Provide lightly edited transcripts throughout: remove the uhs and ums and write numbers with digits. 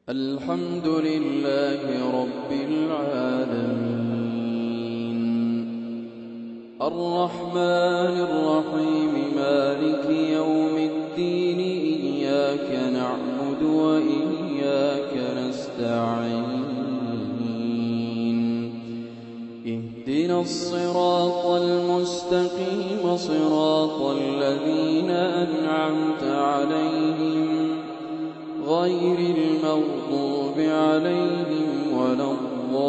الحمد لله رب العالمين الرحمن الرحيم مالك يوم الدين إياك نعبد وإياك نستعين اهدنا الصراط المستقيم صراط الذين أنعمت عليهم غير المغضوب عليهم ولا الضالين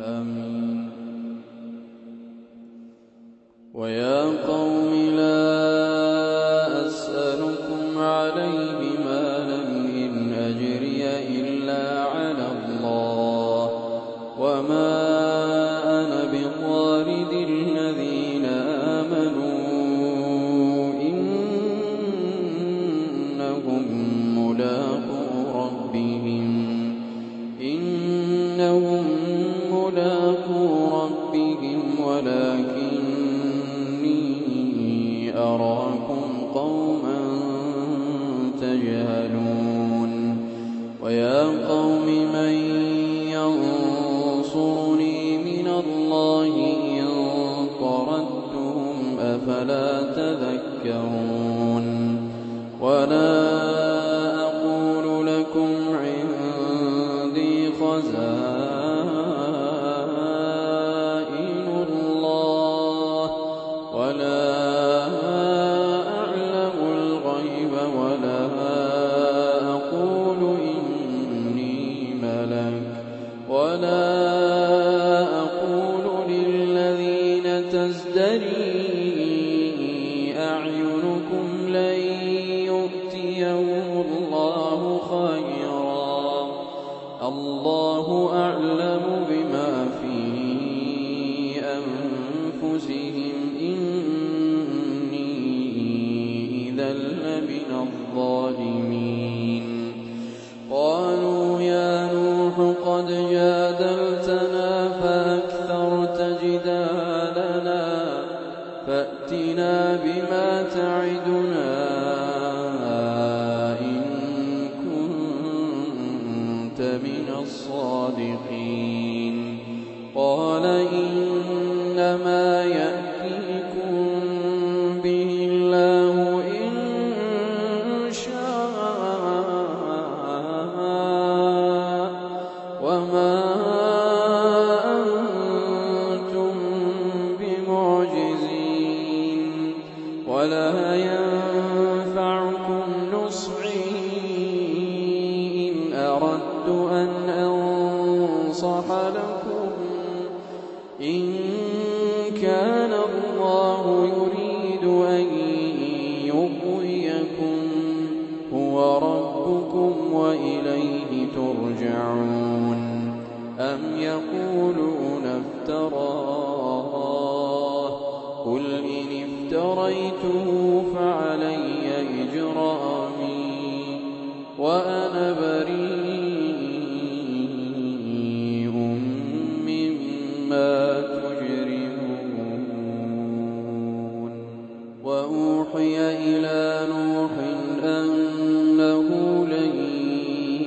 آمين. ويا قوم لا أسألكم عليه مالا إن أجري إلا على الله وما بطارد الذين آمنوا إنهم ملاقو ربهم ولكني أراكم قوما تجهلون. ويا قوم من ينصرني من الله إن طردتهم أفلا تذكرون. ولا أقول لكم عندي خزائن الله ولا أعلم الغيب ولا أقول إني ملك ولا أقول للذين تزدري أعينكم لن يؤتيهم الله خيرا الله أعلم بما في أنفسهم إني إذا لمن الظالمين. قالوا يا نوح قد جادلتنا فأكثرت جدالنا فأتنا بما تعدنا إن كنت من الصادقين. قال إنما يأتيكم به الله إن شاء وما أنتم بمعجزين ولا ينفعكم نصحي إن أردت أن أنصح لكم إن كان الله يريد أن يغويكم هو ربكم وإليه ترجعون. أم يقولون افتراه قل إن افتريته فعلي إجرامي وأنا بريء مما تجرمون. وأوحي إلى نوح أنه لن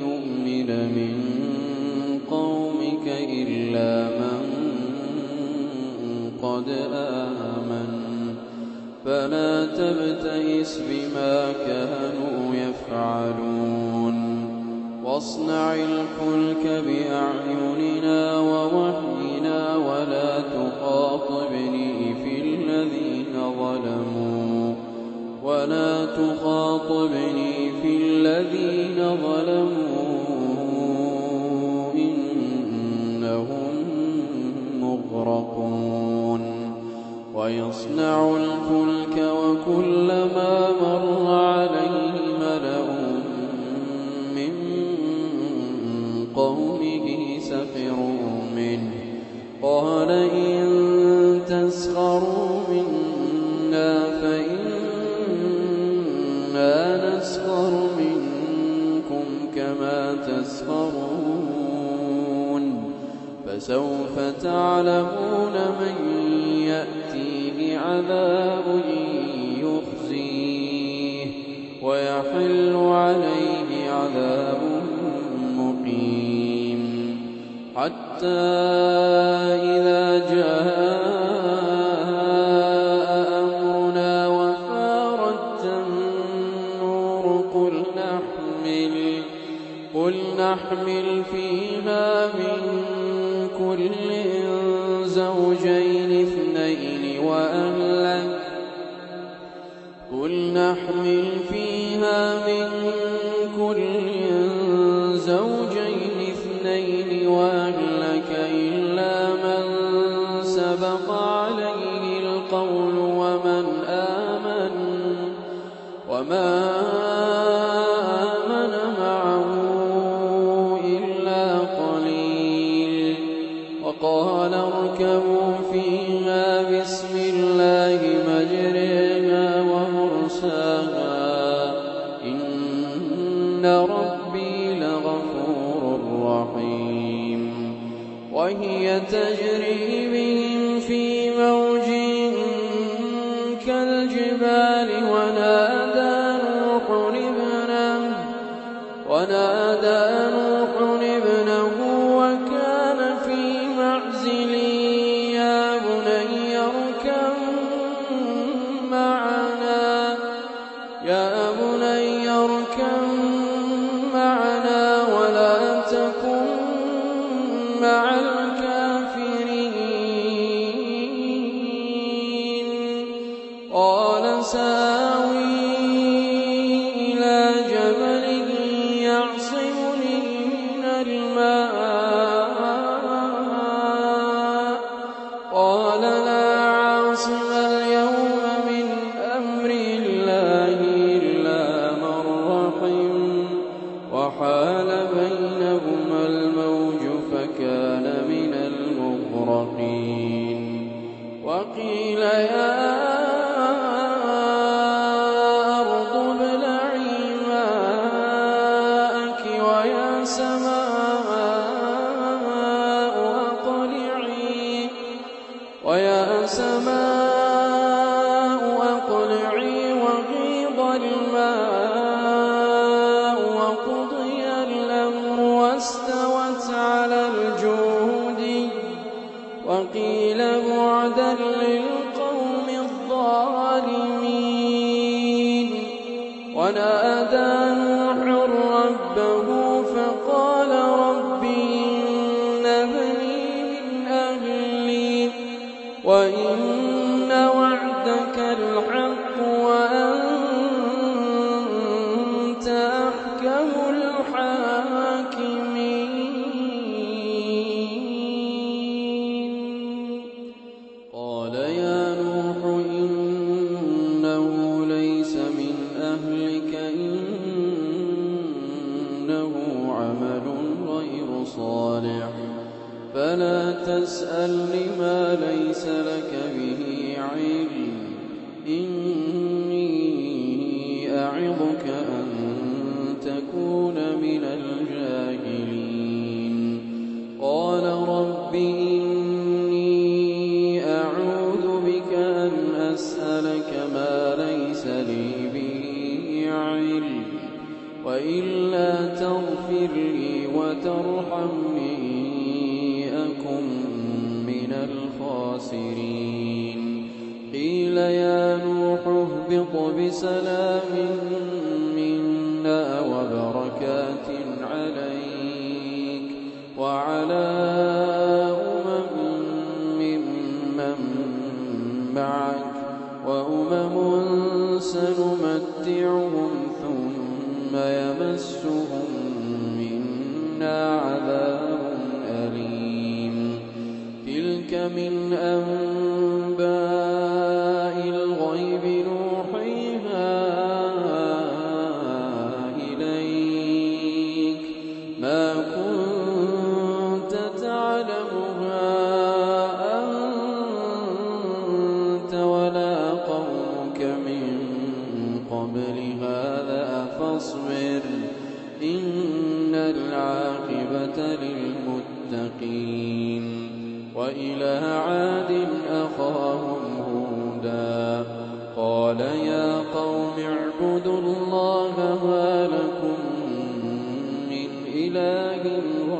يؤمن من قومك إلا من قد آمن فلا تبتئس بما كانوا يفعلون. واصنع الفلك بأعيننا ووحينا ولا تخاطبني في الذين ظلموا إنهم مغرقون. ويصنع الفلك وكلما مر عليه ملأ من قومه سخروا منه قال إن تسخروا منا فإنا نسخر منكم كما تسخرون. فسوف تعلمون من عذاب يخزيه ويحل عليه عذاب مقيم حتى إذا جاء أمرنا وفارت النور قل نحمل فيها من كل زوجين اثنين وأهلك إلا من سبق عليه القول وما آمن معه إلا قليل وقال اركبوا فيها بسم الله مجريها ومرساها إن ربي لغفور رحيم وهي تجري بهم في موج كالجبال ونادى نوح ابنه وكان في معزل يا بني اركب معنا ولا تكن مع الكافرين قال سآوي إلى جبل يعصمني من الماء قال لا عاصم اليوم من أمر الله إلا من رحم وحال بينهما الموج فكان من المغرقين وقيل يا أرض ابلعي ماءك ويا سماء أقلعي وغيض الماء وقضي الأمر واستوت على الجود وقيل بعدا للقوم الظالمين ونادى نوح ربه فقال رب إن ابني من أهلي وإن وعدك الحق وأنت أحكم الحاكمين قال يا نوح إنه ليس من أهلك إنه عمل غير صالح فلا تسألني ما ليس لك به علم إني أعظك أن تكون من الجاهلين قال رب إني أعوذ بك أن أسألك ما ليس لي به علم وإلا تغفر لي وترحمني أكن من الخاسرين قيل يا نوح اهبط بسلام منا وبركات عليك وعلى أمم ممن معك وأمم سنمتعهم ثم يمسهم منا عذاب أليم تلك من أنباء الغيب نوحيها إليك ما كنت تعلمها أنت ولا قومك من قبل هذا فاصبر إن العاقبة للمتقين وإلى عاد أخاهم هودا قال يا قوم اعبدوا الله ما لكم من إله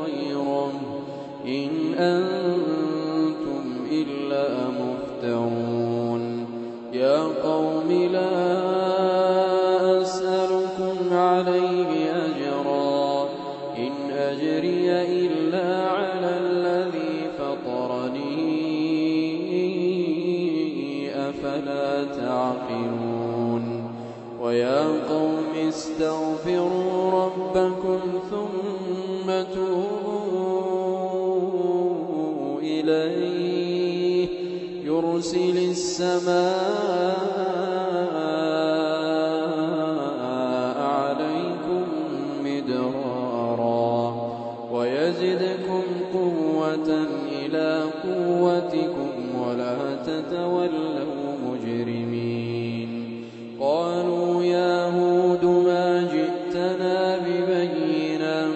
غيره إن أنتم إلا مفترون يا قوم لا أسألكم عليه أجرا إن أجري إلا على الذي فطرني أفلا تعقلون ويا قوم استغفروا ربكم ثم توبوا إليه يرسل السماء عليكم مدرارا ويزدكم قوة إلى قوتكم ولا تتولوا مجرمين قالوا يا هود ما جئتنا ببينة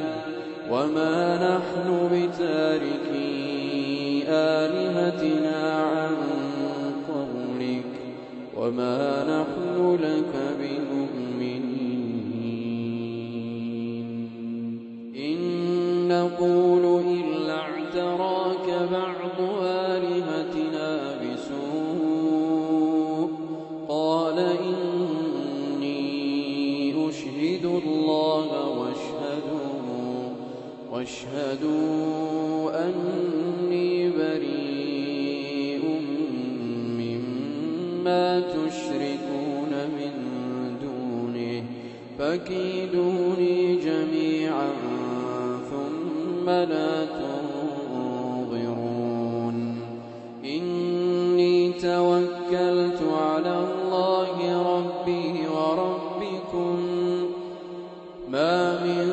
وما نحن بتاركي آلهتنا عن قولك وما نحن لك بمؤمنين إن نقول إلا اعتراك بعض آلهتنا بسوء قال إني أشهد الله واشهدوا أني بريء مما تشركون من دونه فكيدوني جميعا ثم لا تنظرون إني توكلت على الله ربي وربكم ما من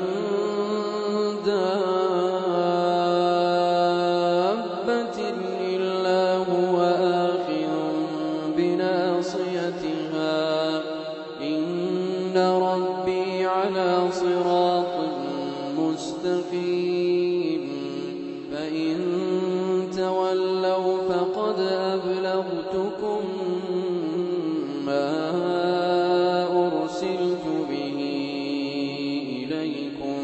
دابة إلا هو آخذ بناصيتها إن ربي على صراط مستقيم فإن تولوا فقد أبلغتكم ما أرسلت به إليكم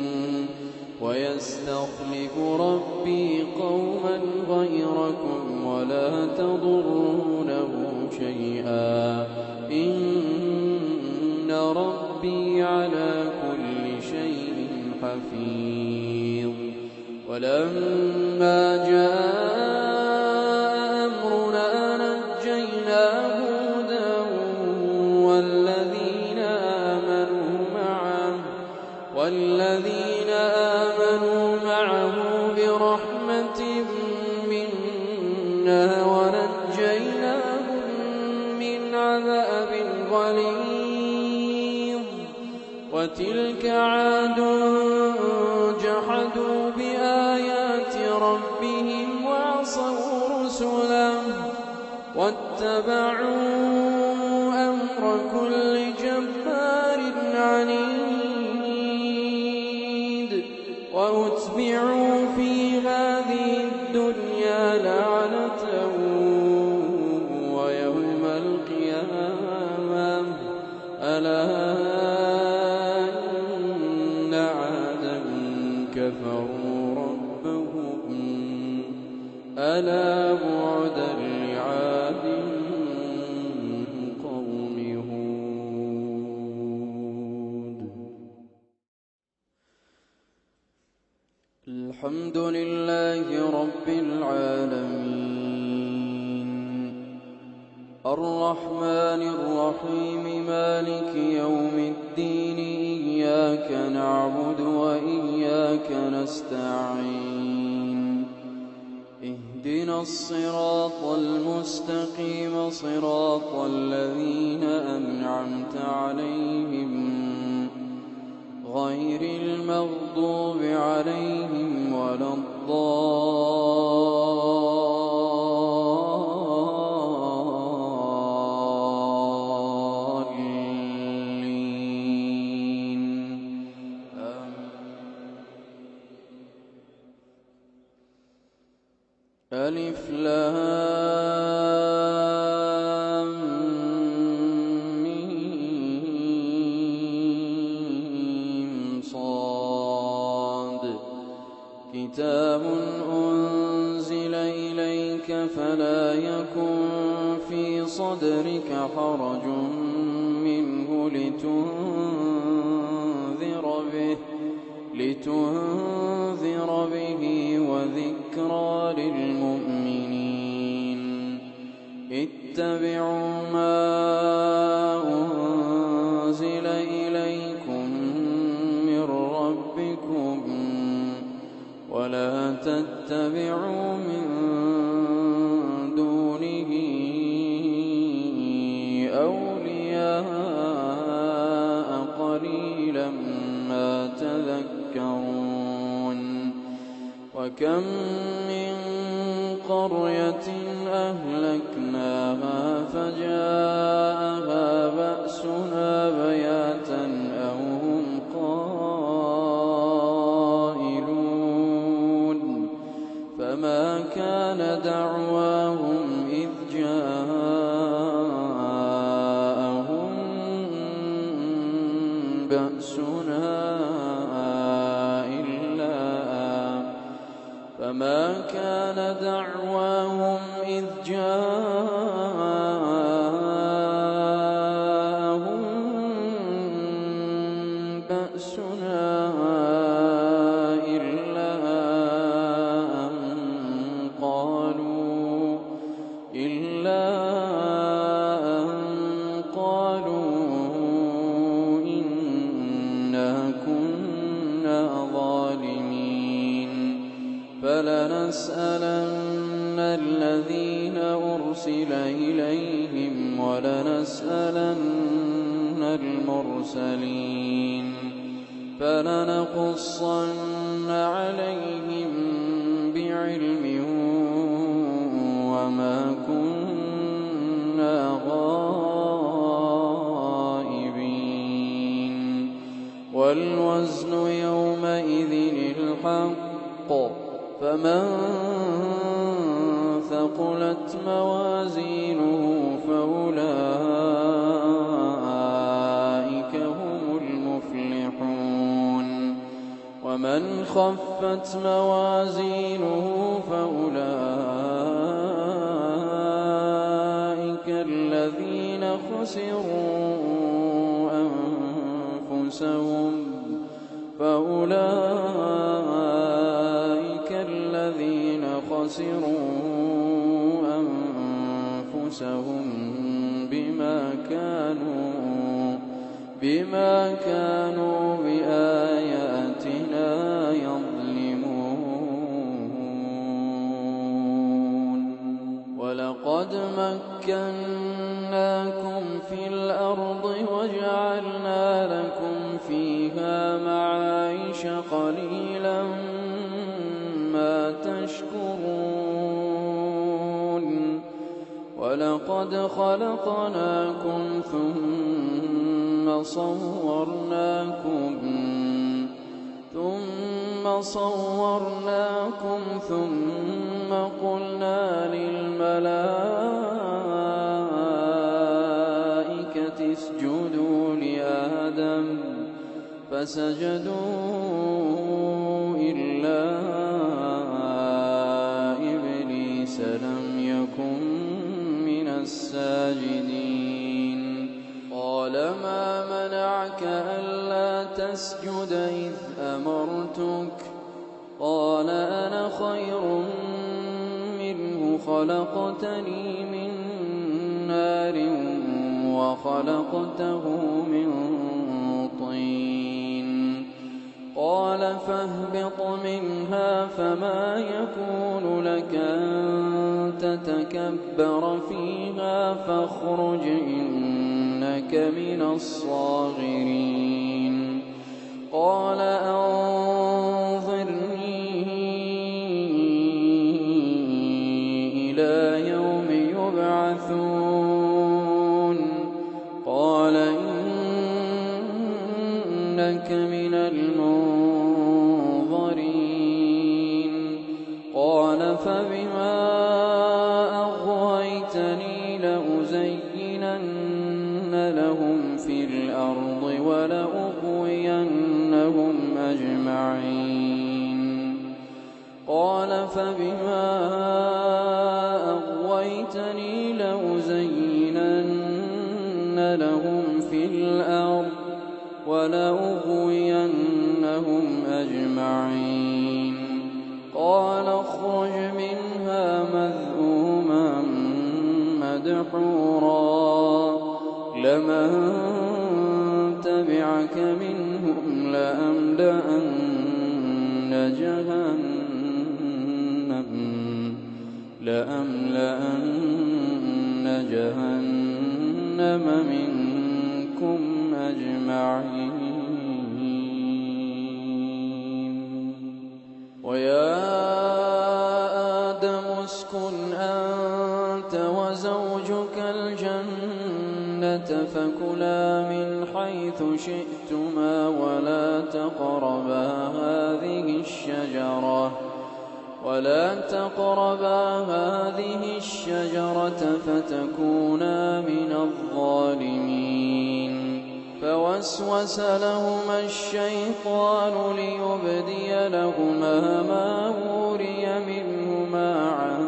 ويستخلف ربي قوما غيركم ولا تضرونه شيئا إن ربي على كل شيء حفيظ ولما جاء أمرنا نجينا هودا والذين آمنوا معه برحمة منا ونجيناهم من عذاب غليظ وتلك عاد جحدوا بآيات ربهم وعصوا رسله واتبعوا أمر كل جبار عنيد وأتبعوا في هذه الدنيا لعنة ويوم القيامة ألا إن عادا كفروا ربهم ألا بعدا لعاد قوم هود الحمد لله رب العالمين الرحمن الرحيم مالك يوم الدين إياك نعبد وإياك نستعين اهدنا الصراط المستقيم صراط الذين أنعمت عليهم غير المغضوب عليهم ولا الضالين ألف لام إليك فلا يكن في صدرك حرج منه لتنذر به وذكرى للمؤمنين. اتبعوا ما أنزل إليكم من ربكم ولا تتبعوا من دونه أولياء قليلا ما تذكرون. وكم من قرية أهلكناها فجاءها بأسنا بياتا أو هم قائلون فما كان دعواهم إذ جاءهم بأسنا إلا أن قالوا إنا كنا ظالمين. فلنسألن الذين أرسل إليهم ولنسألن المرسلين. فلنقصن عليهم بعلم وما كنا غائبين. والوزن يومئذ الحق فمن ثقلت موازينه فأولئك هم المفلحون. ومن خفت موازينه فأولئك الذين خسروا أنفسهم بما كانوا بآياتنا يظلمون. ولقد مكناكم في الأرض وجعلنا لكم فيها معايش قليلا ما تشكرون. ولقد خلقناكم ثم صورناكم ثم قلنا للملائكة اسجدوا لآدم فسجدوا إلا إبليس لم يكن من الساجدين. قال ما منعك ألا تسجد إذ أمرتك؟ قال أنا خير منه خلقتني من نار وخلقته من طين. قال فاهبط منها فما يكون لك أن تتكبر فيها فاخرج إنك من الصاغرين. قال أنظرني إلى يوم يبعثون. قال إنك من المنظرين. قال فبما أغويتني لأزينن لهم في الأرض ولأغوينهم أجمعين. قال فبما ليتني لأزينن لهم في الأرض ولأغوينهم أجمعين قال اخرج منها مذءوما مدحورا لمن تبعك منهم لأملأن جهنم منكم أجمعين ويا آدم اسكن أنت وزوجك الجنة فكلا من حيث شئتما ولا تقربا هذه الشجرة فتكونا من الظالمين فوسوس لهما الشيطان ليبدي لهما ما وري منهما عن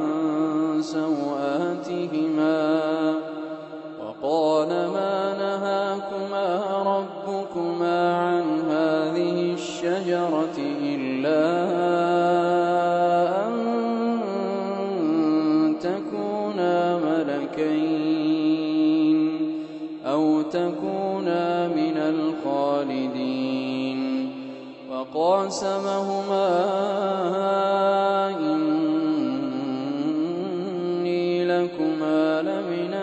سوآتهما وقال ما نهاكما ربكما عن هذه الشجرة إلا أن تكونا ملكين أو تكونا من الخالدين وقاسمهما إني لكما لمن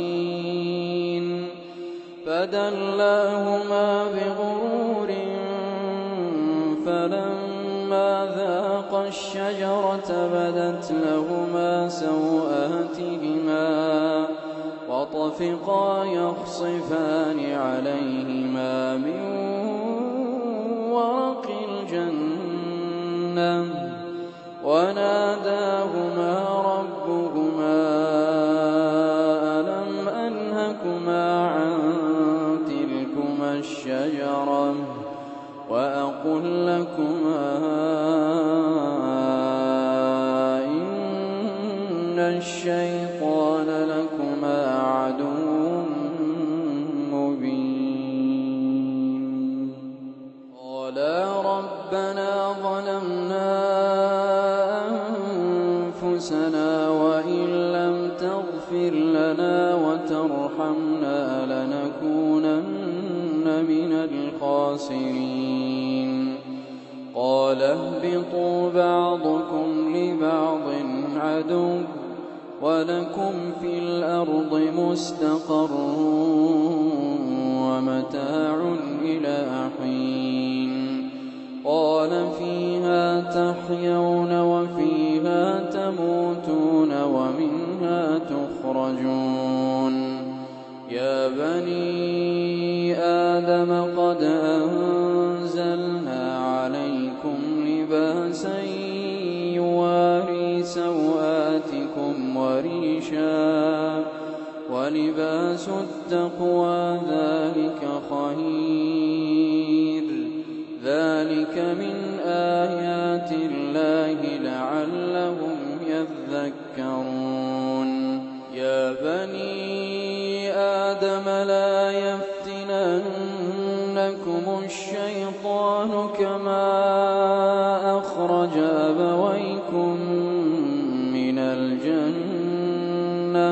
الناصحين فدلاهما بغرور فلما ذاقا الشجرة بدت لهما سوآتهما وطفقا يخصفان عليهما من ورق الجنة وناداهما ربهما ألم أنهكما عن تلكما الشجرة وأقل لكما إن الشيطان لكما عدو مبين قالا ربنا ظلمنا أنفسنا وإن لم تغفر لنا وترحمنا لنكونن من الخاسرين قال اهبطوا بعضكم لبعض عدو ولكم في الأرض مستقر ومتاع إلى حين قال فيها تحيون وفيها تموتون ومنها تخرجون يا بني آدم قد أنزلنا عليكم لباسا يواري سوآتكم وريشا ولباس التقوى ذلك خير ذلك من آيات الله لعلهم يذكرون يا بني آدم لا يفتننكم الشيطان كما أخرج أبويكم من الجنة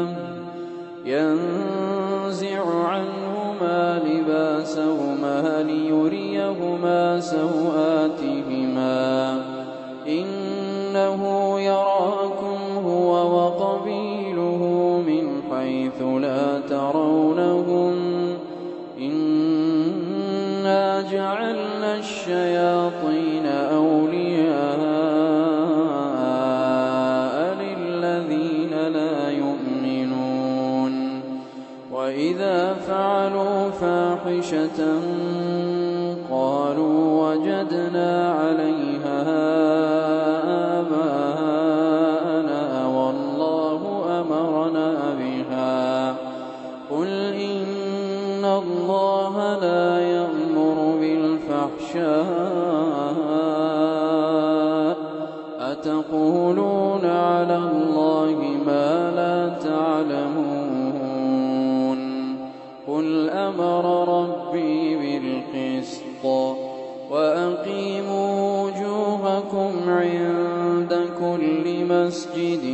ينزع عنهما لباسهما ليريهما سوآتهما إنه يراكم هو وقبيله من حيث لا ترونهم إنا جعلنا الشياطين أولياء للذين لا يؤمنون وإذا فعلوا فاحشة قالوا وجدنا عليها آباءنا والله أمرنا بها قل إن الله لا يأمر بالفحشاء أتقولون على الله ما لا تعلمون قل أمر ربي بالقسط وأقيموا وجوهكم عند كل مسجد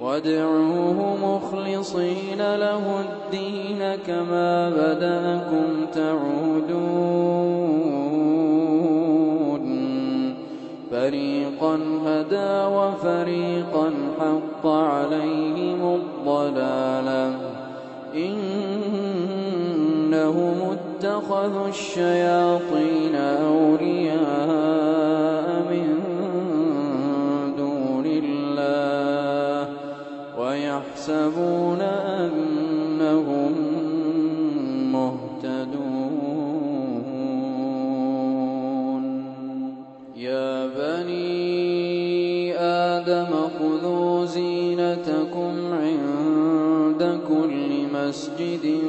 وادعوه مخلصين له الدين كما بدأكم تعودون فريقا هدى وفريقا حق عليهم الضلالة إنهم اتخذوا الشياطين أولياء من دون الله ويحسبون أنهم مهتدون يا بني آدم خذوا زينتكم عند كل مسجد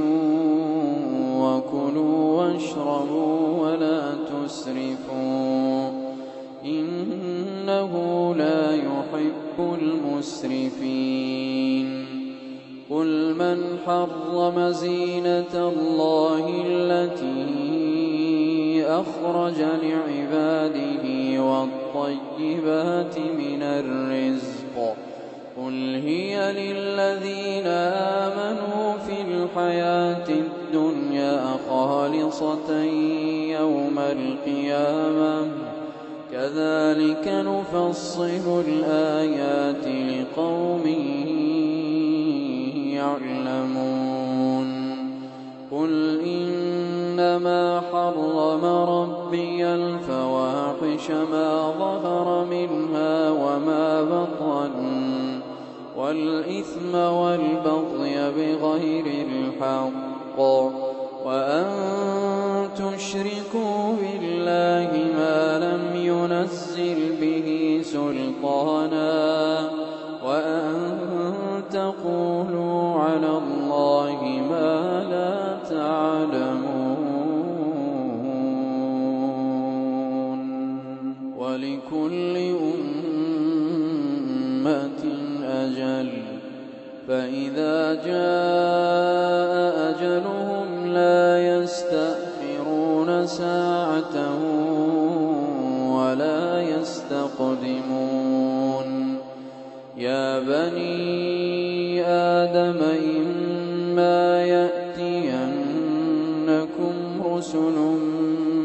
وكلوا واشربوا ولا تسرفوا إنه لا يحب المسرفين قل من حرم زينة الله التي أخرج لعباده والطيبات من الرزق قل هي للذين آمنوا في الحياة الدنيا خالصة يوم القيامة كذلك نفصل الآيات لقوم يعلمون قل إنما حرم ربي الفواحش ما ظهر منها وما بطن والإثم والبغي بغير الحق وأن تشركوا بالله ما لم ينزل به سلطانا وأن تقولوا على الله ما لا تعلمون ولكل أمة أجل فإذا جاء أجلهم لا يستأخرون ساعة ولا يستقدمون يا بني آدم إما يأتينكم رسل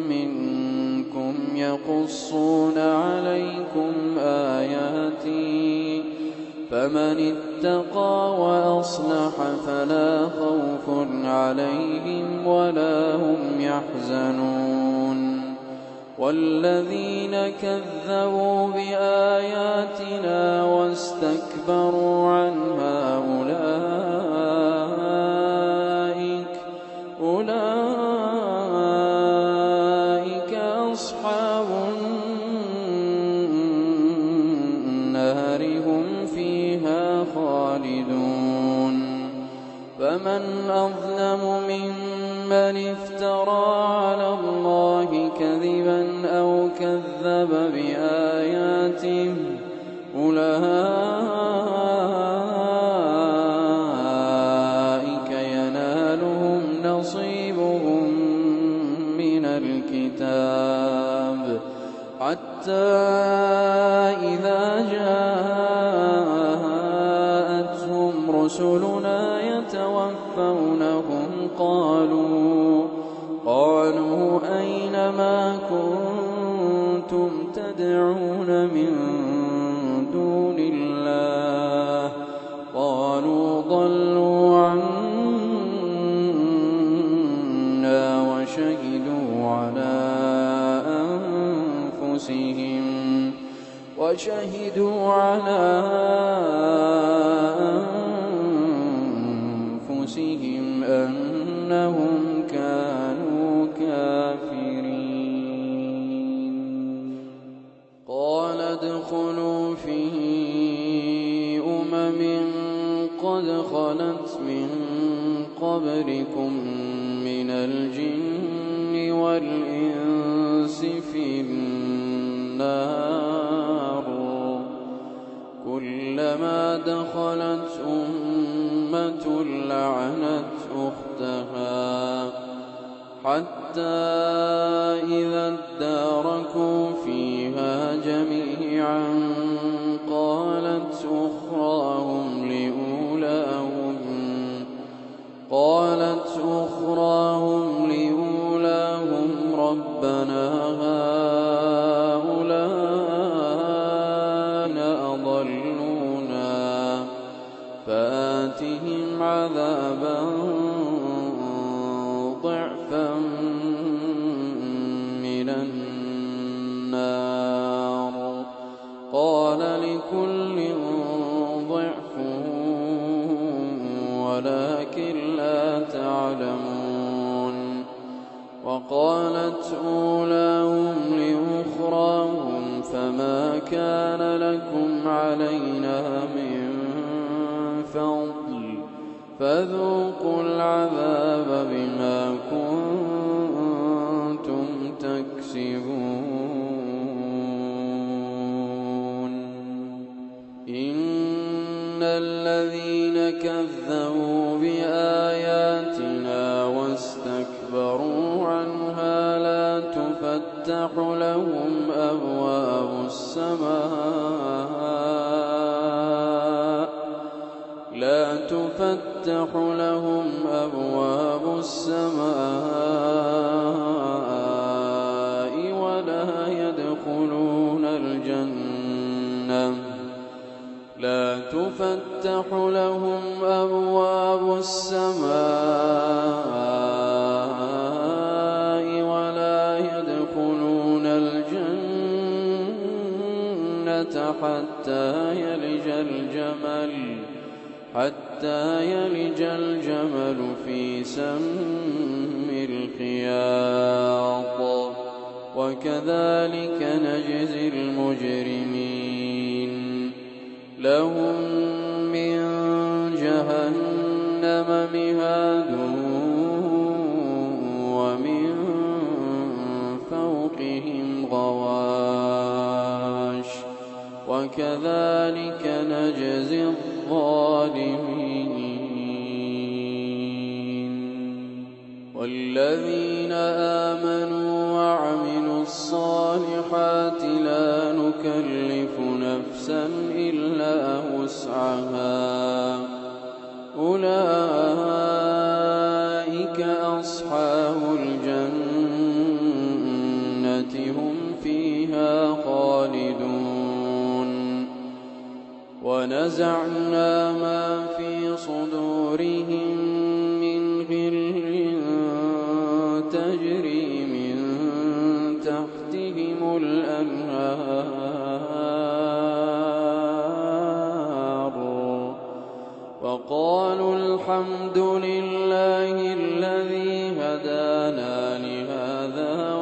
منكم يقصون عليكم آياتي فمن اتقى وأصلح فلا خوف عليهم ولا هم يحزنون والذين كذبوا بآياتنا واستكبروا عنها أولئك أصحاب النار هم فيها خالدون فمن أظلم ممن افترى على الله كذبا أو كذب بآياته أولئك ينالهم نصيبهم من الكتاب حتى إذا جاءتهم رسلنا يتوفونهم قالوا أين ما كنتم تدعون من دون الله قالوا ضلوا عنا وشهدوا على أنفسهم أنهم كانوا كافرين قال ادخلوا في قد خلت من قبلكم من دخلت أمة لعنت أختها حتى إذا اداركوا فيها جميعا قالت أخراهم لأولاهم ربنا هؤلاء أضلونا فآتهم عذابا ضعفا من النار قال لكل ضعف ولكن لا تعلمون وقالت أولاهم لأخراهم فما كان لكم علينا من فضل فذوقوا العذاب بما كنتم تكسبون إن الذين كذبوا بآياتنا واستكبروا عنها لا تفتح لهم أبواب السماء ولا يدخلون الجنة حتى يلج الجمل في سم الخياط وكذلك نجزي المجرمين لهم من جهنم مهاد ومن فوقهم غواش وكذلك نجزي الظالمين والذين آمنوا وعملوا الصالحات لا نكلف نفسا إلا وسعها أولئك أصحاب الجنة هم فيها خالدون ونزعنا ما في صدورهم من غل تجري من تحتهم الأنهار وقالوا الحمد لله الذي هدانا لهذا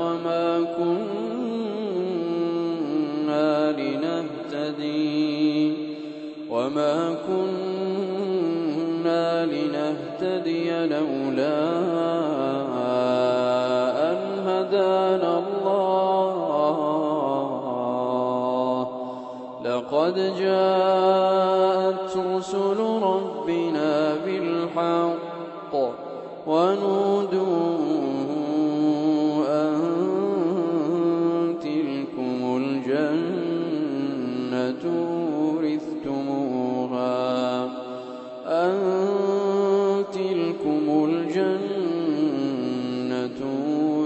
وما كنا لنهتدي لولا أن هدانا الله لقد جاءت رسل ربنا بالحق ونودوا أن تلكم الجنة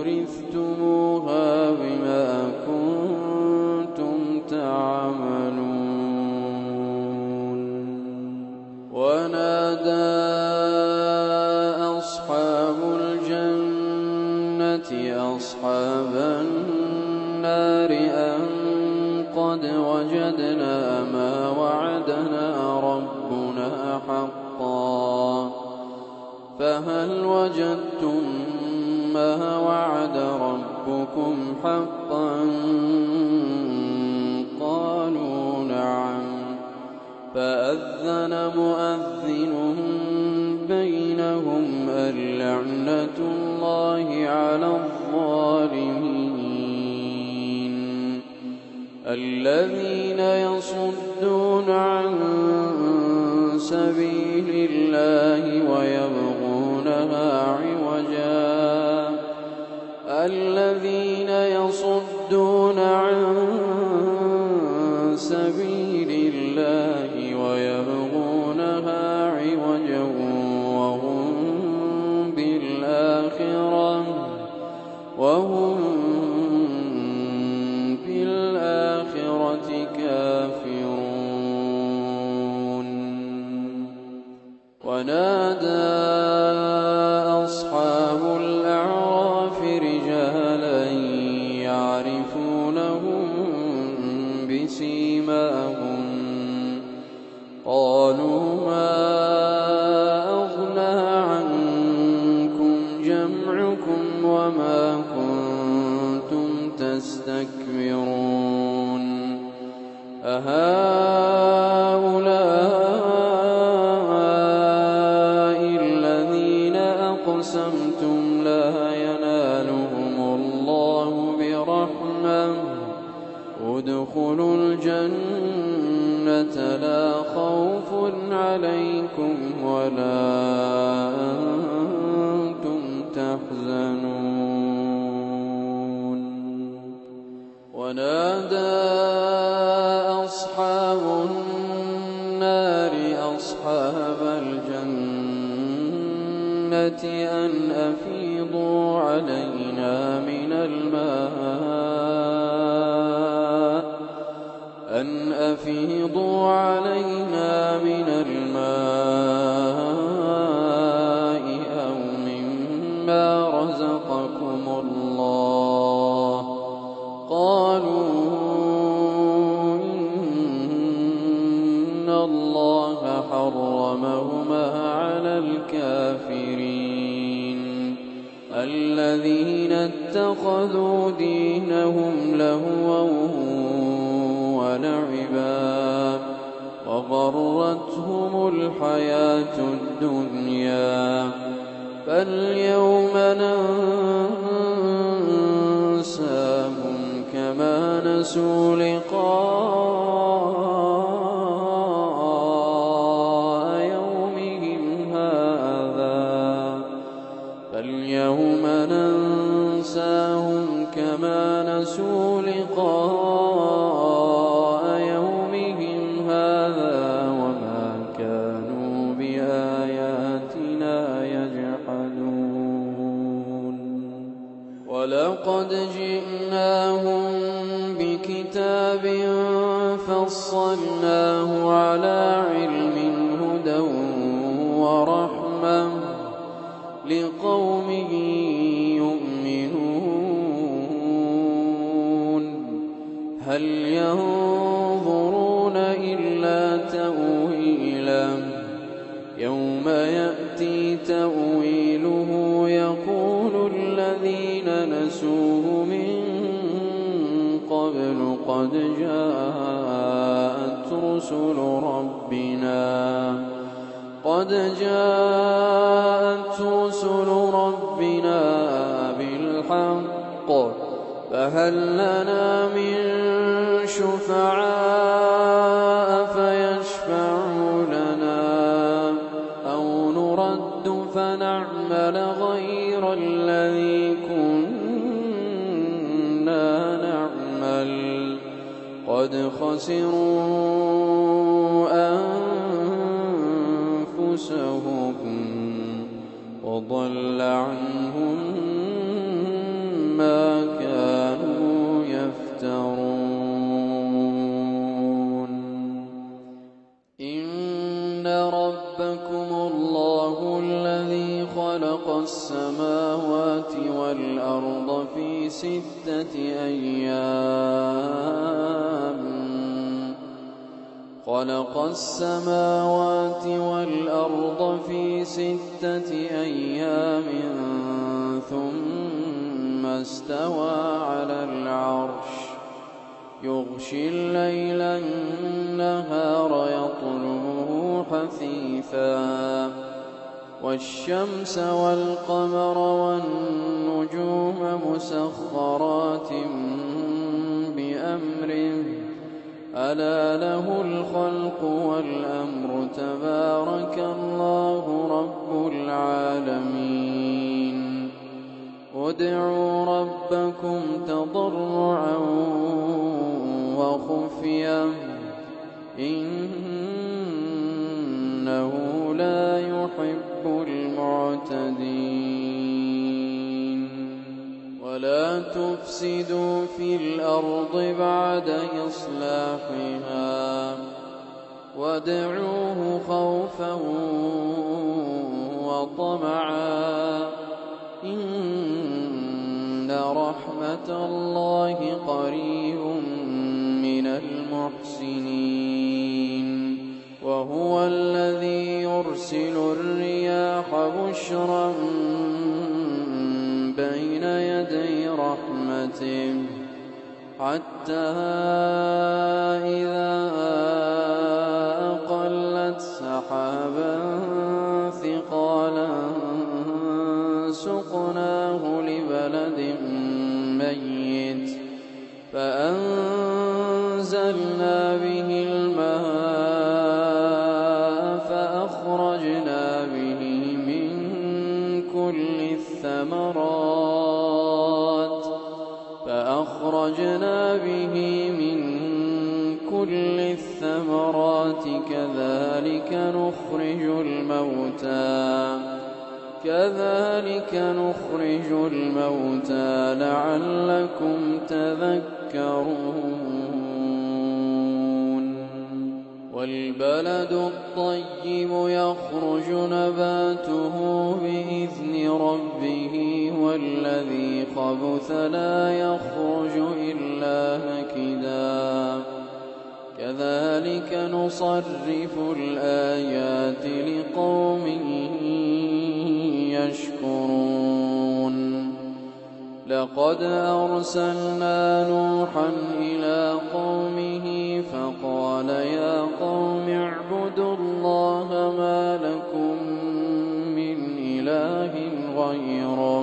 ورثتموها بما كنتم تعملون ونادى أصحاب الجنة أصحاب النار أن قد وجدنا ما وعدنا ربنا حقا فهل وجدتم ما وعد ربكم حقا قالوا نعم فأذن مؤذن بينهم اللعنة الله على الظالمين الذين يصدون عن الله ويبغونها عوجا الذين يصدون عن سبيل الله ويبغونها عوجا وهم بالآخرة كافرون. ونادى أصحاب الأعراف رجالا يعرفونهم بسيماهم قالوا ما أغنى عنكم جمعكم وما كنتم تستكبرون أهؤلاء الذين أقسمتم لا ينالهم الله برحمة ادخلوا الجنة لا خوف عليكم ولا أنتم تحزنون. ونادى أصحاب النار أصحاب الجنة أن أفيضوا علينا من الماء أو مما رزقكم الله قالوا إن الله حرمهما على الكافرين الذين اتخذوا دينهم لهوا ولعبا وغرتهم الحياة الدنيا فاليوم ننساهم كما نسوا لقاء يومهم هذا فاليوم ننساهم كما نسوا لقاء يومهم هذا وما كانوا بآياتنا يجحدون. ولقد جئناهم بكتاب فصلناه على علم هدى ورحمة لقوم يؤمنون. هل ينظرون إلا تأويله يوم يأتي تأويله يقول الذين نسوه من قبل قد جاءت رسل ربنا بالحق فهل لنا من شفعاء فيشفعوا لنا أو نرد فنعمل غير الذي كنا نعمل قد خسروا أنفسهم وضل عنهم ما كانوا يفترون. إن ربكم الله الذي خلق السماوات والأرض في 6 أيام خلق السماوات والأرض في 6 أيام ثم استوى على العرش يغشي الليل النهار يطلبه حثيثا والشمس والقمر والنجوم مسخرات بأمره ألا له الخلق والأمر تبارك الله ادعوا ربكم تضرعا وخفية إنه لا يحب المعتدين ولا تفسدوا في الأرض بعد إصلاحها وادعوه خوفا وطمعا إن رحمة الله قريب من المحسنين وهو الذي يرسل الرياح بشرا بين يدي رحمته حتى إذا أقلت سحابا ثقالا سقناه لبلد ميت فأنزلنا به الماء فأخرجنا به من كل الثمرات كذلك نخرج الموتى لعلكم تذكرون والبلد الطيب يخرج نباته بإذن ربه والذي خبث لا يخرج إلا نكدا كذلك نصرف الآيات لقوم يشكرون لقد أرسلنا نوحا إلى قومه فقال يا قوم اعبدوا الله ما لكم من إله غيره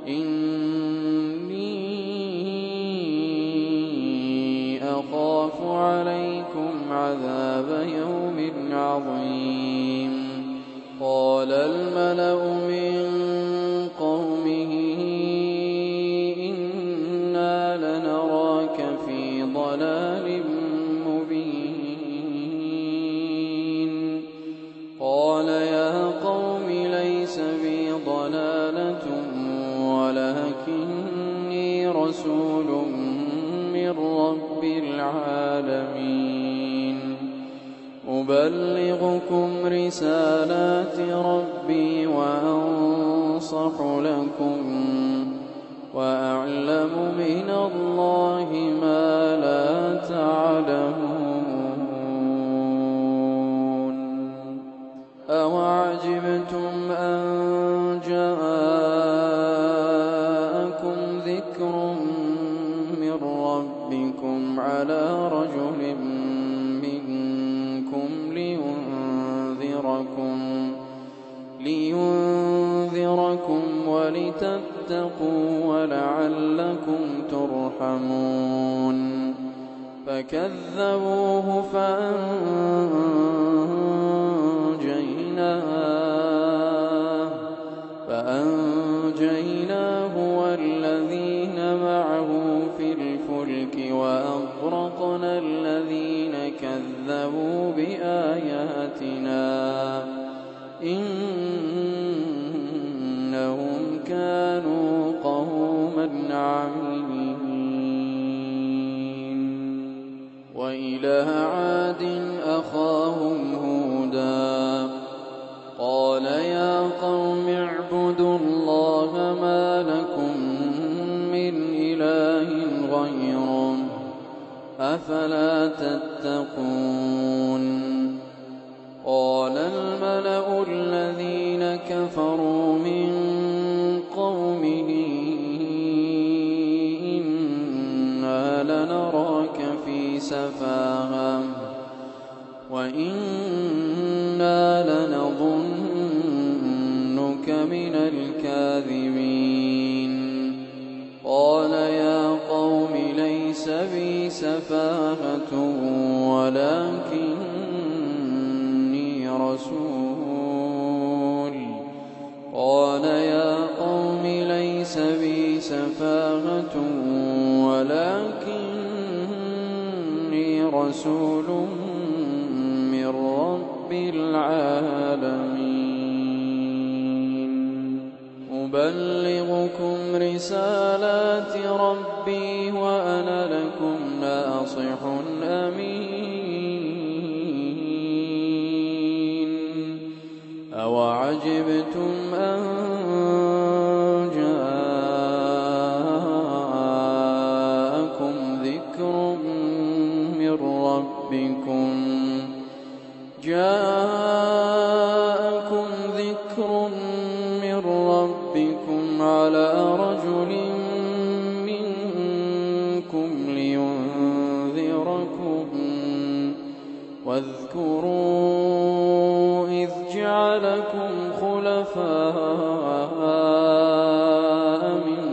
إني أخاف عليكم عذاب يوم عظيم قال الملأ من قومه إنا لنراك في ضلال مبين قال يا قوم ليس بي ضلالة ولكني رسول من رب العالمين أبلغكم رسالات ربي وأنصح لكم وأعلم من الله ما لا تعلمون أوعجبتم أن جاءكم ذكر من ربكم على رجل منكم لينذركم ولتتقوا ولعلكم ترحمون فكذبوه فأنجيناه والذين معه في الفلك وأغرقنا الذين كذبوا بآياتنا إنهم كانوا قوما عمين وإلى عاد أخاهم هودا قال يا قوم اعبدوا الله ما لكم من إله غيره أفلا تتقون قال الملأ الذين كفروا من قومه إنا لنراك في سفاهة وإنا لنظنك من الكاذبين قال يا قوم ليس بي سفاهة ولكني رسول. قال يا قوم ليس بي سفاهة ولكني رسول من رب العالمين. أبلغكم رسالات ربي وأنا لكم ناصح أمين. أوعجبتم أن جاءكم ذكر من ربكم على رجل منكم لينذركم. واذكروا إذ جعلكم خلفاء من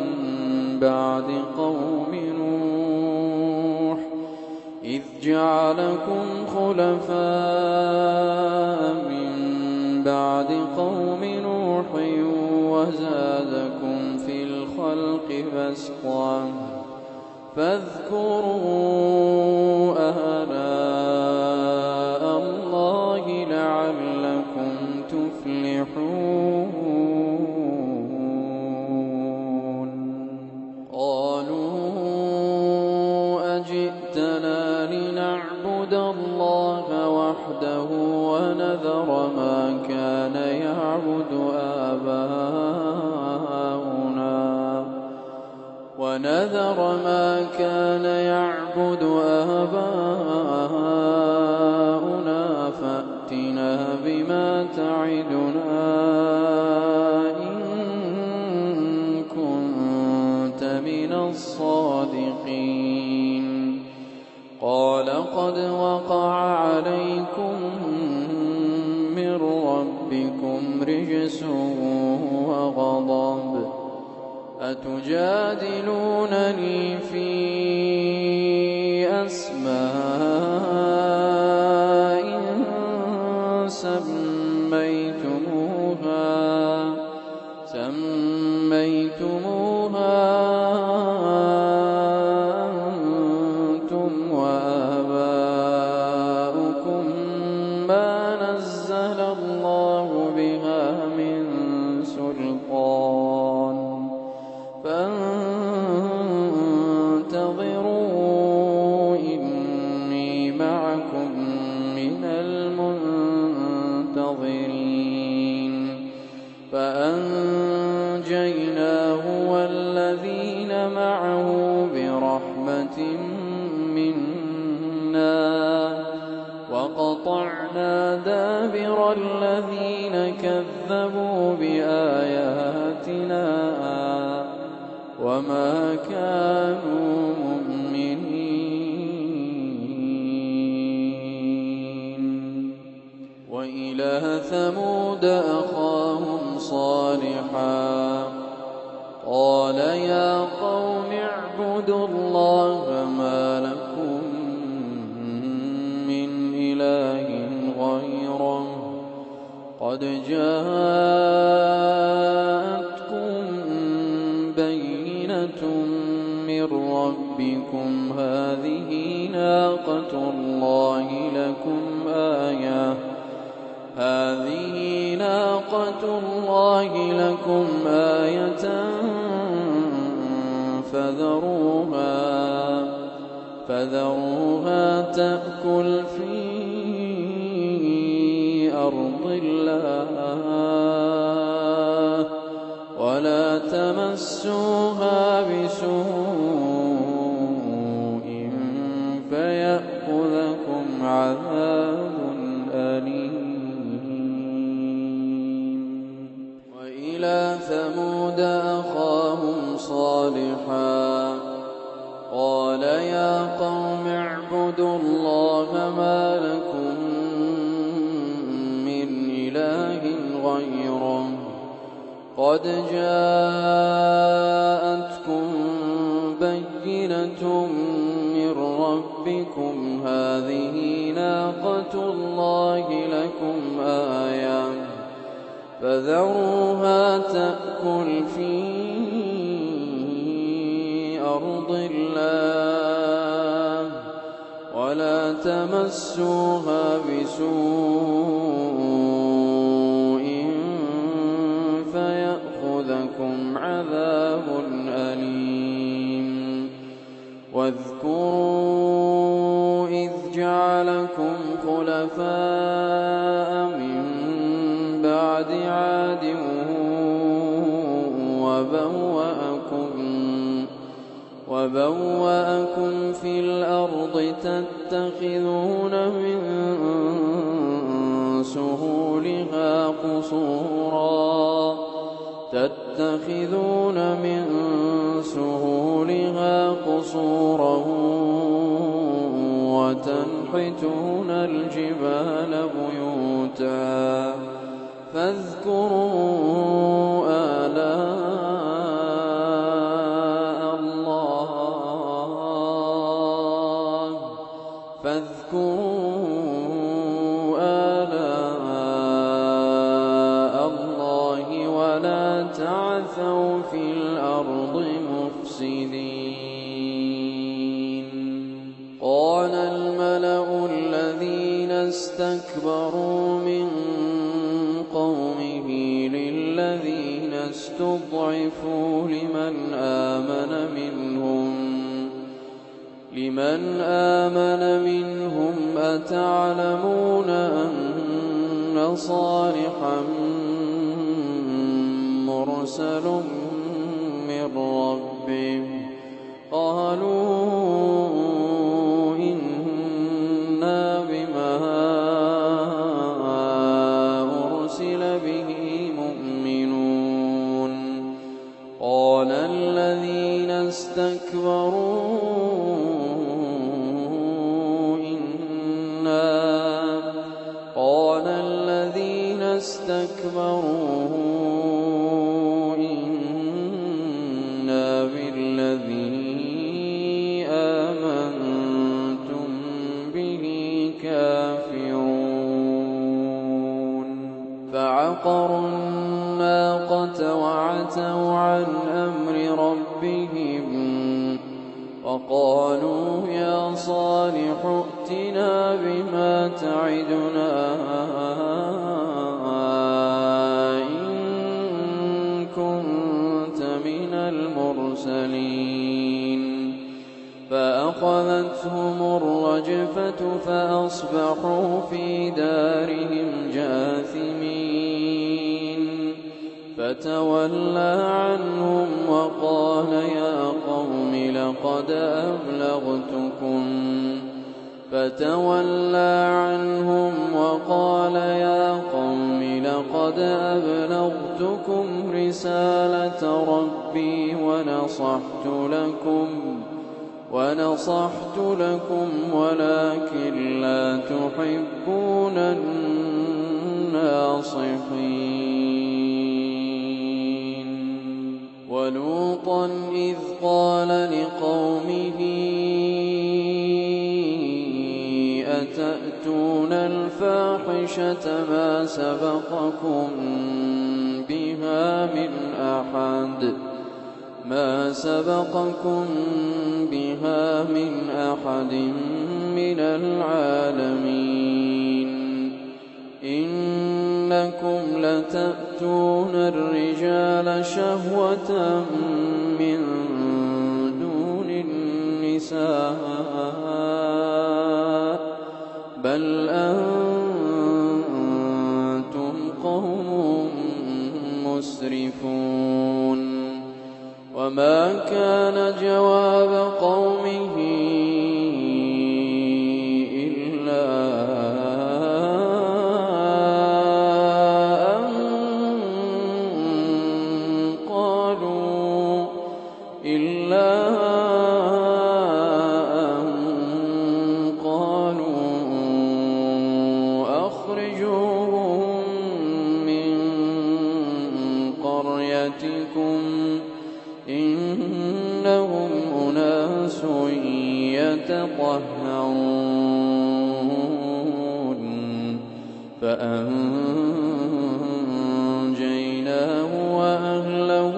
بعد قوم نوح وزادكم في الخلق بسطة. فاذكروا آلاء الله لعلكم تفلحون. قالوا أجئتنا لنعبد الله وحده ونذر ما كان يعبد آباؤنا فأتنا بما تعدنا إن كنت من الصادقين. قال قد وقع عليكم من ربكم رجس وغضب. أتجادلونني في أسماء سميتموها أنتم وآباؤكم ما نزل الله بها من سلطان فانتظروا إني معكم من المنتظرين. فأنجيناه والذين معه برحمة منا وقطعنا دابر الذين كذبوا بآياتنا وما كانوا مؤمنين. وإلى ثمود أخاهم صالحا قال يا قوم اعبدوا الله ما لكم من إله غيره قد جاءتكم بينة من ربكم. هذه ناقة الله لكم آية فذروها تأكل في أرض الله ولا تمسوها بسوء فيأخذكم عذاب أليم. وإلى ثمود أخاهم صالحا قال يا قوم اعبدوا الله ما لكم من إله غيره قد جاءتكم بينة من ربكم هذه ناقة الله لكم آية فذروها تأكل في أرض الله ولا تمسوها بسوء فيأخذكم عذاب أليم واذكروا إذ جعلكم خلفاء من بعد عاد وبوأكم في الأرض تتخذون من سهولها قصورا وتنحتون الجبال بيوتا فاذكروا آلاء الله ولا تعثوا في الأرض مفسدين. قال الملأ الذين استكبروا من قومه للذين استضعفوا لمن آمن منهم أتعلمون أن صالحا مرسل من ربه قالوا إنا بما أرسل به مؤمنون. قال الذين استكبروا إنا بالذي آمنتم به كافرون. فعقروا الناقة وعتوا عن أمر ربهم وقالوا يا صالح ائتنا بما تعدنا فأخذتهم الرجفة فأصبحوا في دارهم جاثمين. فتولى عنهم وقال يا قوم لقد أبلغتكم رسالة ربي ونصحت لكم ولكن لا تحبون الناصحين. ولوطا إذ قال لقومه أتأتون الفاحشة ما سبقكم بها من أحد من العالمين. إنكم لتأتون الرجال شهوة من دون النساء بل أنتم قوم مسرفون. وما كان جواب قومه إلا أن قالوا أخرجوهم من قريتكم إنهم أناس يطهرون فأنجيناه وأهله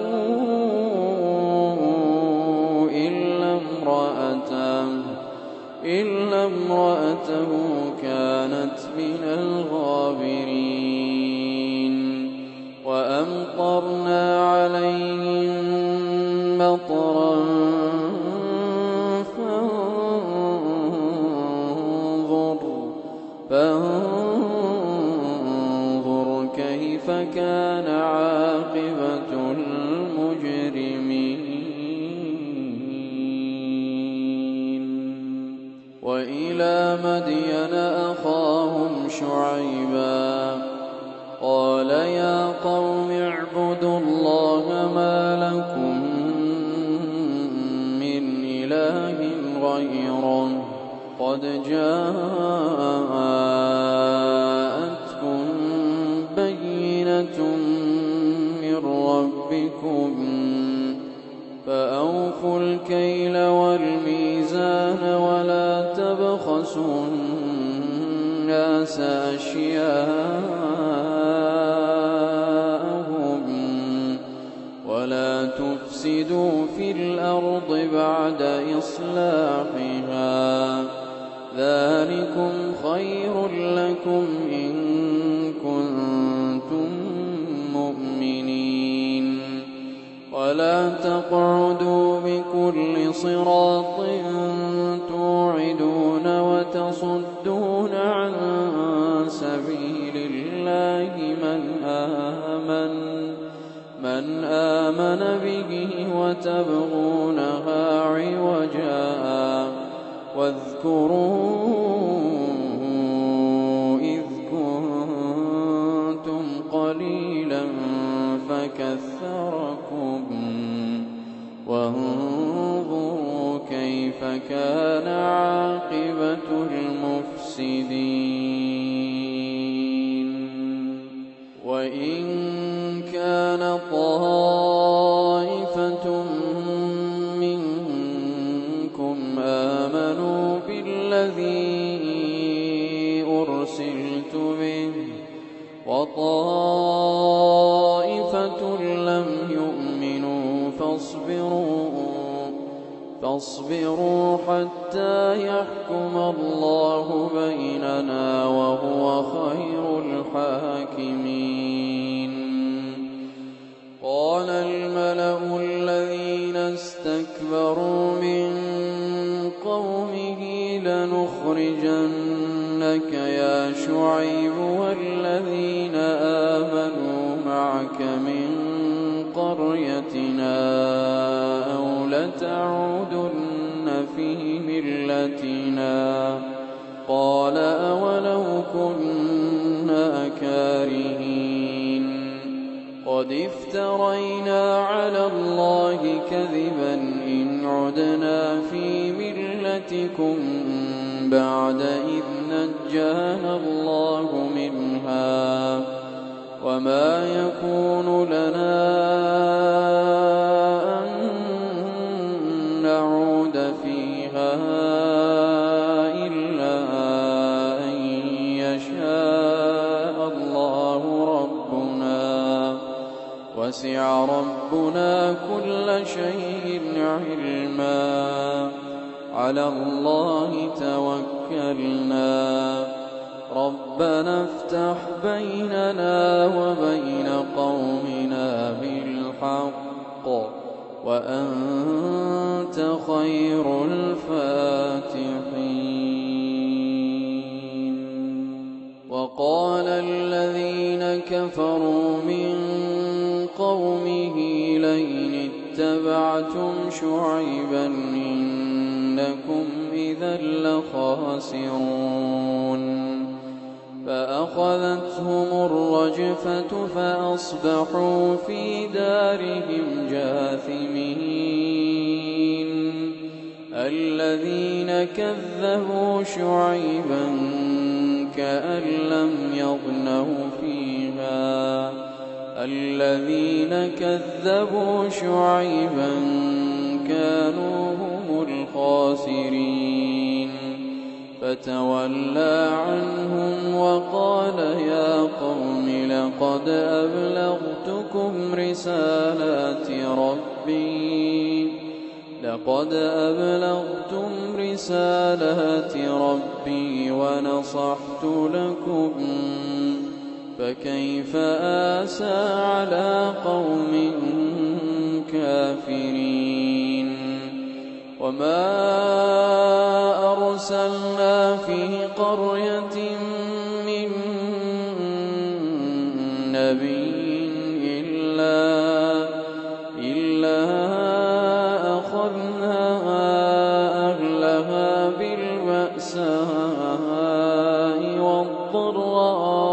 إلا امرأته كانت من الغابرين وأمطرنا عليهم مطرا فانظر كيف كان عاقبة المجرمين. وإلى مدين أخاهم شعيبا قال يا قوم اعبدوا الله ما لكم من إله غيره قد جاءتكم بينة من ربكم فأوفوا الكيل والميزان ولا تبخسوا الناس أشياءهم ولا تفسدوا في الأرض بعد إصلاحها ذلكم خير لكم إن كنتم مؤمنين ولا تقعدوا بكل صراط توعدون وتصدون عن سبيل الله من آمن به وتبغونها عوجا واذكروا إذ كنتم قليلا فكثركم وانظروا كيف كان عاقبة المفسدين. وإن كان طائفة منكم آمنوا بالذي أرسلت به وطائفة لم يؤمنوا فاصبروا حتى يحكم الله بيننا وهو خير الحاكمين. قال الملأ الذين استكبروا من قومه لنخرجنك يا شعيب والذين آمنوا معك من قريتنا أو لتعودن في ملتنا قال أولو كنا كارهين قد افترينا على الله كذبا إن عدنا في ملتكم بعد إذ نجانا الله منها وما يكون لنا أن نعود فيها إلا أن يشاء الله ربنا وسع ربنا كل شيء علما على الله توكلنا ربنا افتح بيننا وبين قومنا بالحق وأنت خير الفاتحين. وقال الذين كفروا من قومه لئن اتبعتم شعيبا إنكم إذا لخاسرون فأخذتهم الرجفة فأصبحوا في دارهم جاثمين. الذين كذبوا شعيبا كأن لم يغنوا فيها الذين كذبوا شعيبا كانوا هم الخاسرين. فتولى عنهم وقال يا قوم لقد أبلغتم رسالات ربي ونصحت لكم فكيف آسى على قوم كافرين وما أرسلنا في قرية من نبي إلا أخذنا أهلها بالبأساء والضراء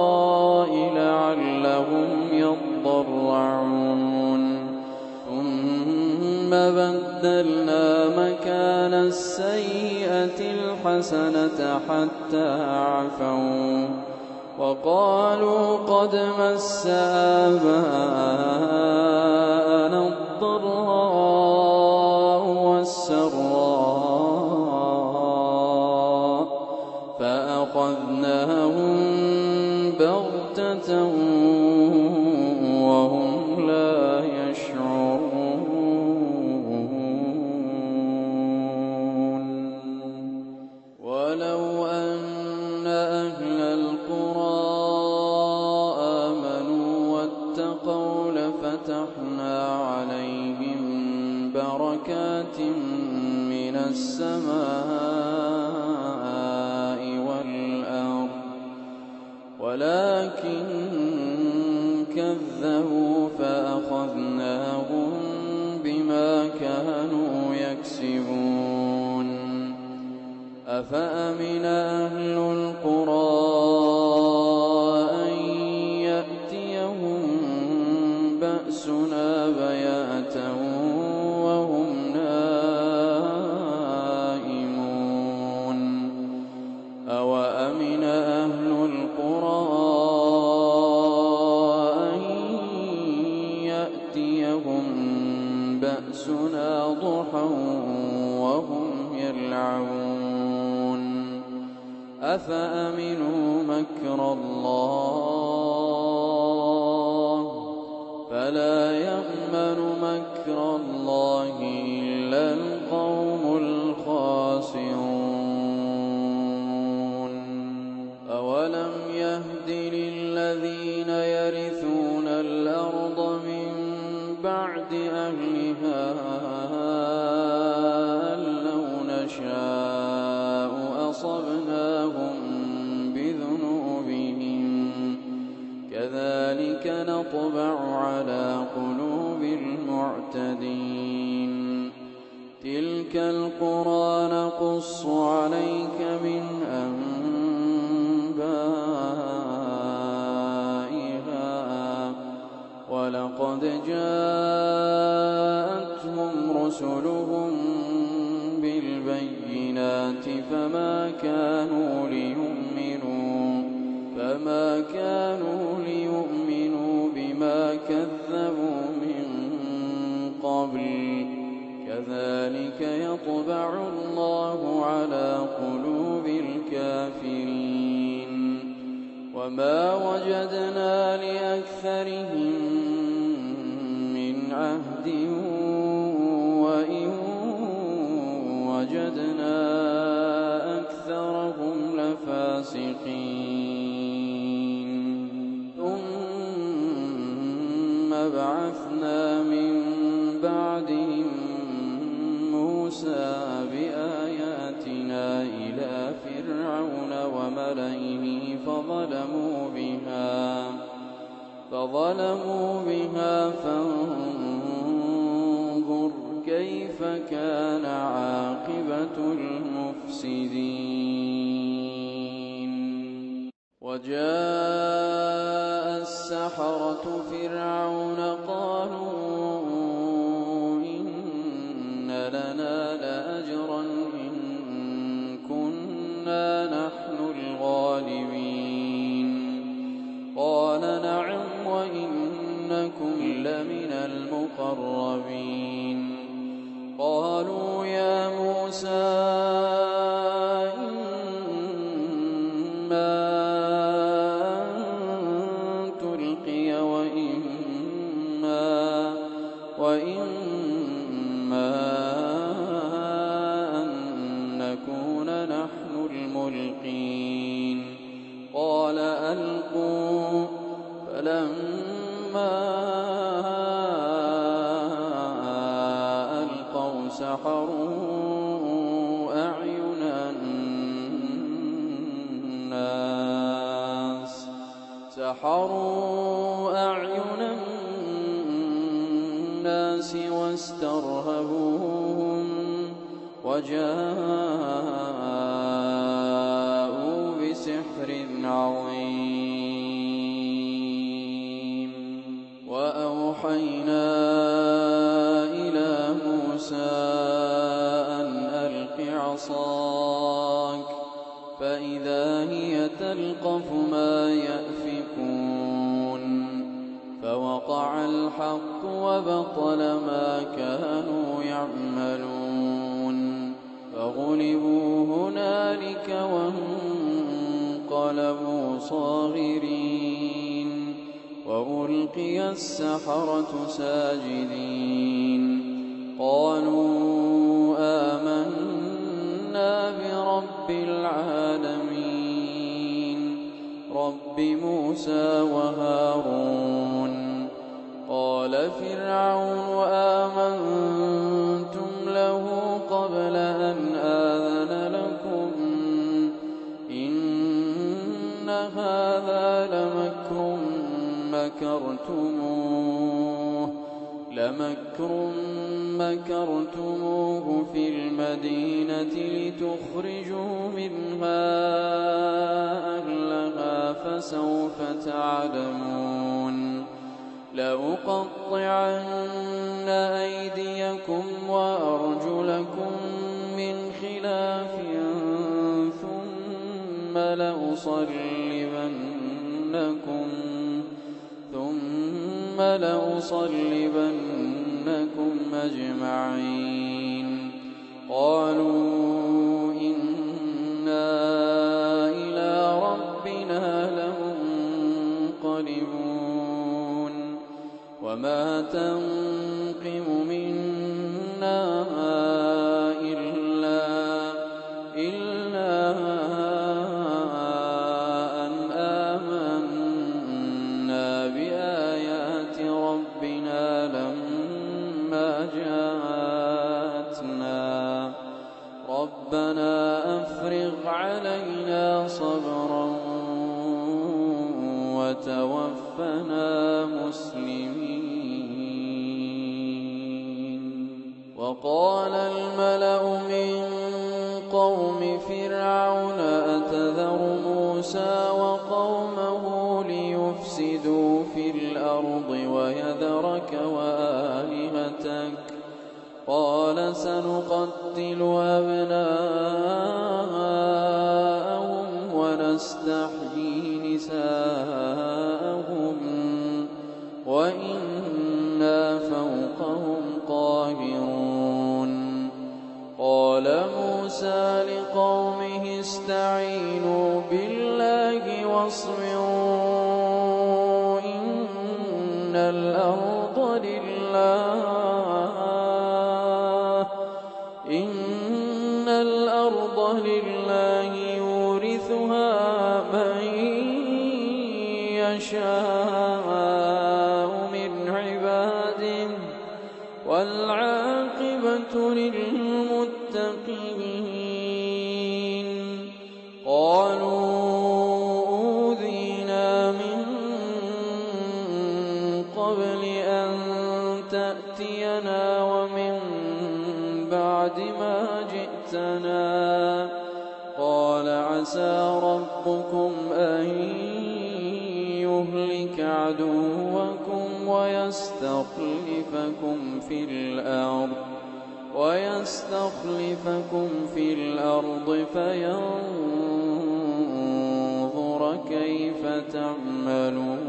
لعلهم يضرعون ثم بدلنا مكان السيئة الحسنة حتى عفوا وقالوا قد مس آباءنا الضراء والسراء فأخذناهم بغتة وهم لا يشعرون ولو أن أهل القرى آمنوا واتقوا لفتحنا عليهم بركات من السماء والأرض ولكن كذبوا فأخذناهم بما كانوا يكسبون أفأمن أهل القرى أن يأتيهم بأسنا بياتا وهم نائمون أوأمن أهل القرى أن يأتيهم بأسنا ضحى وهم يلعبون أفأمنوا مكر الله فلا يأمن مكر الله إلا القوم الخاسرون أولم يهد للذين يرثون الأرض من بعد أهلها أن لو نشاء أصبناهم بذنوبهم كذلك نطبع على قلوب المعتدين تلك القرى نقص عليك من أنبائها ولقد جاءتهم رسلهم بالبينات فما كانوا ليؤمنوا بما كذبوا من قبل كذلك يطبع الله على قلوب الكافرين وما وجدنا لأكثرهم من عهد وإن وجدنا أكثرهم لفاسقين ثم بعثنا من بعدهم موسى بآياتنا إلى فرعون وملئه فظلموا بها فانظر كيف كان عاقبة المفسدين وجاء السحرة فرعون قالوا إن لنا لأجرا إن كنا نحن الغالبين قال نعم وإنكم لمن المقربين قالوا يا موسى الملقين قال ألقوا فلما ألقوا سحروا أعين الناس واسترهبوهم وجاءوا بسحر عظيم وأوحينا إلى موسى أن ألق عصاك فإذا هي تلقف ما يأفكون فوقع الحق وبطل ما كانوا يعملون فغلبوا هنالك وانقلبوا صاغرين وألقي السحرة ساجدين قالوا آمنا برب العالمين رب موسى وهارون قال فرعون آمنتم له قبل أن آذن لكم إن هذا لمكر مكرتموه في المدينة لتخرجوا منها أهلها فسوف تعلمون لأقطعن أيديكم وأرجلكم من خلاف ثم لأصلبنكم أجمعين قالوا إنا إلى ربنا لمنقلبون وما تنقم منا إلا أن آمنا بآيات ربنا لما جاءتنا ربنا أفرغ علينا صبرا وتوفنا مسلمين وقال الملأ من قوم فرعون أتذر موسى وقومه ليفسدوا في الأرض ويذرك وآلهتك قال سنقتل أبناءهم ونستحيي نساءهم وإنا فوقهم قاهرون قال موسى لقومه استعينوا بالله واصبروا إن الأرض لله يورثها من يشاء من عباده والعاقبة للمتقين قالوا أوذينا من قبل أن تأتينا ومن بعد ما جئتنا قال عسى ربكم أن يهلك عدوكم ويستخلفكم في الأرض فينظر كيف تعملون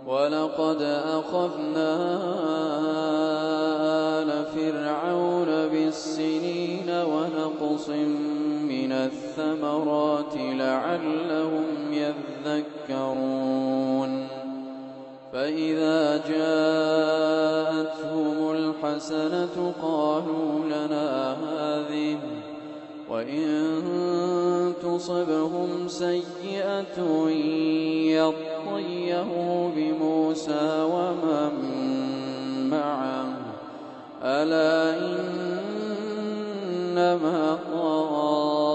ولقد أخذنا آل فرعون بالسنين ونقص من الثمرات لعلهم يذكرون فإذا جاءتهم الحسنة الحسنة قالوا لنا هذه وإن تصبهم سيئة يطيروا بموسى ومن معه ألا إنما طائرهم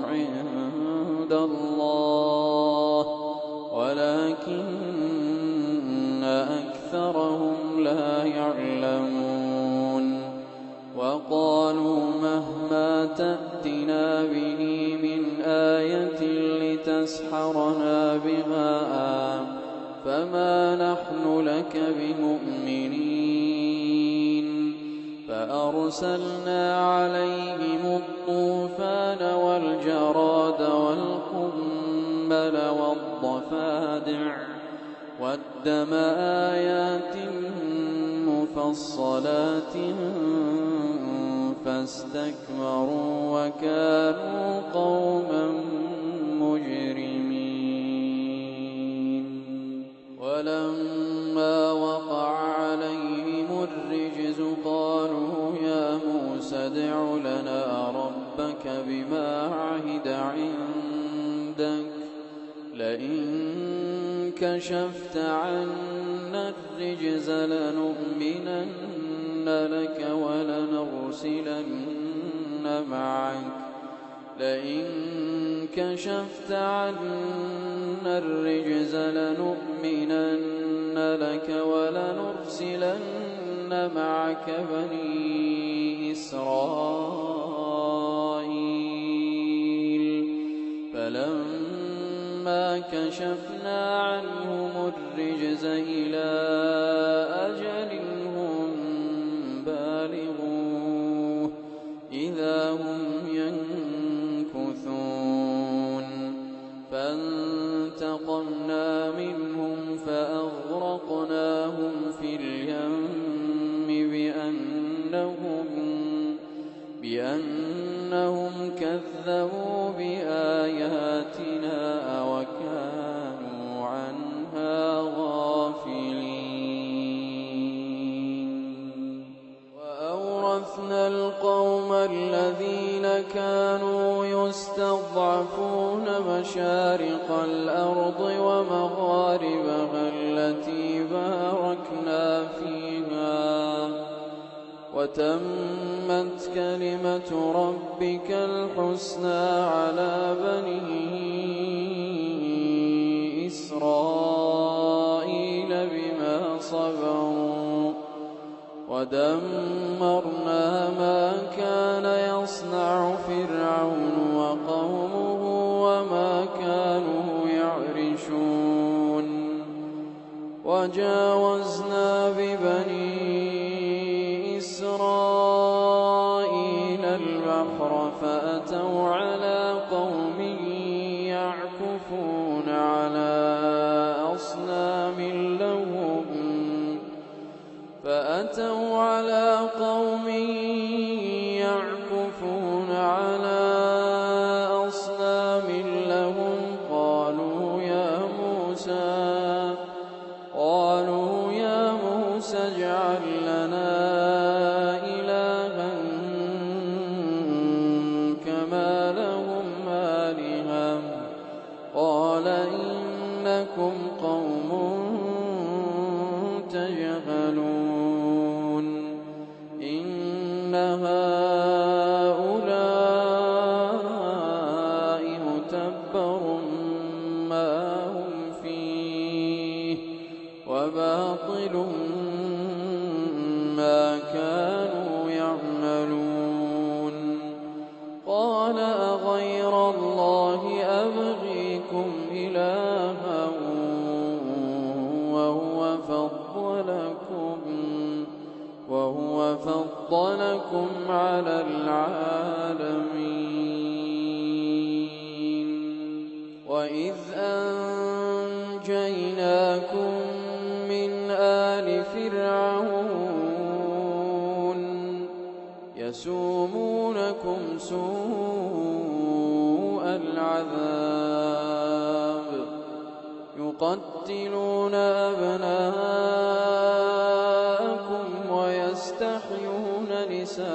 عند الله ولكن أكثرهم لا يعلمون وقالوا مهما تأتنا به من آية لتسحرنا بها فما نحن لك بمؤمنين فأرسلنا عليهم الطوفان والجراد والقمل والضفادع والدم آيات مفصلات فاستكبروا وكانوا قوما مجرمين ولما وقع عليهم الرجز قالوا يا موسى ادع لنا ربك بما عهد عندك لئن كشفت عنا الرجز لنؤمنن لك ولنرسلن معك لئن كشفت عنا الرجز لنؤمنن لك ولنرسلن معك بني إسرائيل فلما كشفنا عنهم الرجز إلى أجل هم بالغوه إذا هم ينكثون فانتقمنا منهم فأغرقناهم في اليم بأنهم كذبوا بآياتنا وكانوا عنها غافلين وأورثنا القوم الذين كانوا يستضعفون مشارق الأرض ومغاربها التي باركنا فيها وتمت كلمة ربك الحسنى على بني إسرائيل بما صبروا ودمرنا ما كان يصنع فرعون وقومه وما كانوا يعرشون وجاوزنا ببني إسرائيل البحر فأتوا على قوم يعكفون على أصنام لهم قالوا يا موسى اجعل لنا إلها كما لهم آلهة قال إنكم قوم تجهلون إن هؤلاء متبر ما هم فيه وباطل ما كانوا يعملون قال أغير الله أبغيكم إلها وهو فضلكم على العالمين وإذ أنجيناكم من آل فرعون يسومونكم سوء العذاب يقتلون أبناءكم نساءكم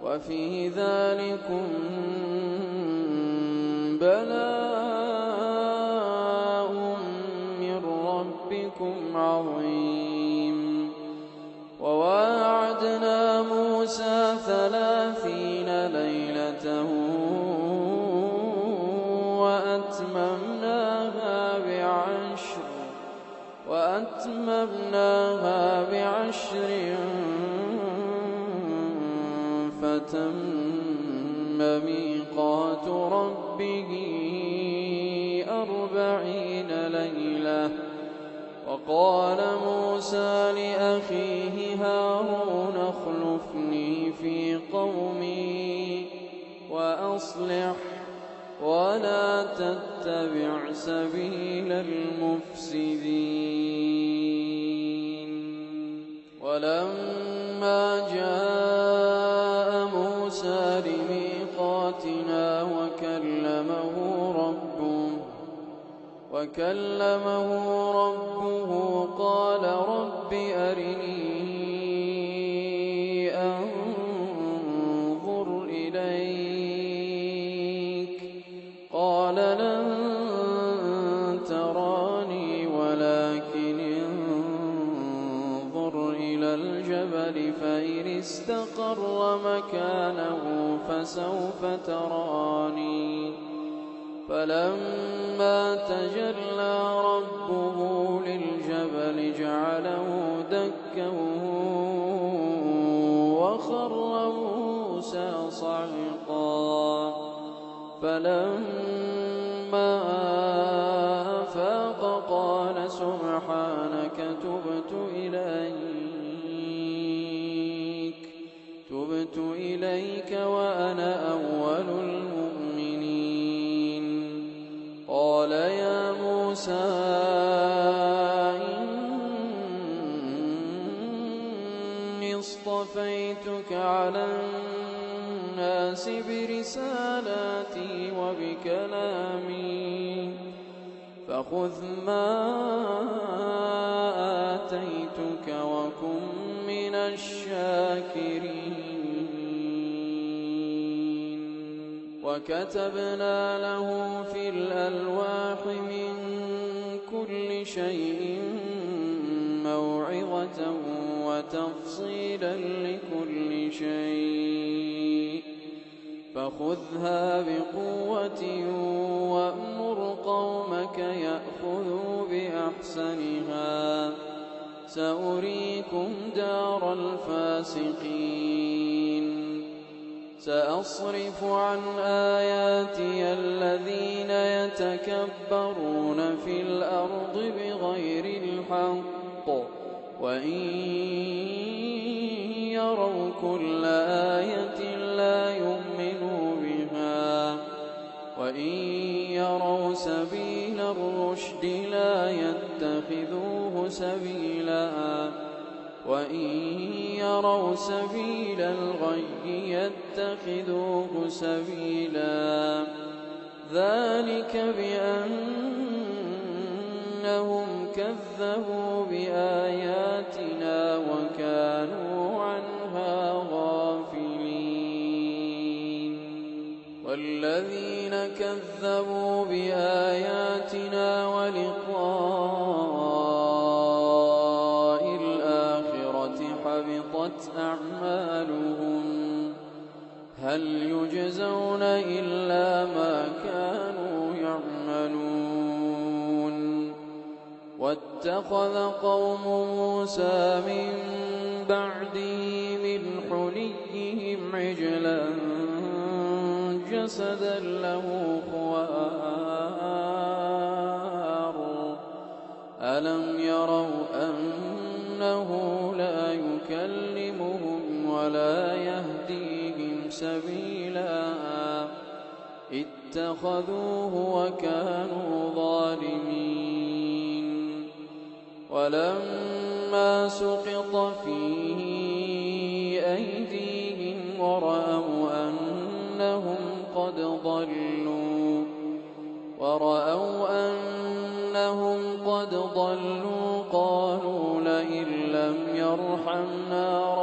وفي ذلكم بلاء من ربكم عظيم. وواعدنا موسى 30 ليلة وأتممناها بعشر فتم ميقات ربه 40 ليلة. وقال موسى لأخيه هارون اخلفني في قومي وأصلح ولا تتبع سبيل المفسدين. ولما جاء موسى لميقاتنا وكلمه ربه قال رب أرني أنظر إليك قال لن تراني ولكن انظر إلى الجبل فإن استقر مكانه فسوف تراني. فلما تجلى ربه للجبل جعله دكا وخر موسى صعقا. فلما أفاق قال سبحانك تبت إليك وأنا أول المؤمنين. قال يا موسى إني اصطفيتك على الناس برسالاتي وبكلامي فخذ ما آتيتك وكن من الشاكرين. وكتبنا له في الألواح من كل شيء موعظة وتفصيلا لكل شيء فخذها بقوة وأمر قومك يأخذوا بأحسنها سأريكم دار الفاسقين. سأصرف عن آياتي الذين يتكبرون في الأرض بغير الحق وإن يروا كل آية لا يؤمنوا بها وإن يروا سبيل الرشد لا يتخذوه سبيلا وإن يروا سبيل الغي يتخذوه سبيلا. ذلك بأنهم كذبوا بآياتنا وكانوا عنها غافلين. والذين كذبوا بآياتنا ولقاء الآخرة حبطت أعمالهم هل يجزون إلا ما كانوا يعملون. واتخذ قوم موسى من بعده من حليهم عجلا جسدا له خوار ألم يروا أنه لا يكلمهم ولا يهديهم سبيلا اتخذوه وكانوا ظالمين. ولما سقط في أيديهم ورأوا أنهم قد ضلوا قالوا لئن لم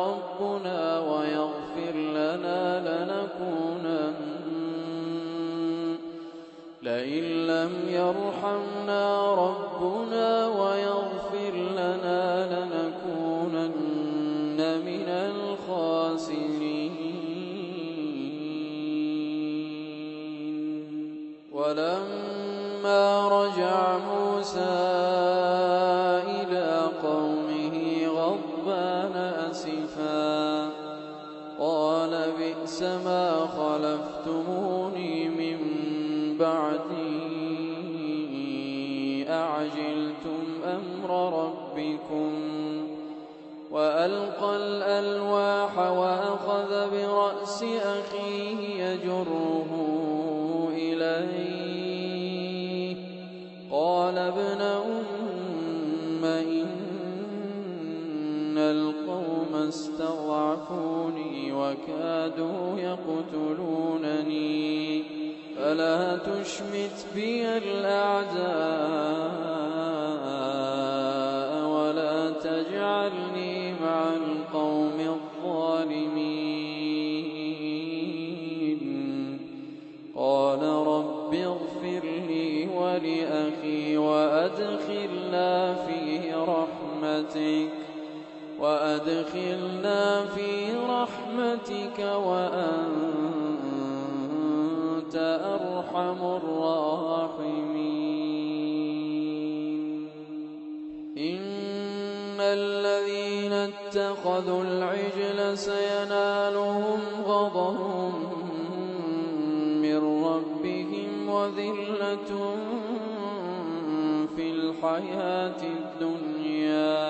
ربنا ويغفر لنا لئن لم يرحمنا ربنا ويغفر لنا لنكونن من الخاسرين. ولما رجع موسى إلى قومه غضبان أسفا قال بئس ما خلفتموني من بعدي أعجلتم أمر ربكم. وألقى الألواح وأخذ برأس أخيه يجره إليه قال ابن أم إن القوم استضعفوني وكادوا يقتلونني فلا تشمت بي الأعداء ولا تجعلني مع القوم الظالمين. قال رب اغفر لي ولأخي وأدخلنا في رحمتك وأنت أرحم الراحمين. إن الذين اتخذوا العجل سينالهم غضب من ربهم وذلة في الحياة الدنيا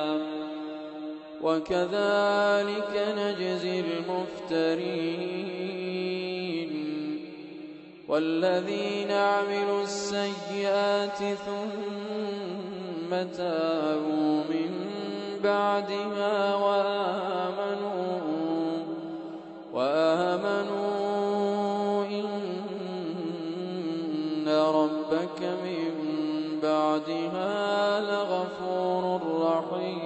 وكذلك نجزي المفترين. والذين عملوا السيئات ثم تابوا من بعدها وآمنوا إن ربك من بعدها لغفور رحيم.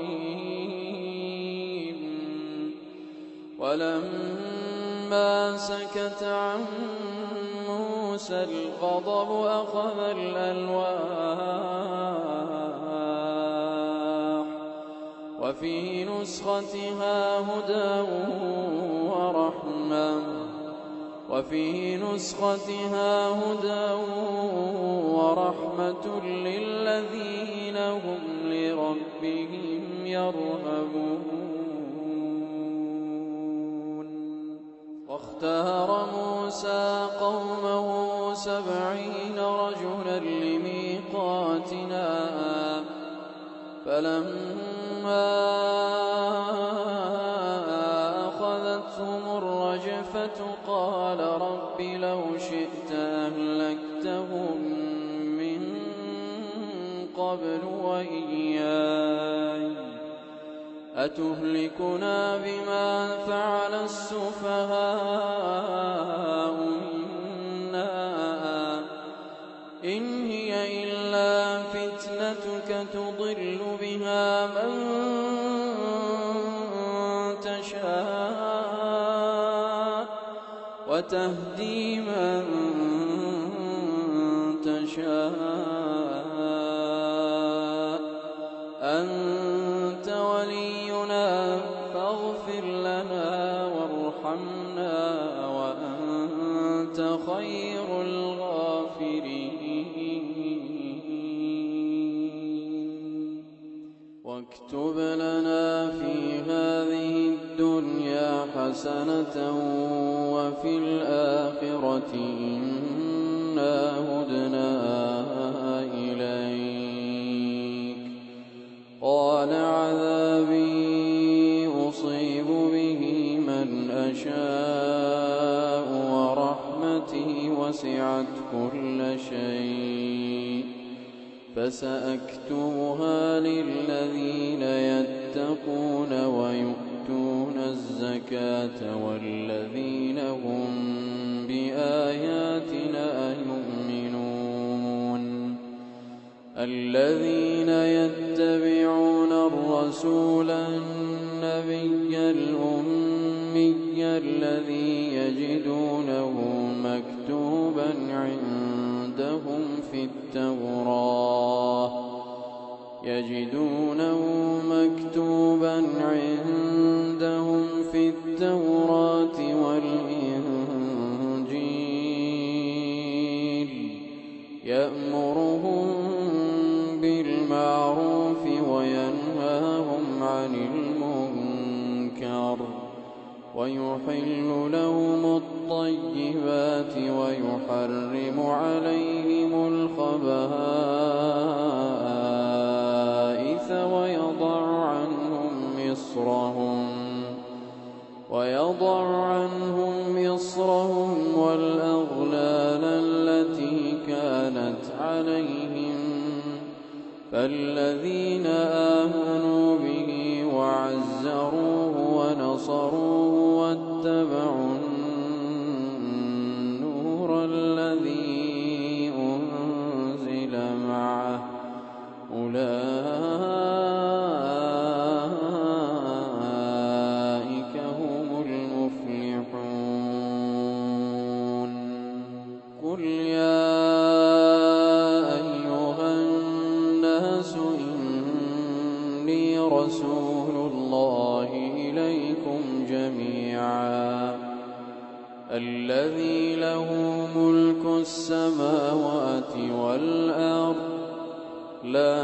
ولما سكت عن موسى الغضب أخذ الألواح وفي نسختها هدى ورحمة للذين هم لربهم يرهبون. واختار موسى قومه 70 رجلا لميقاتنا فلما أخذتهم الرجفة قال رب لو شئت أهلكتهم من قبل وإياي أتهلكنا بما فعل السفهاء منا إن هي إلا فتنتك تضل بها من تشاء وتهدي من تشاء أنت ولينا فاغفر لنا وارحمنا وأنت خير الغافرين. واكتب لنا في هذه الدنيا حسنة وفي الآخرة إنا هدنا إليك. قال عذابي أصيب به من أشاء ورحمتي وسعت كل شيء فسأكتبها للذين يتقون ويؤتون الزكاة والذين هم بآياتنا يؤمنون. الذين يتبعون الرسول النبي الأمي الذي يجدونه مكتوبا عندهم في التوراة والإنجيل يأمرهم بالمعروف وينهاهم عن المنكر ويحل لهم الطيبات ويحرم عليهم الخبائث ويضع عنهم إصرهم والأغلال التي كانت عليهم فالذين آمنوا به وعزروه ونصروه واتبعوا النور الذي أنزل معه أولئك هم المفلحون. قل يا أيها الناس إني رسول الله إليكم جميعا الذي له ملك السماوات والأرض لا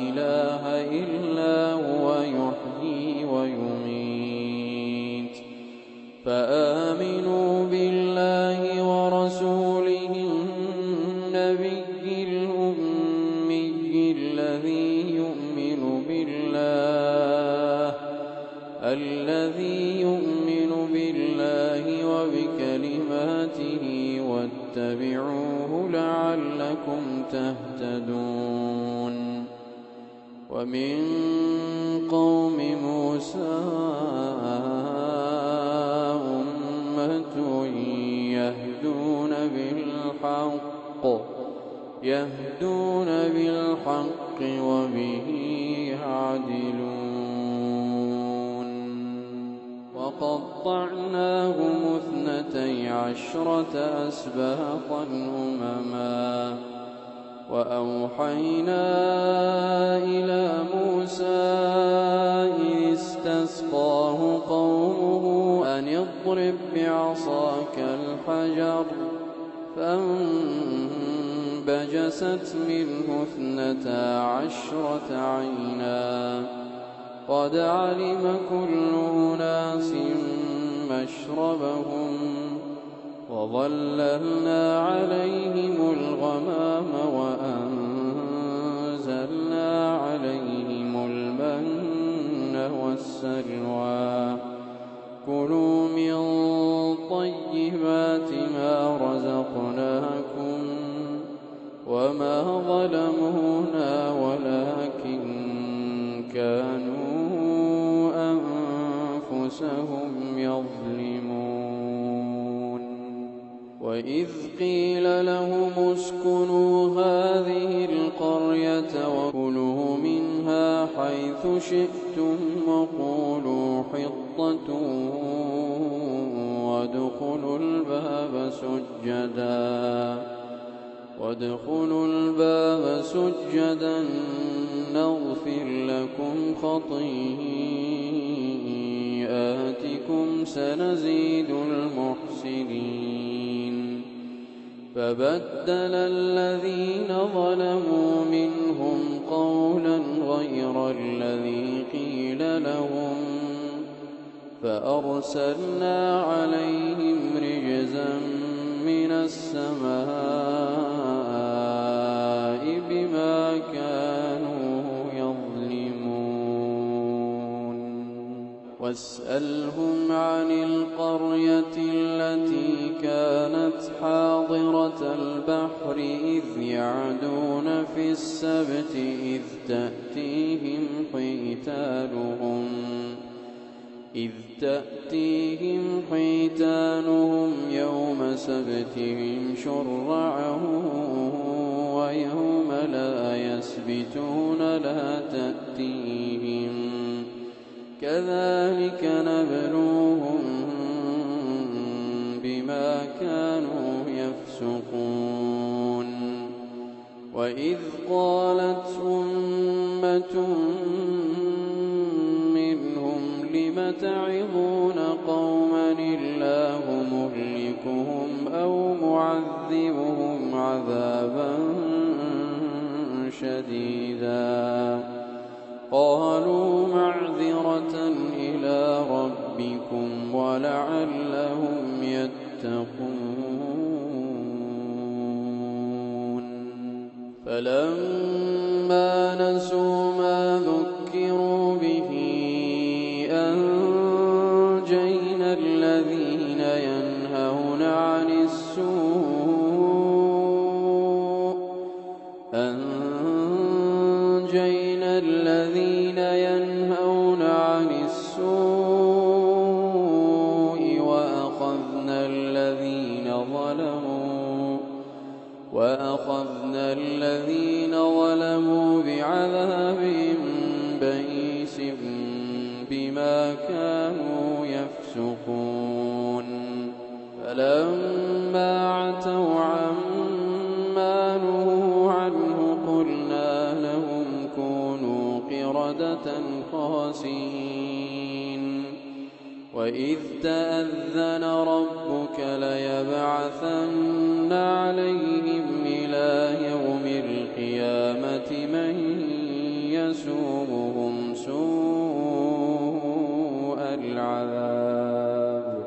إله إلا هو يحيي ويميت فآمنوا بالله ورسوله النبي الأمي الذي يؤمن بالله وبكلماته واتبعوه لعلكم تهتدون. ومن قوم موسى أمة يهدون بالحق وبه يعدلون. وقطعناهم 12 أسباطا أمما وأوحينا إلى موسى إذ استسقاه قومه أن اضرب بعصاك الحجر فانبجست منه 12 عينا قد علم كل أناس مشربهم وظللنا عليهم الغمام وأنزلنا عليهم المن والسلوى كلوا من طيبات ما رزقناكم وما ظلمونا ولكن كانوا أنفسهم يظلمون. وإذ قيل لهم اسكنوا هذه القرية وكلوا منها حيث شئتم وادخلوا الباب سجدا نغفر لكم خطيئاتكم سنزيد المحسنين. فبدل الذين ظلموا منهم قولا غير الذي قيل لهم فأرسلنا عليهم رجزا من السماء بما كانوا يظلمون. واسألهم عن القرية التي كانت حاضرة البحر إذ يعدون في السبت إذ تأتيهم حيتانهم يوم سبتهم شرعا ويوم لا يسبتون لا تأتيهم يأتيهم كذلك نبلوهم بما كانوا يفسقون وإذ قالت أمة منهم لم تعظون قوما الله مهلكهم أو معذبهم عذابا شديدا قالوا معذرة إلى ربكم ولعلهم يتقون فلما نسوا ما ذكروا به أنجينا الذين ينهون عن السوء وأخذنا الذين ظلموا بعذاب بئيس بما كانوا يفسقون فلما عتوا عما نهوا عنه قلنا لهم كونوا قردة خاسئين وإذ تأذن ربك ليبعثن عليهم إلى يوم القيامة من يسومهم سوء العذاب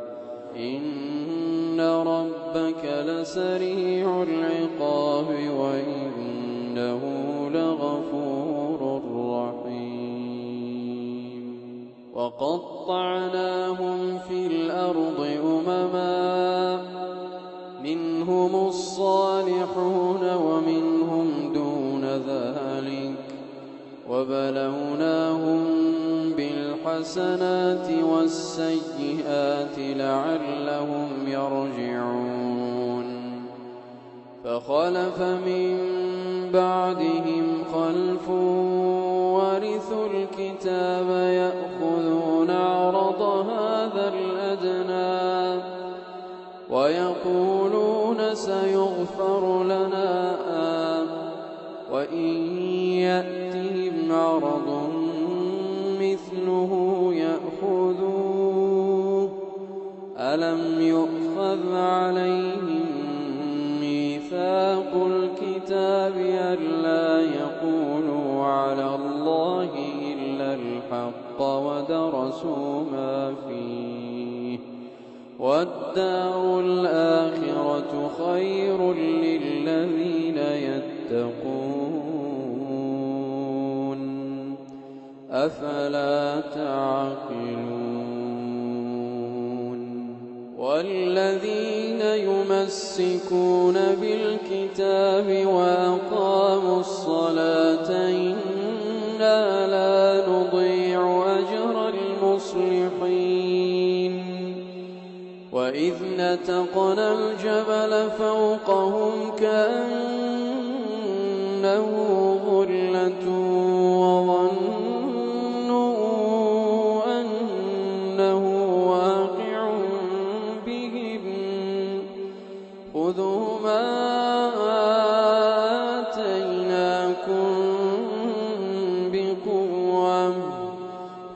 إن ربك لسريع العقاب وإنه لغفور رحيم وقطعناهم في الأرض أمما منهم الصالحون ومنهم دون ذلك وبلوناهم بالحسنات والسيئات لعلهم يرجعون فخلف من بعدهم خلف ورثوا الكتاب يأخذون عرض هذا الأدنى ويقولون سيغفر لنا وإن يأتهم عرض مثله يأخذوه ألم يؤخذ عليهم ميثاق الكتاب ألا يقولوا على الله إلا الحق ودرسوا ما فيه والدار الآخرة خير للذين يتقون أفلا تعقلون والذين يمسكون بالكتاب وأقاموا الصلاة إنا لا نضيع أجر المصلحين وإذ نتقنا الجبل فوقهم كأنه ظلة وظنوا أنه واقع بهم خذوا ما آتيناكم بقوة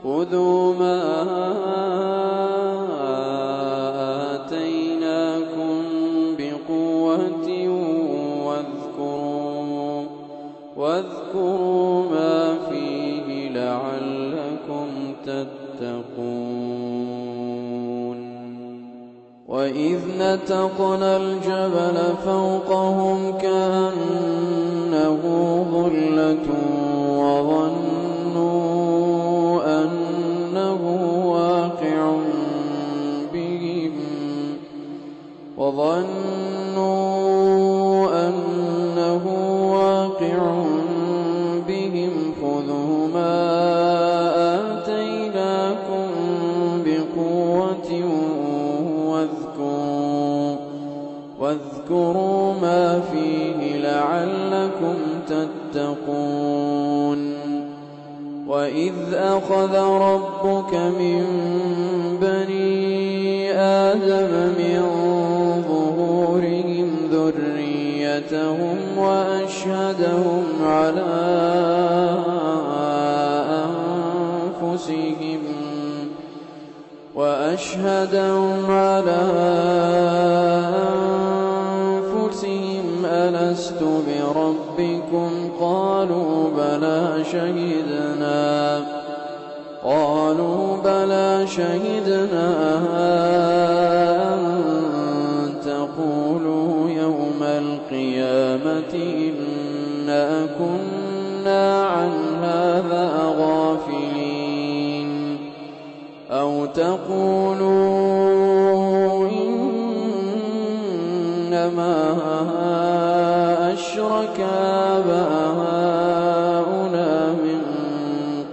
خذوا ما واذكروا ما فيه لعلكم تتقون وإذ نتقنا الجبل فوقهم كأنه ظلة وظنوا أنه واقع بهم خذوا ما آتيناكم بقوة واذكروا ما فيه لعلكم تتقون وإذ أخذ ربك من بني آدم من ظهورهم ذريتهم وأشهدهم على أنفسهم ألست بربكم قالوا بلى شهدنا أن تقولوا يوم القيامة إنا كنا عن هذا غافلين أو تقولوا إنما أشرك آباؤنا من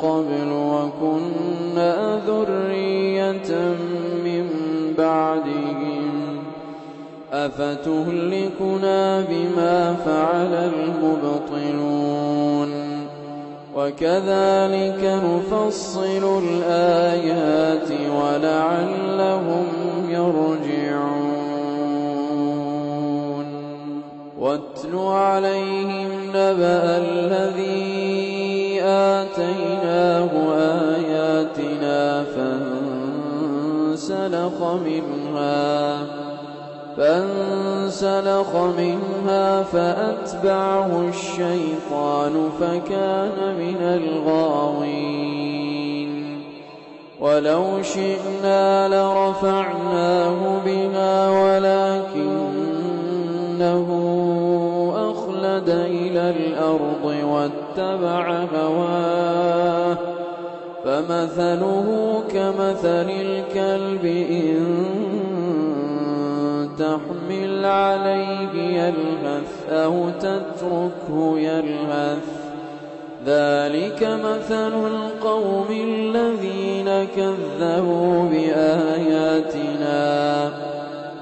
قبل وكنا ذرية من بعدهم أفتهلكنا بما فعل المبطلون وكذلك نفصل الآيات ولعلهم يرجعون واتل عليهم نبأ الذي آتيناه آياتنا فانسلخ منها فأتبعه الشيطان فكان من الغاوين ولو شئنا لرفعناه بها ولكنه أخلد إلى الأرض واتبع هواه فمثله كمثل الكلب إن تحمل عليه يلهث أو تتركه يلهث ذلك مثل القوم الذين كذبوا بآياتنا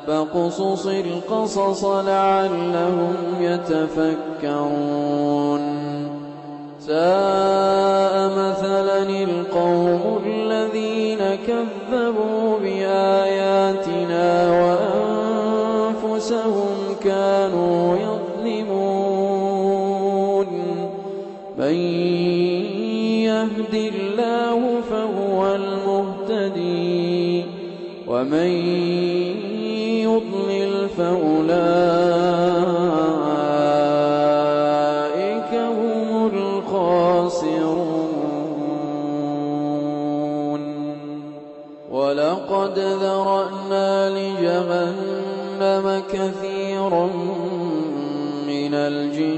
فاقصص القصص لعلهم يتفكرون ساء مثلا القوم الذين كذبوا بآياتنا وأنفسهم كانوا يظلمون من يهد الله فهو المهتدي ومن يضلل فأولئك هم الخاسرون ولقد ذرأنا لجهنم كثيرا من الجن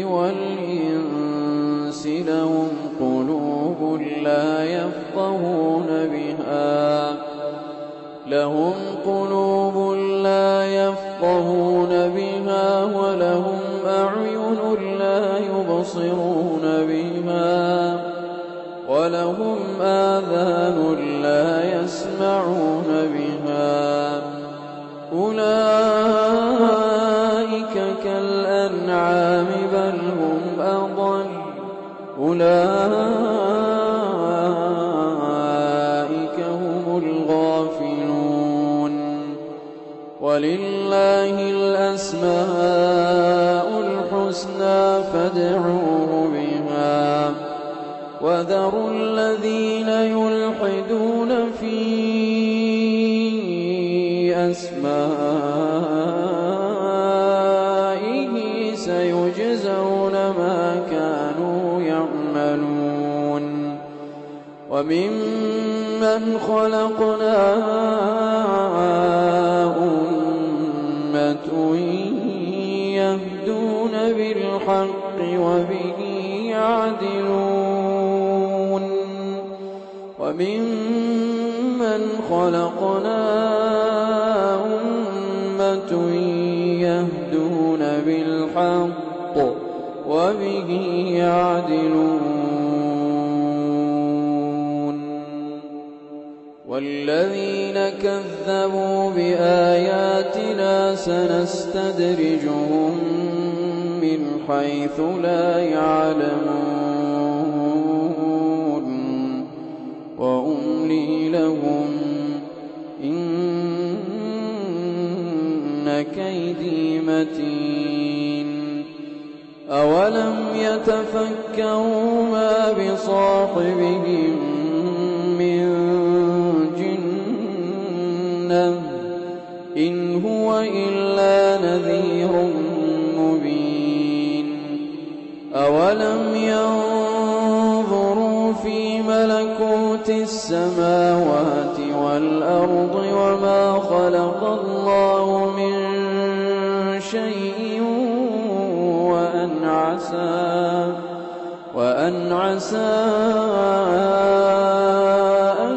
والإنس لهم قلوب لا يفقهون بها ولهم أعين لا يبصرون بها ولهم آذان لا يسمعون بها أولئك كالأنعام بل هم أضل أولئك هم الغافلون ولله الأسماء الحسنى فادعوه بها وذروا الذين يلحدون في أسمائه سيجزون ما كانوا يعملون وممن خلقنا أمة يهدون بالحق وبه يعدلون وممن خلقنا أمة يهدون بالحق وبه يعدلون والذين كذبوا بآياتنا سنستدرجهم من حيث لا يعلمون لهم إن كيدي متين أولم يتفكروا ما بصاحبهم من جنة إن هو إلا نذير مبين أولم ينظروا في ملكوت السماوات والأرض وما خلق الله من شيء وأن عسى أن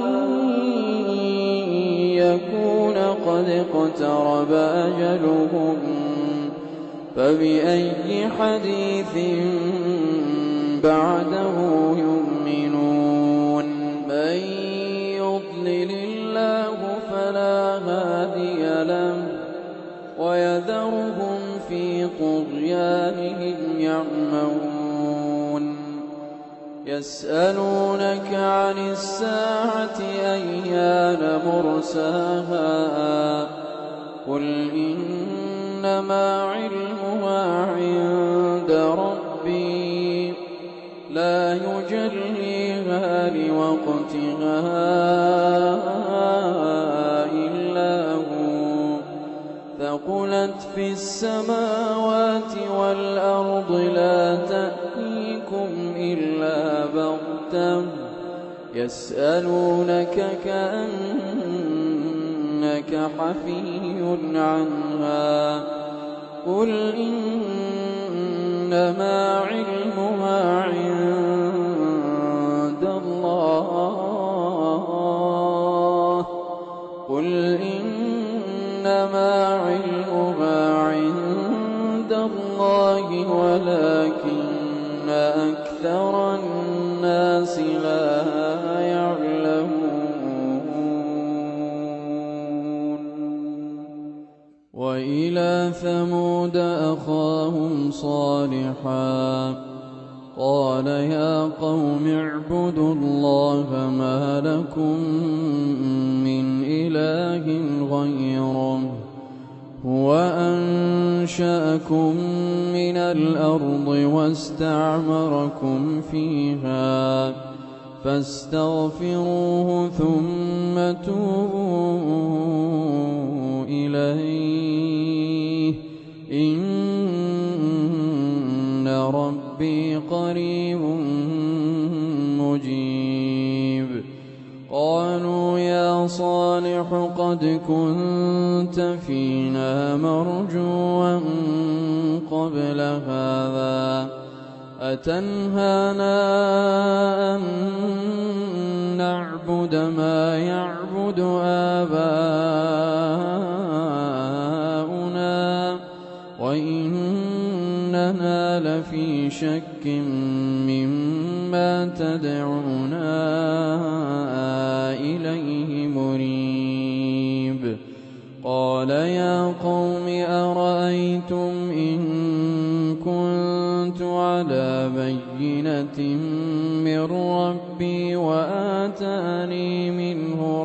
يكون قد اقترب أجلهم فبأي حديث بعده يؤمنون من يضلل الله فلا هادي له ويذرهم في طغيانهم يعمهون يسألونك عن الساعة أيان مرساها قل إنما علمها عند ربي لا يجليها لوقتها إلا هو ثقلت في السماوات والأرض لا تأتيكم إلا بغتة يسألونك كأنك حفي عنها قل إنما علمها عند الله قل إنما علمها عند الله ولكن أكثر الناس لا يعلمون وإلى ثمود أخاهم صالحا قال يا قوم اعبدوا الله ما لكم من إله غيره هو أنشأكم من الأرض واستعمركم فيها فاستغفروه ثم توبوا إليه إن ربي قريب مجيب قالوا يا صالح قد كنت فينا مرجوا قبل هذا أتنهانا أن نعبد ما يعبد آباؤنا وإننا لفي شك مما تدعونا إليه مريب قال يا قوم أرأيتم إن كنت على بينة من ربي وآتاني منه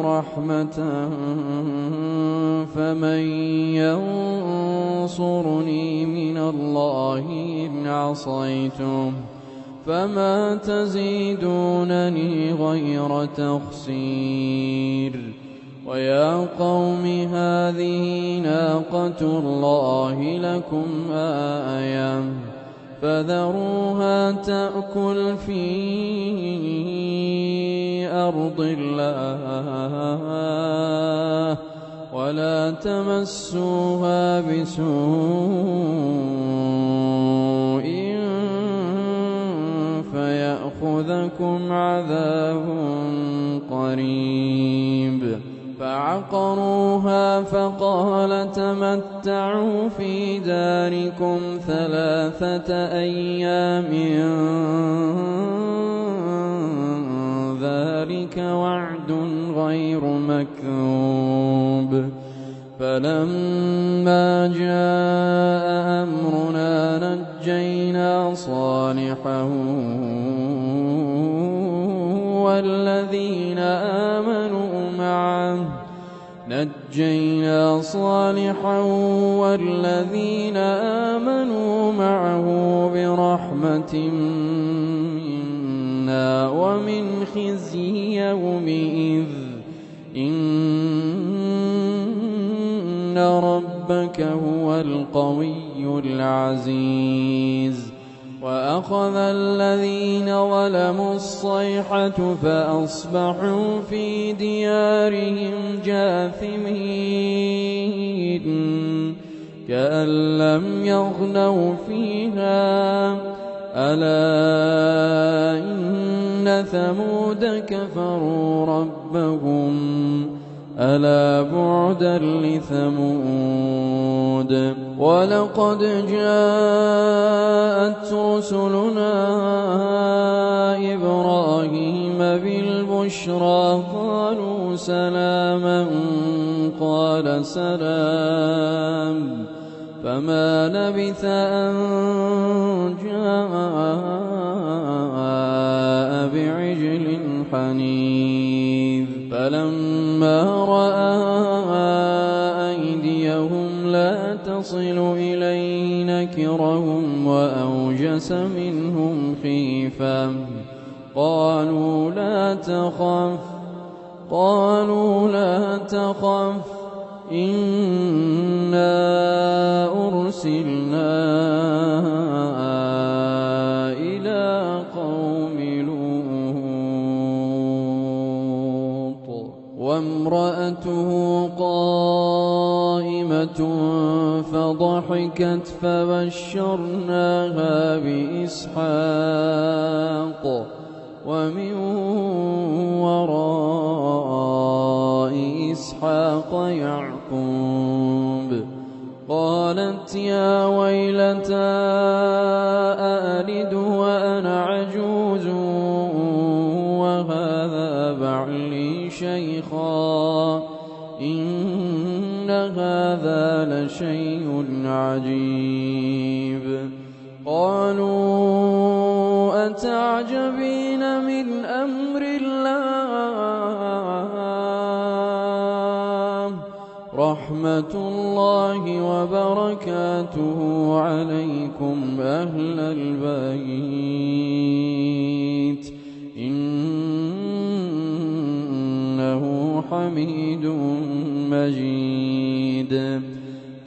رحمة فمن ينصرني من الله إن عصيته فما تزيدونني غير تخسير ويا قوم هذه ناقة الله لكم آية فذروها تأكل في أرض الله ولا تمسوها بسوء فيأخذكم عذاب قريب فعقروها فقال تمتعوا في داركم 3 أيام ذلك وعد غير مكذوب فلما جاء أمرنا نجينا نجينا صالحا والذين آمنوا معه برحمة منا ومن خزي يومئذ إن ربك هو القوي العزيز. وأخذ الذين ظلموا الصيحة فأصبحوا في ديارهم جاثمين كأن لم يغنوا فيها ألا إن ثمود كفروا ربهم ألا بعدا لثمود. ولقد جاءت رسلنا إبراهيم بالبشرى قالوا سلاما قال سلام فما لبث أن جاء بعجل حنيذ. فلما رأى أيديهم لا تصل إليه نكرهم وأوجس منهم خيفة قالوا لا تخف إنا أرسلنا إلى قوم لوط. وامرأته قائمة فضحكت فبشرناها بإسحاق ومن وراء إسحاق يعقوب. قالت يا ويلتى أألد وأنا عجوز وهذا بعلي شيخا إن هذا لشيء عجيب. قالوا أتعجبين من أمر الله رحمة الله وبركاته عليكم أهل البيت إنه حميد مجيد.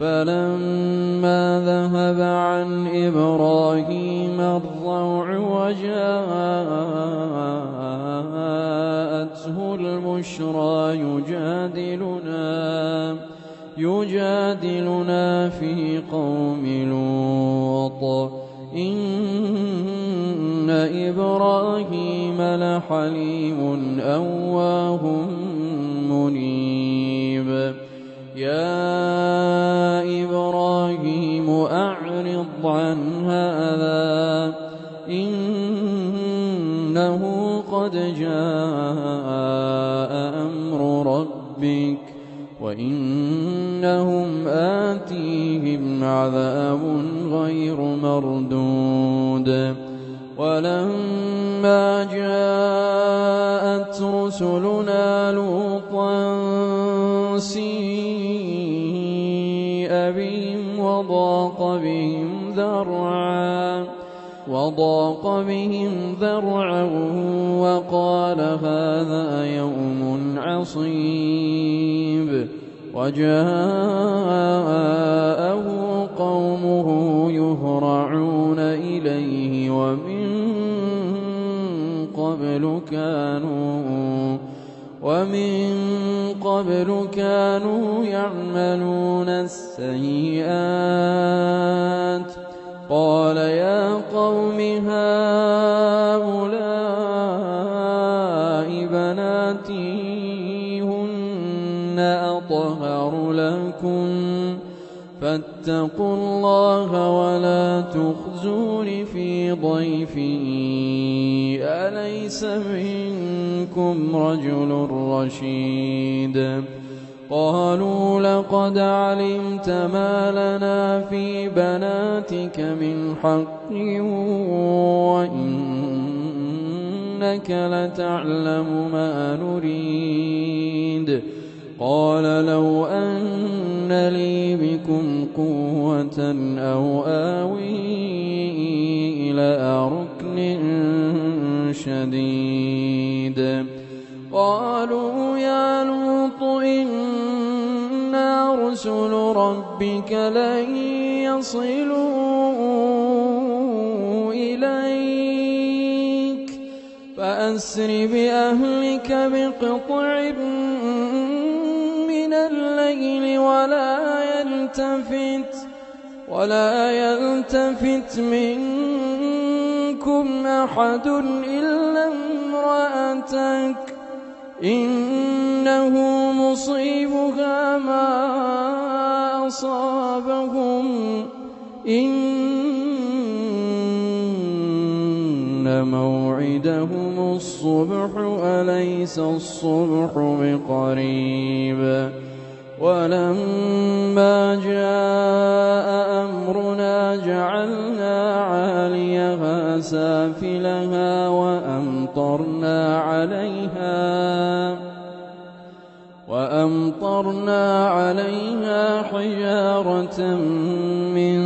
فلما ذهب عن إبراهيم الروع وجاءته البشرى يجادلنا في قوم لوط إن إبراهيم لحليم أواه منيب. يا إبراهيم أعرض عن هذا إنه قد جاء أمر ربك وإنهم آتيهم عذاب غير مردود. ولما جاءت رسلنا لوطا سيء بهم وضاق بهم ذرعا وقال هذا يوم عصيب. وجاءه قومه يهرعون إليه ومن قبل كانوا يعملون السيئات. قال يا قوم هؤلاء بناتي هن أطهر لكم فاتقوا الله ولا تخزون في ضيفي أليس منكم رجل رشيد. قالوا لقد علمت ما لنا في بناتك من حق وإنك لتعلم ما نريد. قال لو أن لي بكم قوة أو آوي إلى ركن شديد. قالوا يا لوط إنا رسل ربك لن يصلوا إليك فأسر بأهلك بقطع من الليل ولا يلتفت منكم أحد إلا امرأتك إنه مصيبها ما أصابهم إن موعدهم الصبح أليس الصبح بقريب. ولما جاء أمرنا جعلنا عاليها سافلها وأمطرنا عليها حجارة من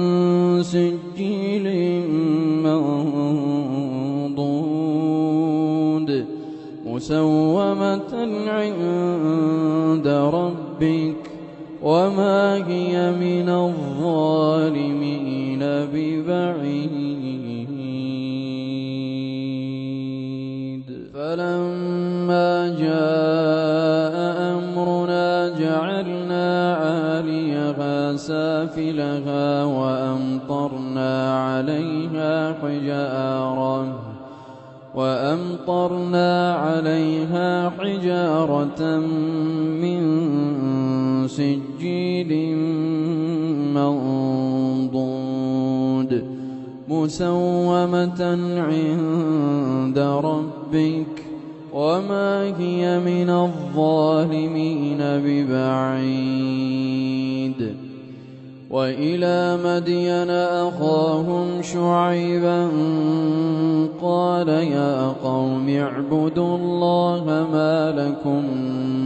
سجيل منضود مسومة عند ربك وما هي من الظالمين ببعيد. فلما جاء أمرنا جعلنا عاليها سافلها وأمطرنا عليها حجارة من سجيل منضود مسومة عند ربك وما هي من الظالمين ببعيد. وإلى مدين أخاهم شعيبا قال يا قوم اعبدوا الله ما لكم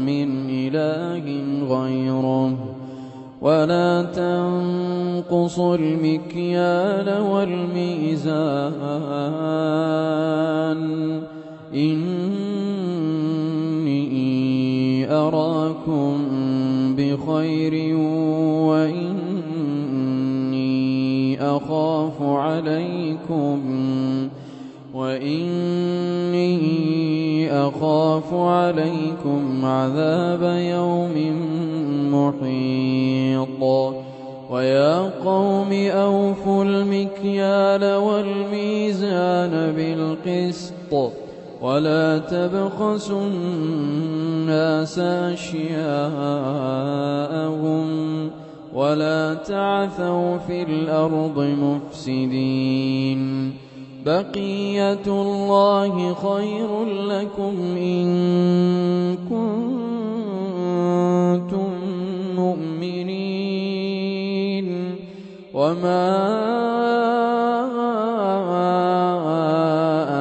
من إله غيره ولا تنقصوا المكيال والميزان إني أراكم بخير وإني أخاف عليكم عذاب يوم محيط. ويا قوم أوفوا المكيال والميزان بالقسط ولا تبخسوا الناس أشياءهم ولا تعثوا في الأرض مفسدين. بقية الله خير لكم إن كنتم مؤمنين وما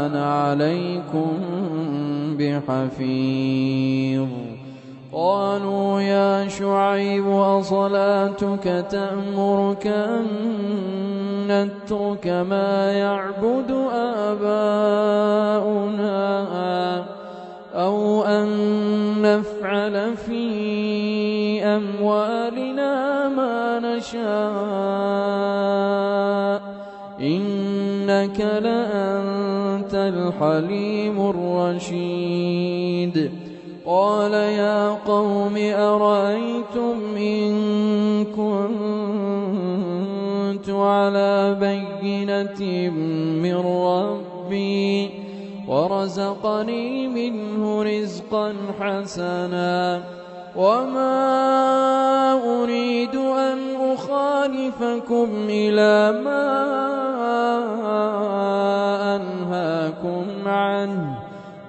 أنا عليكم بحفيظ. قالوا يا شعيب أصلاتك تأمرك أن نترك ما يعبد آباؤنا أو أن نفعل في أموالنا ما نشاء إنك لأنت الحليم الرشيد. قال يا قوم أرأيتم إن كنت على بينة من ربي ورزقني منه رزقا حسنا وما أريد أن أخالفكم إلى ما أنهاكم عنه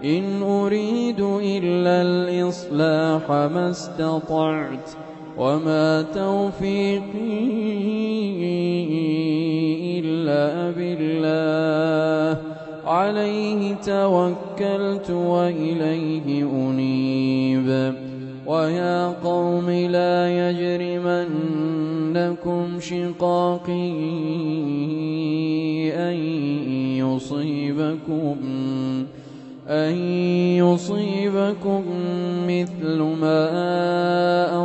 إن أريد إلا الإصلاح الفلاح ما استطعت وما توفيقي إلا بالله عليه توكلت وإليه أنيب. ويا قوم لا يجرمنكم شقاقي أن يصيبكم مثل ما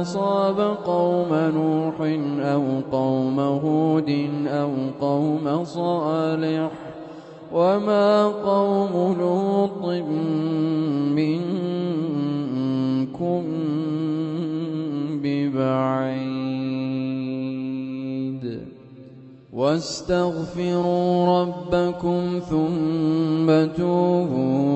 أصاب قوم نوح أو قوم هود أو قوم صالح وما قوم لوط منكم ببعيد. واستغفروا ربكم ثم توبوا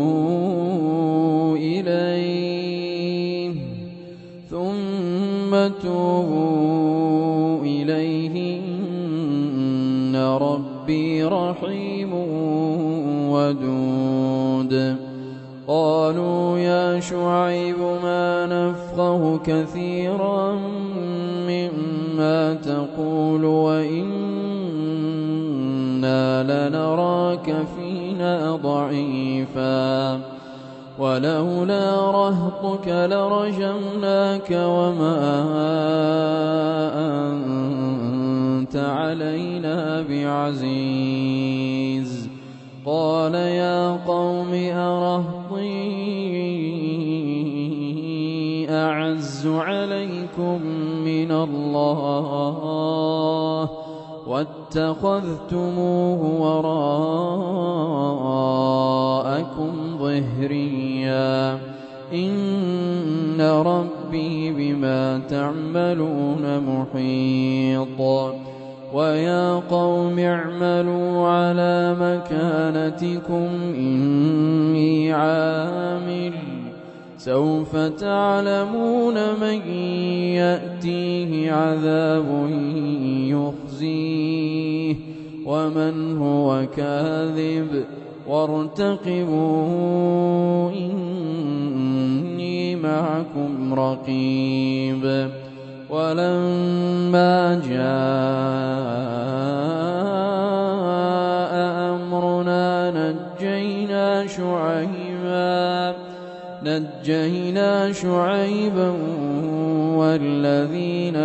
إليه إن ربي رحيم ودود. قالوا يا شعيب ما نفقه كثيرا مما تقول وإنا لنراك فينا ضعيفا ولولا رهطك لرجمناك وما أنت علينا بعزيز. قال يا قوم أرهطي أعز عليكم من الله واتخذتموه وراءكم ظهريا إن ربي بما تعملون محيط. ويا قوم اعملوا على مكانتكم إني عامل سوف تعلمون من يأتيه عذاب يخزيه ومن هو كاذب وارتقبوا إني معكم رقيب. ولما جاء أمرنا نجينا شعيبا والذين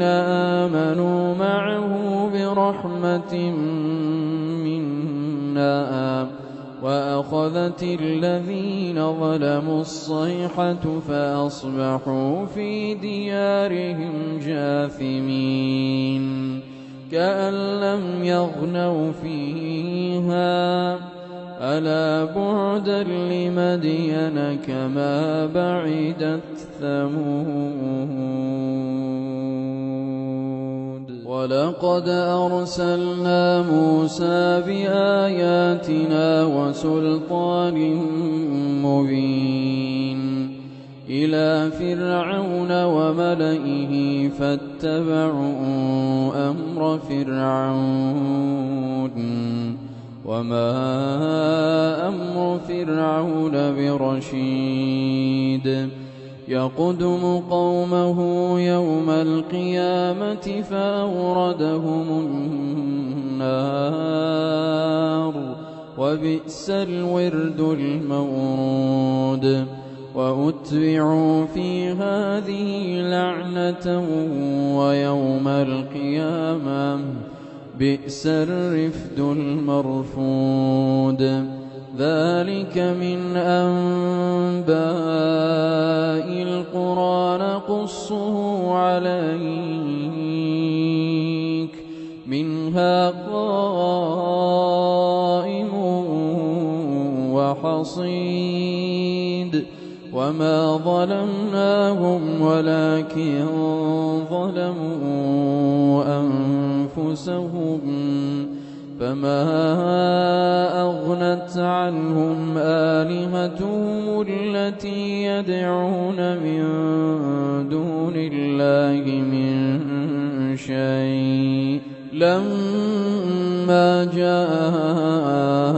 آمنوا معه برحمة منا وأخذت الذين ظلموا الصيحة فأصبحوا في ديارهم جاثمين كأن لم يغنوا فيها ألا بعدا لمدين كما بعدت ثمود. ولقد أرسلنا موسى بآياتنا وسلطان مبين إلى فرعون وملئه فاتبعوا أمر فرعون وما أمر فرعون برشيد. يقدم قومه يوم القيامة فأوردهم النار وبئس الورد المورود. وأتبعوا في هذه لعنة ويوم القيامة بئس الرفد المرفود. ذلك من أنباء القرى نقصه عليك منها قائم وحصيد. وما ظلمناهم ولكن ظلموا أنفسهم فما أغنت عنهم آلهتهم التي يدعون من دون الله من شيء لما جاء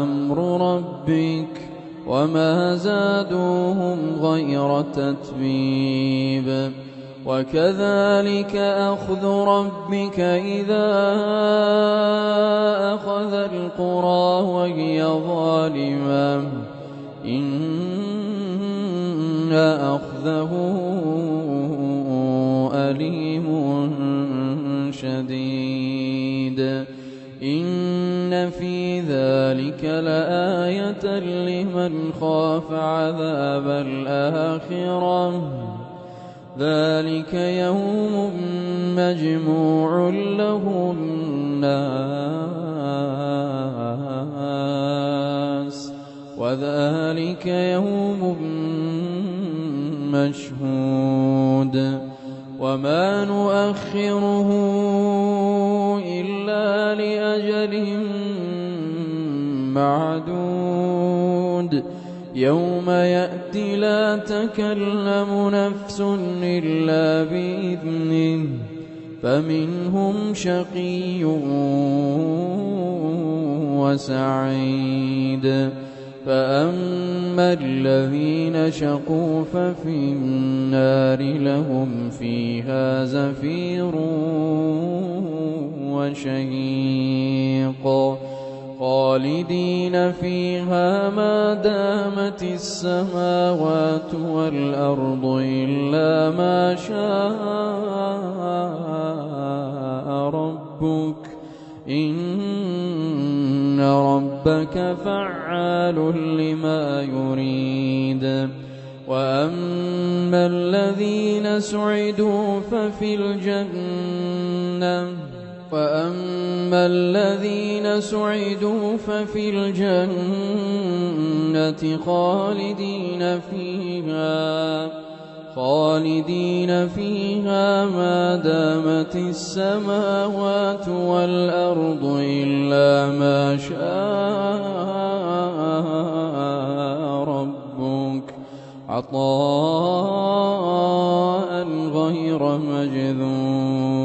أمر ربك وما زادوهم غير تتبيب وكذلك أخذ ربك إذا أخذ القرى وهي ظالمة إن أخذه أليم شديد إن في ذلك لآية لمن خاف عذاب الآخرة ذلك يوم مجموع له الناس وذلك يوم مشهود وما نؤخره إلا لأجل معدود يوم يأتي لا تكلم نفس إلا بإذنه فمنهم شقي وسعيد فأما الذين شقوا ففي النار لهم فيها زفير وشهيق خالدين فيها ما دامت السماوات والأرض إلا ما شاء ربك إن ربك فعال لما يريد وأما الذين سعدوا ففي الجنة خالدين فيها ما دامت السماوات والأرض إلا ما شاء ربك عطاء غير مجذوذ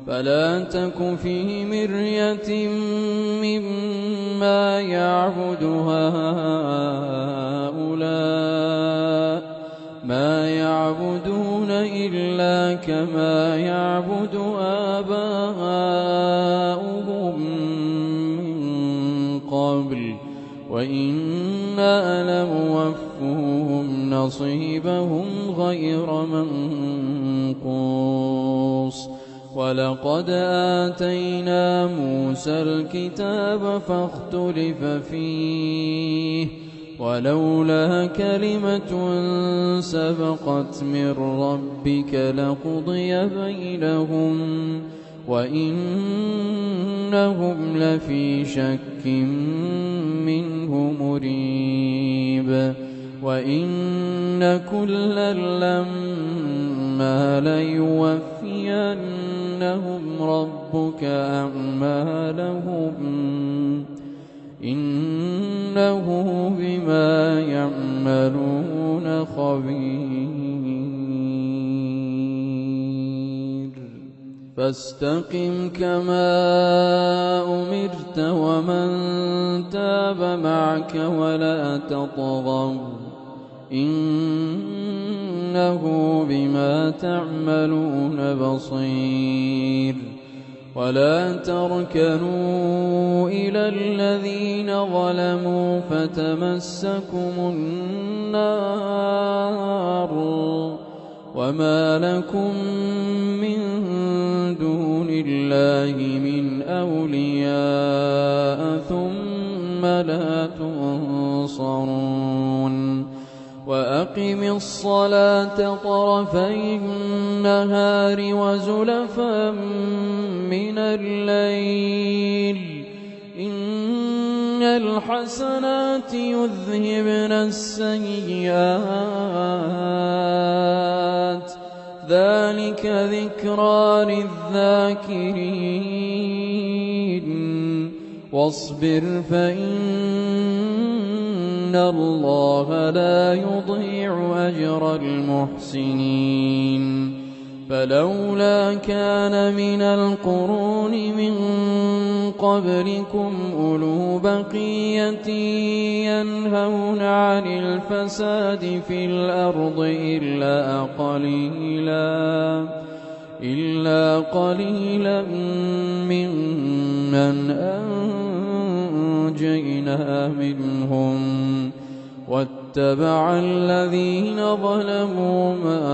فلا تك في مرية مما يعبد هؤلاء ما يعبدون إلا كما يعبد آباؤهم من قبل وإنا لموفوهم نصيبهم غير منقوص ولقد آتينا موسى الكتاب فاختلف فيه ولولا كلمة سبقت من ربك لقضي بينهم وإنهم لفي شك منه مريب وإن كلا لما ليوفينهم ربك أعمالهم إنه بما يعملون خبير فاستقم كما أمرت ومن تاب معك ولا تطغوا إنه بما تعملون بصير ولا تركنوا إلى الذين ظلموا فتمسكم النار وما لكم من دون الله من أولياء ثم لا تنصرون وأقم الصلاة طرفي النهار وزلفا من الليل إن الحسنات يذهبن السيئات ذلك ذكرى للذاكرين واصبر فإن الله لا يضيع أجر المحسنين فلولا كان من القرون من قبلكم أولو بقية ينهون عن الفساد في الأرض إلا قليلا ممن أنجينا منهم واتبع الذين ظلموا ما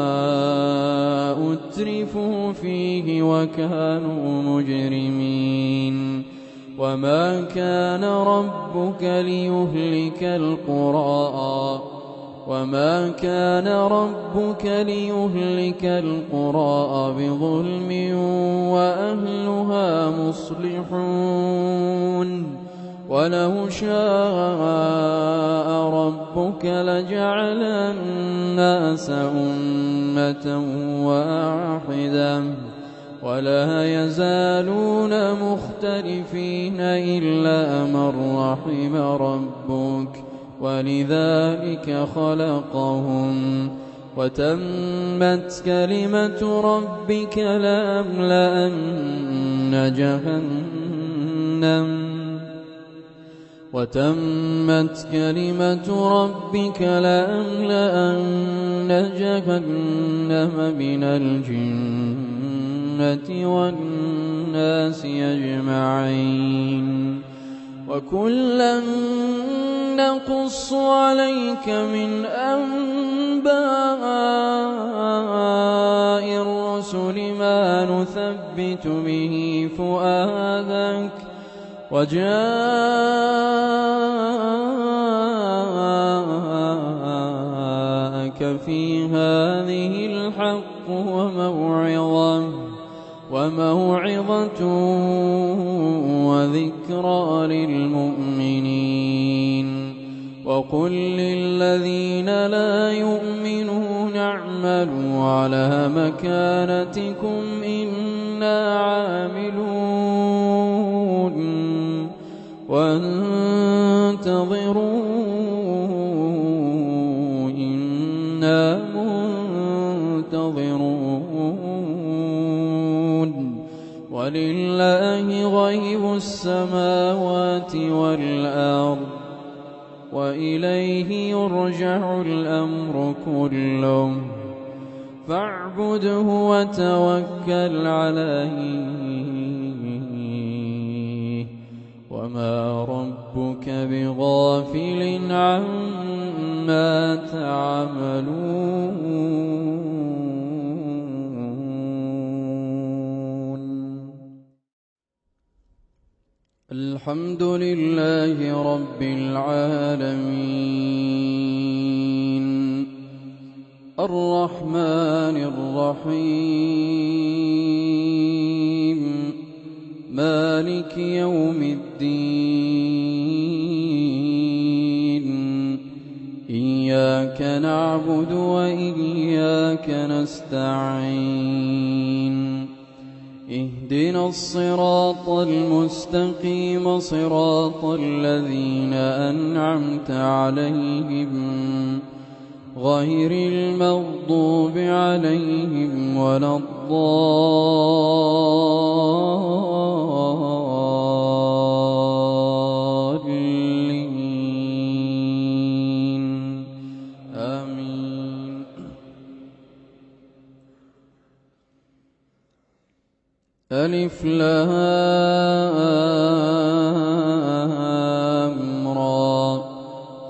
أترفوا فيه وكانوا مجرمين وما كان ربك ليهلك القرى بظلم وأهلها مصلحون ولو شاء ربك لجعل الناس أمة واحدة ولا يزالون مختلفين إلا من رحم ربك ولذلك خلقهم وتمت كلمة لأملأن جهنم من الجنة والناس أجمعين وكلا نقص عليك من أنباء الرسل ما نثبت به فؤادك وجاءك في هذه الحق وموعظة وذكرى للمؤمنين وقل للذين لا يؤمنون اعملوا على مكانتكم إنا عاملون وانتظروا إنا منتظرون ولله غيب السماوات والأرض وإليه يرجع الأمر كله فاعبده وتوكل عليه وما ربك بغافل عما تعملون. الحمد لله رب العالمين الرحمن الرحيم مالك يوم الدين إياك نعبد وإياك نستعين اهدنا الصراط المستقيم صراط الذين أنعمت عليهم غير المغضوب عليهم ولا الضالين آمين. ألف لام را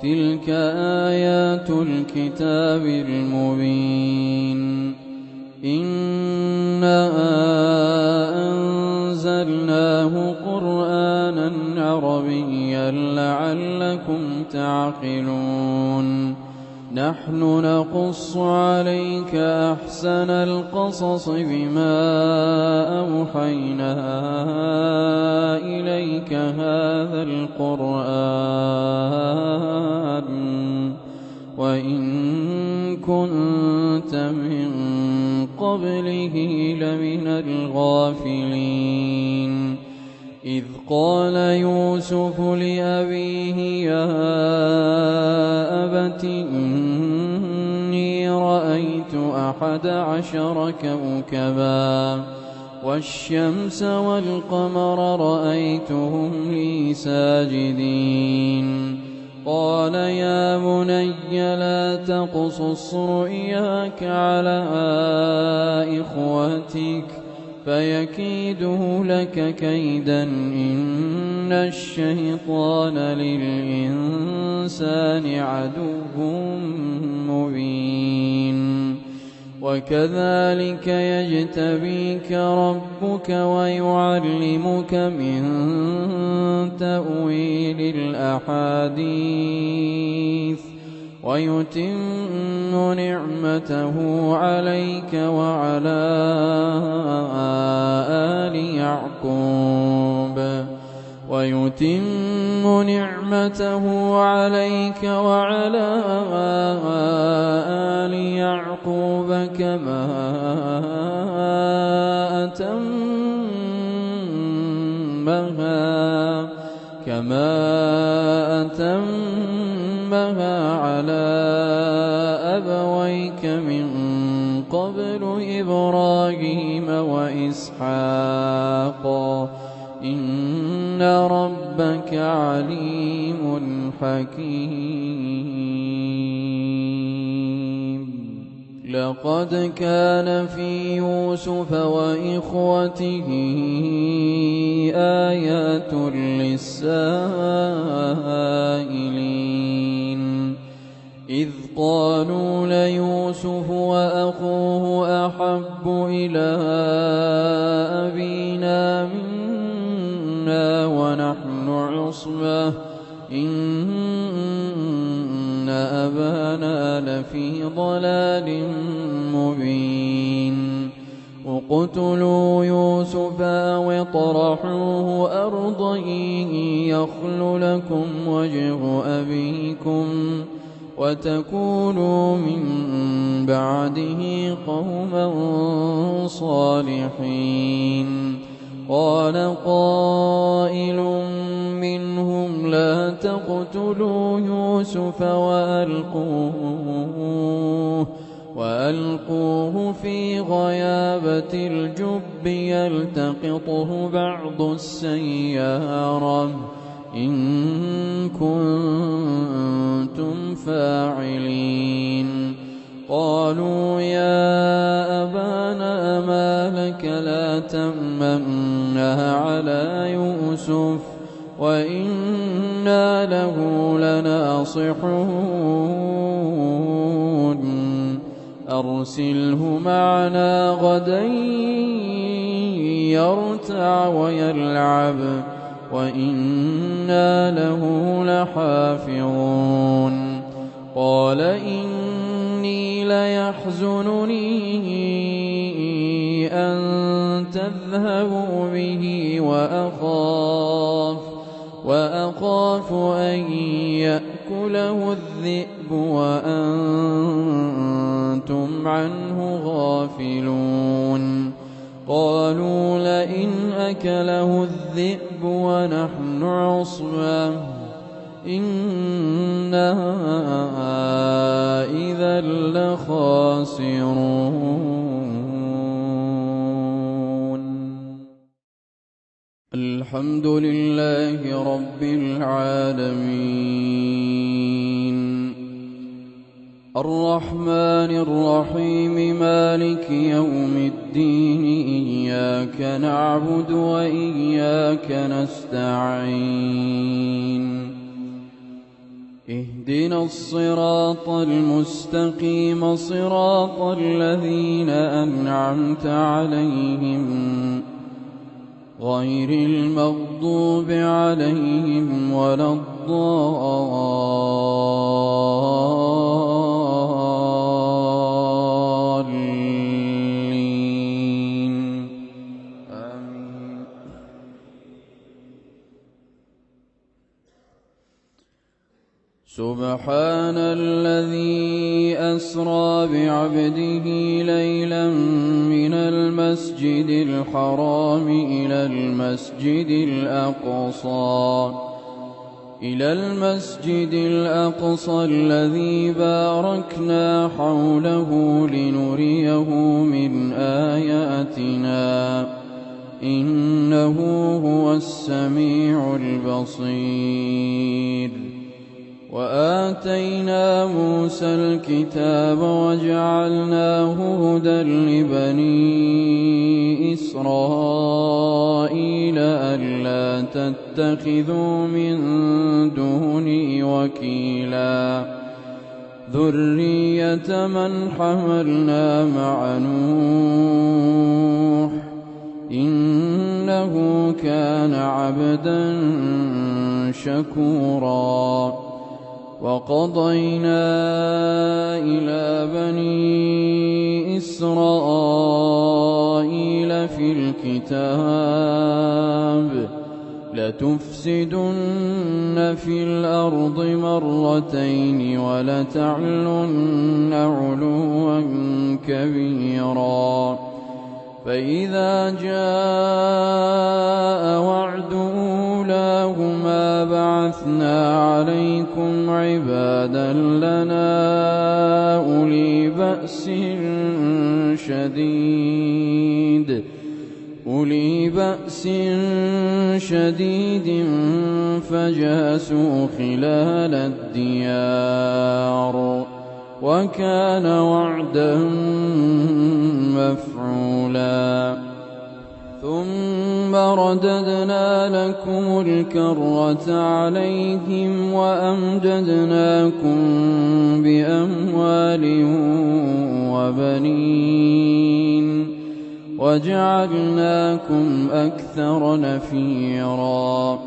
تلك آيات الكتاب المبين إنا أنزلناه قرآنا عربيا لعلكم تعقلون. نحن نقص عليك أحسن القصص بما أوحينا إليك هذا القرآن وإن كنت من قبله لمن الغافلين. إذ قال يوسف لأبيه يا أبت إني رأيت 11 كوكبا والشمس والقمر رأيتهم لي ساجدين قال يا بني لا تقصص رؤياك على إخوتك فيكيدوا لك كيدا إن الشيطان للإنسان عدو مبين وكذلك يجتبيك ربك ويعلمك من تأويل الأحاديث ويتم نعمته عليك وعلى آل يعقوب كما أتمها على أبويك من قبل إبراهيم وإسحاق إن ربك عليم حكيم لقد كان في يوسف وإخوته آيات للسائلين إذ قالوا ليوسف وأخوه أحب إلى أبينا منا ونحن عصبة إن أبانا لفي ضلال مبين اقتلوا يوسف أو اطرحوه أرضا يخل لكم وجه أبيكم وتكونوا من بعده قوما صالحين قال قائل منهم لا تقتلوا يوسف وألقوه في غيابة الجب يلتقطه بعض السيارة إن كنتم فاعلين قالوا يا أبانا ما لك لا تأمنا على يوسف وإنا له لناصحون أرسله معنا غدا يرتع ويلعب وإنا له لحافظون قال إني ليحزنني أن تذهبوا به وأخاف أن يأكله الذئب وأنتم عنه غافلون قالوا لئن أكله الذئب ونحن عصبة إنا إذا لخاسرون الحمد لله رب العالمين الرحمن الرحيم مالك يوم الدين إياك نعبد وإياك نستعين اهدنا الصراط المستقيم صراط الذين أنعمت عليهم غير المغضوب عليهم ولا الضالين آمين سبحان الذي أسرى بعبده ليلا من المسجد الحرام إلى المسجد الأقصى الذي باركنا حوله لنريه من آياتنا إنه هو السميع البصير. وآتينا موسى الكتاب وجعلناه هدى لبني إسرائيل ألا تتخذوا من دوني وكيلا ذرية من حملنا مع نوح إنه كان عبدا شكورا. وقضينا إلى بني إسرائيل في الكتاب لتفسدن في الأرض مرتين ولتعلن علوا كبيرا. فإذا جاء وعد أولاهما بعثنا عليكم عبادا لنا أولي بأس شديد فجاسوا خلال الديار وكان وعدا مفعولا. ثم رددنا لكم الكرة عليهم وأمددناكم بأموال وبنين وجعلناكم أكثر نفيرا.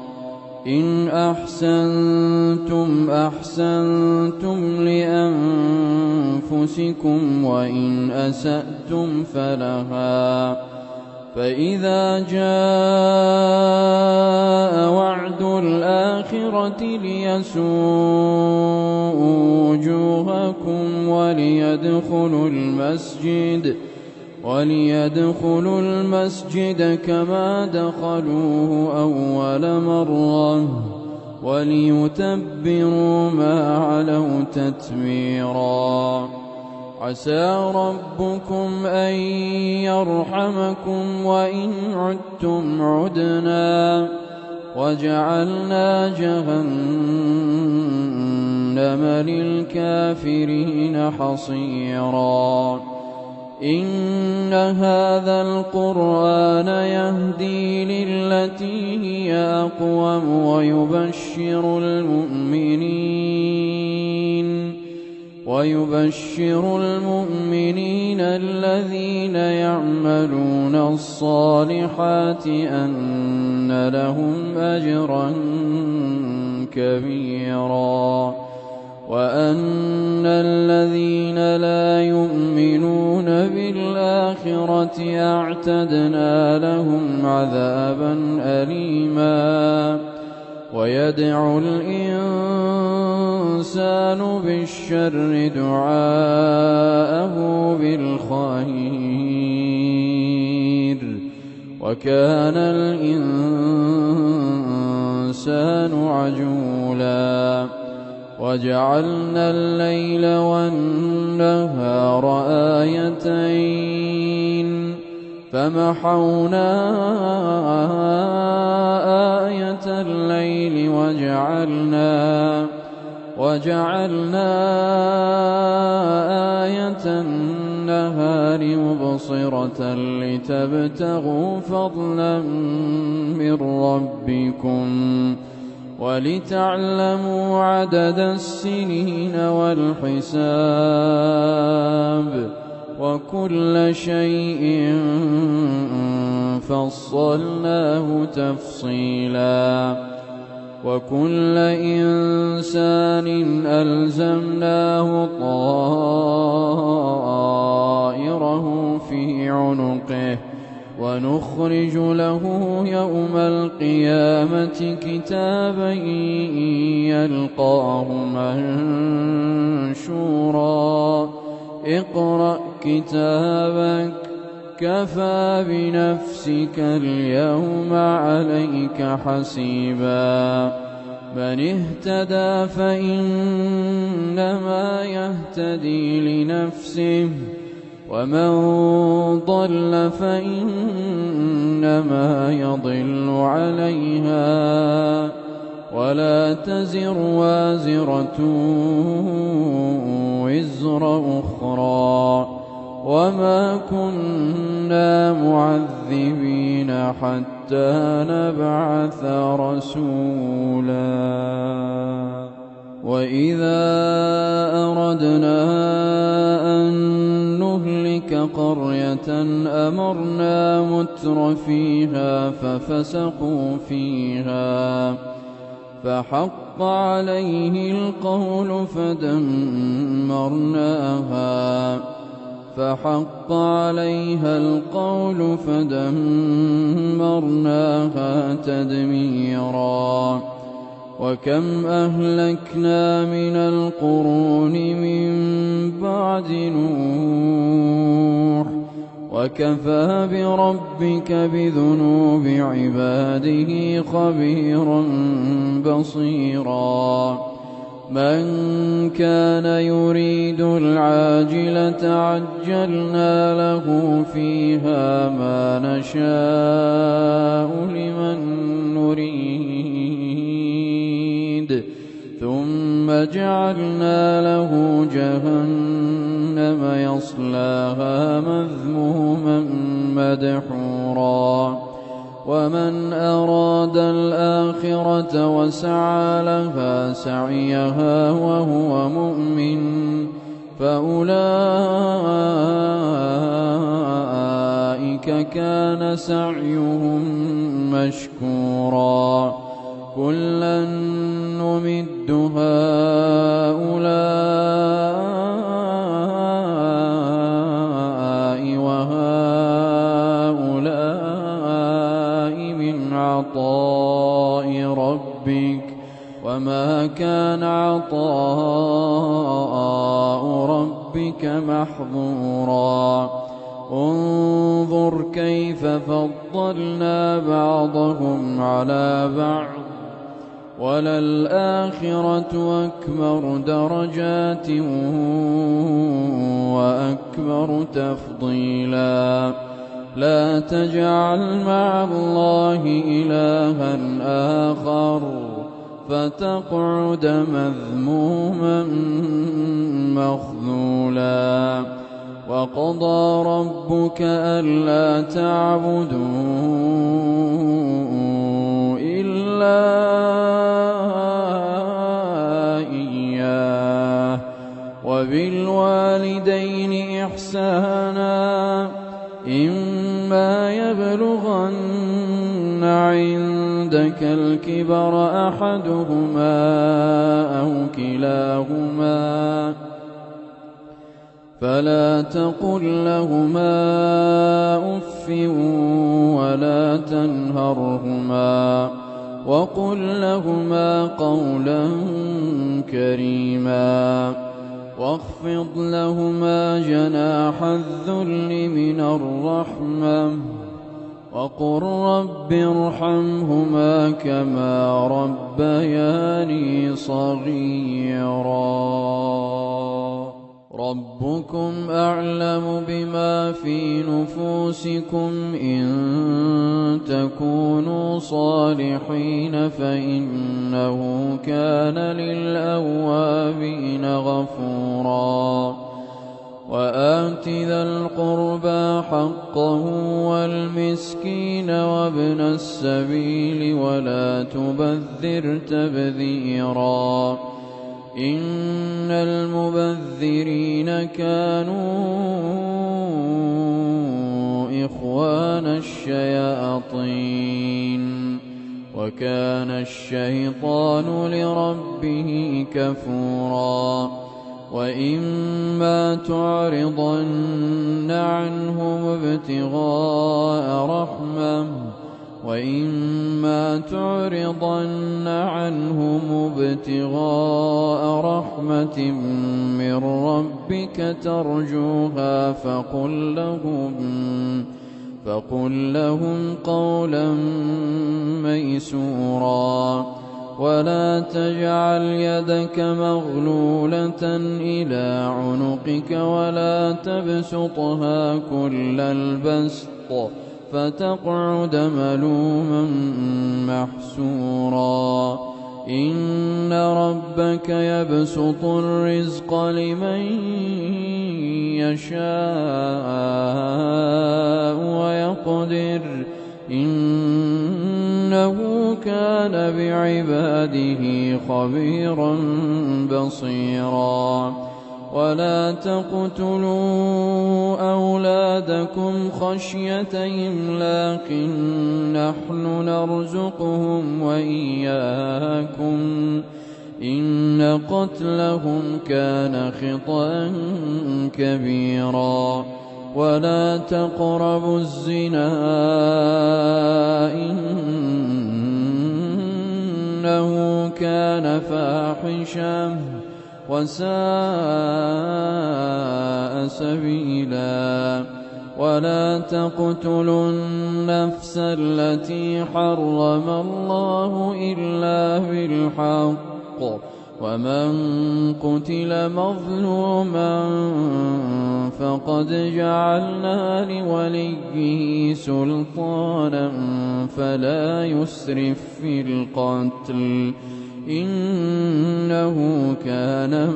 إن أحسنتم أحسنتم لأنفسكم وإن أسأتم فلها. فإذا جاء وعد الآخرة ليسوءوا وجوهكم وليدخلوا المسجد كما دخلوه أول مرة وليتبروا ما علوا تتبيرا. عسى ربكم أن يرحمكم وإن عدتم عدنا وجعلنا جهنم للكافرين حصيرا. إن هذا القرآن يهدي للتي هي أقوم ويبشر المؤمنين الذين يعملون الصالحات أن لهم أجرا كبيرا وأن الذين لا يؤمنون بالآخرة أعتدنا لهم عذابا أليما. ويدعو الإنسان بالشر دعاءه بالخير وكان الإنسان عجولا. وجعلنا الليل والنهار آيتين فمحونا آية الليل وجعلنا آية النهار مبصرة لتبتغوا فضلا من ربكم ولتعلموا عدد السنين والحساب وكل شيء فصلناه تفصيلا. وكل إنسان ألزمناه طائره في عنقه ونخرج له يوم القيامة كتابا يلقاه منشورا. اقرأ كتابك كفى بنفسك اليوم عليك حسيبا. من اهتدى فإنما يهتدي لنفسه ومن ضل فإنما يضل عليها ولا تزر وازرة وزر أخرى وما كنا معذبين حتى نبعث رسولا وإذا أردنا أن نهلك قرية أمرنا متر فيها ففسقوا فيها فحق عليه القول فدمرناها تدميرا وكم أهلكنا من القرون من بعد نوح وكفى بربك بذنوب عباده خبيرا بصيرا من كان يريد العاجلة عجلنا له فيها ما نشاء لمن نريد ثم جعلنا له جهنم يصلاها مذموما مدحورا ومن أراد الآخرة وسعى لها سعيها وهو مؤمن فأولئك كان سعيهم مشكورا كلا نمد هؤلاء وهؤلاء من عطاء ربك وما كان عطاء ربك محظورا انظر كيف فضلنا بعضهم على بعض وللآخرة أكبر درجات وأكبر تفضيلا لا تجعل مع الله إلها آخر فتقعد مذموما مخذولا وقضى ربك ألا تعبدوا إلا إياه وبالوالدين إحسانا إما يبلغن عندك الكبر أحدهما أو كلاهما فلا تقل لهما أف ولا تنهرهما وقل لهما قولا كريما واخفض لهما جناح الذل من الرحمة وقل رب ارحمهما كما ربياني صغيرا ربكم أعلم بما في نفوسكم إن تكونوا صالحين فإنه كان للأوابين غفورا وآت ذا القربى حقه والمسكين وابن السبيل ولا تبذر تبذيرا إن المبذرين كانوا إخوان الشياطين وكان الشيطان لربه كفورا وإما تعرضن عنهم ابتغاء رحمة من ربك ترجوها فقل لهم قولا ميسورا ولا تجعل يدك مغلولة إلى عنقك ولا تبسطها كل البسط فتقعد ملوما محسورا إن ربك يبسط الرزق لمن يشاء ويقدر إنه كان بعباده خبيرا بصيرا ولا تقتلوا أولادكم خشية إملاق نحن نرزقهم وإياكم إن قتلهم كان خطأ كبيرا ولا تقربوا الزنا إنه كان فاحشة وساء سبيلا ولا تقتلوا النفس التي حرم الله إلا بالحق ومن قتل مظلوما فقد جعلنا لوليه سلطانا فلا يسرف في القتل إنه كان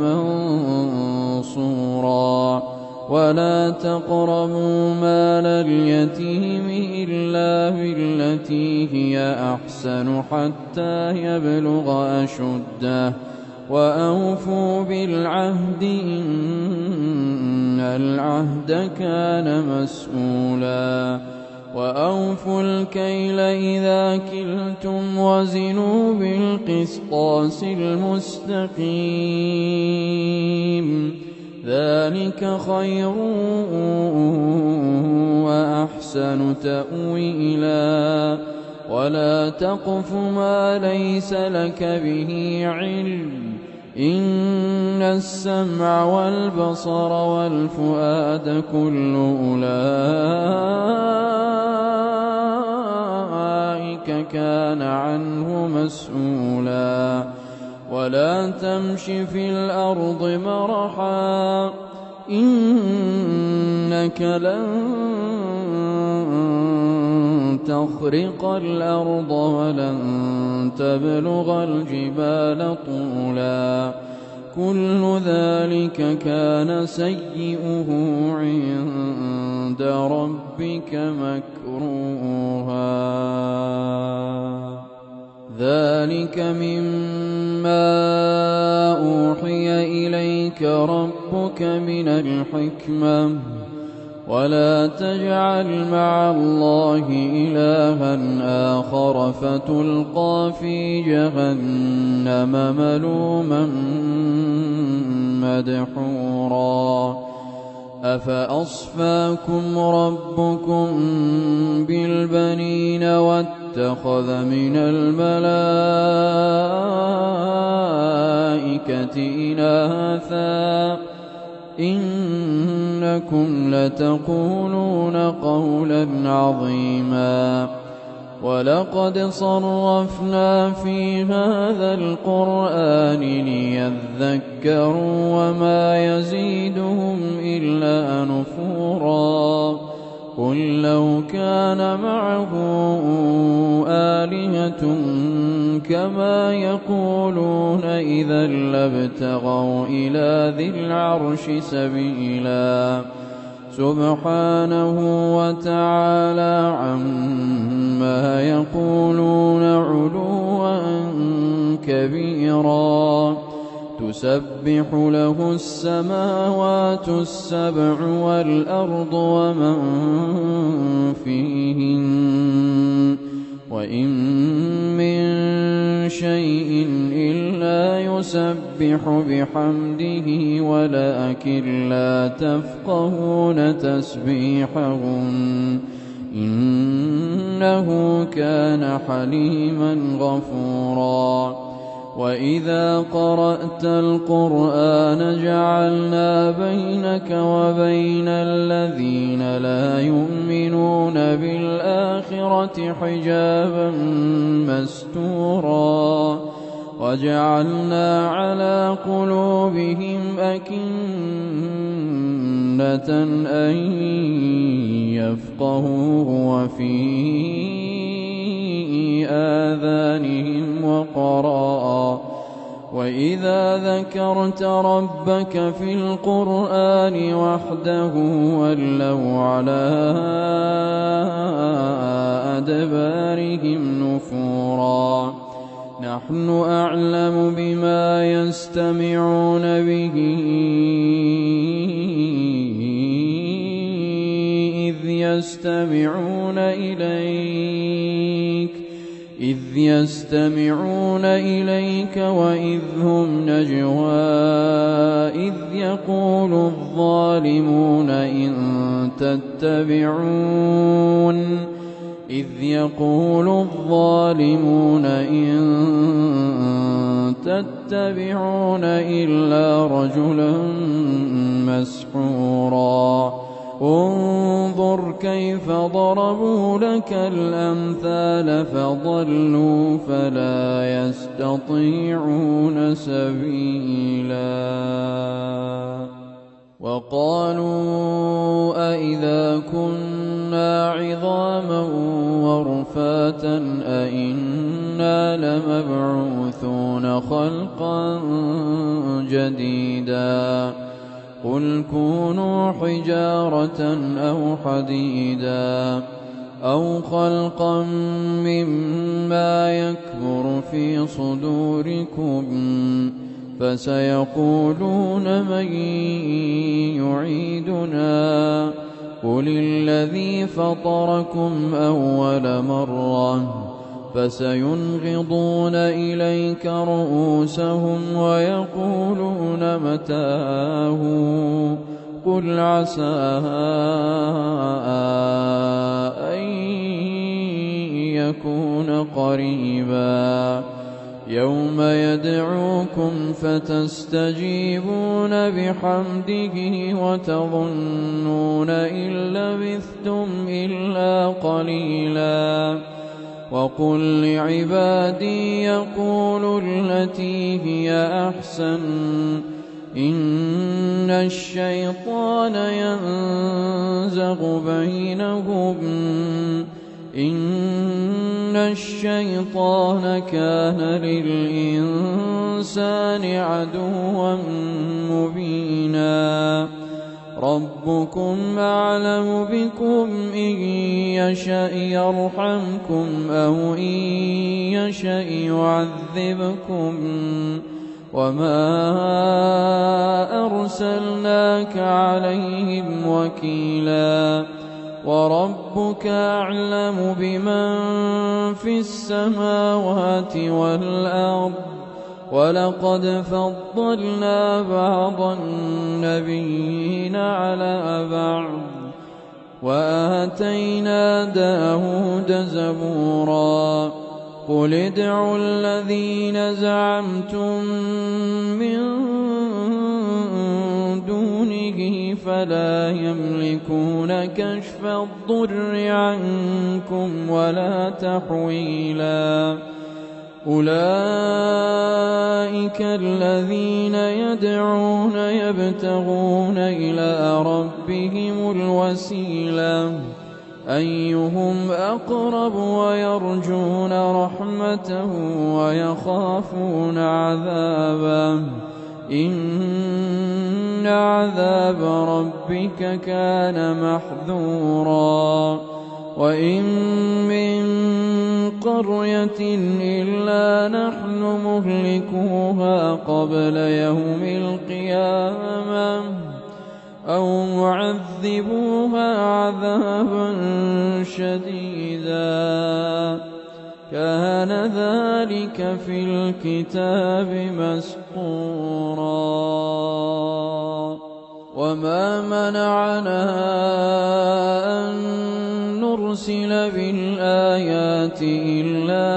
منصورا ولا تقربوا مال اليتيم إلا بالتي هي أحسن حتى يبلغ أشده وأوفوا بالعهد إن العهد كان مسؤولا وأوفوا الكيل إذا كلتم وزنوا بالقسطاس المستقيم ذلك خير وأحسن تأويلا ولا تقف ما ليس لك به علم إن السمع والبصر والفؤاد كل أولئك كان عنه مسؤولا ولا تمش في الأرض مرحا إنك لن تخرق الأرض ولن تبلغ الجبال طولا كل ذلك كان سيئه عند ربك مكروها ذلك مما أوحي إليك ربك من الحكمة ولا تجعل مع الله إلها آخر فتلقى في جهنم ملوما مدحورا أفأصفاكم ربكم بالبنين واتخذ من الملائكة إناثا إنكم لتقولون قولا عظيما ولقد صرفنا في هذا القرآن ليذكروا وما يزيدهم إلا نفورا قل لو كان معه آلهة كما يقولون إذا لابتغوا إلى ذي العرش سبيلا سبحانه وتعالى عما يقولون علوا كبيرا تسبح له السماوات السبع والأرض ومن فيهن وإن من شيء إلا يسبح بحمده ولكن لا تفقهون تسبيحهم إنه كان حليما غفورا وإذا قرأت القرآن جعلنا بينك وبين الذين لا يؤمنون بالآخرة حجابا مستورا وجعلنا على قلوبهم أكنة أن يفقهوه وفي آذانهم وقرا وإذا ذكرت ربك في القرآن وحده ولوا على أدبارهم نفورا نحن أعلم بما يستمعون به إذ يستمعون إليك وإذ هم نجوى إذ يقول الظالمون إن تتبعون إلا رجلا مسحورا انظر كيف ضربوا لك الأمثال فضلوا فلا يستطيعون سبيلا وقالوا أإذا كنا عظاما ورفاتا أإنا لمبعوثون خلقا جديدا قل كونوا حجارة أو حديدا أو خلقا مما يكبر في صدوركم فسيقولون من يعيدنا قل الذي فطركم أول مرة فسينغضون إليك رؤوسهم ويقولون متاه قل عسى أن يكون قريبا يوم يدعوكم فتستجيبون بحمده وتظنون إن لبثتم إلا قليلا وقل لعبادي يقولوا التي هي أحسن إن الشيطان ينزغ بينهم إن الشيطان كان للإنسان عدوا مبينا ربكم أعلم بكم إن يشأ يرحمكم أو إن يشأ يعذبكم وما أرسلناك عليهم وكيلا وربك أعلم بمن في السماوات والأرض ولقد فضلنا بعض النبيين على بعض وآتينا داود زبورا قل ادعوا الذين زعمتم من دونه فلا يملكون كشف الضر عنكم ولا تحويلا أولئك الذين يدعون يبتغون إلى ربهم الوسيلة أيهم أقرب ويرجون رحمته ويخافون عذابه إن عذاب ربك كان محذورا وإن من قرية إلا نحن مهلكوها قبل يوم القيامة أو معذبوها عذابا شديدا كان ذلك في الكتاب مسطورا وما منعنا أن نرسل بالآيات إلا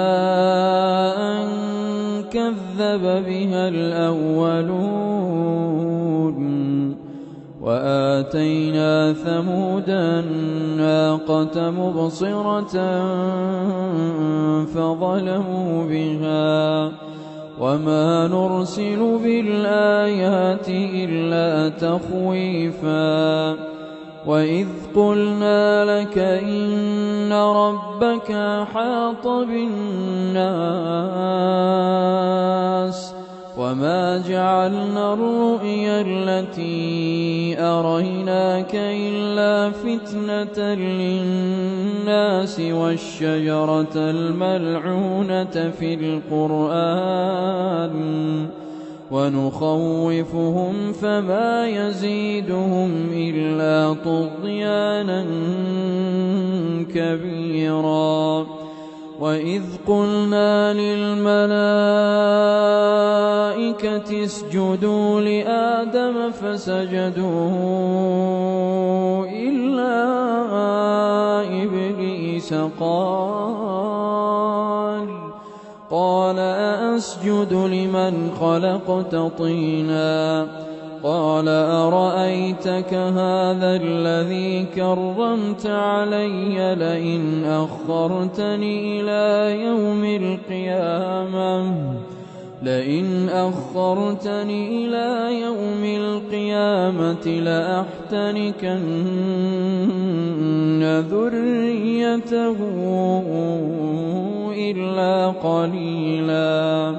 أن كذب بها الأولون وآتينا ثمود الناقة مبصرة فظلموا بها وما نرسل بالآيات إلا تخويفا وإذ قلنا لك إن ربك أحاط بالناس وما جعلنا الرؤيا التي أريناك إلا فتنة للناس والشجرة الملعونة في القرآن ونخوفهم فما يزيدهم إلا طغيانا كبيرا وإذ قلنا للملائكة اسجدوا لآدم فسجدوا إلا إبليس قال أأسجد لمن خلقت طينا قال أرأيتك هذا الذي كرمت علي لئن أخرتني إلى يوم القيامة لأحتنكن ذريته إلا قليلا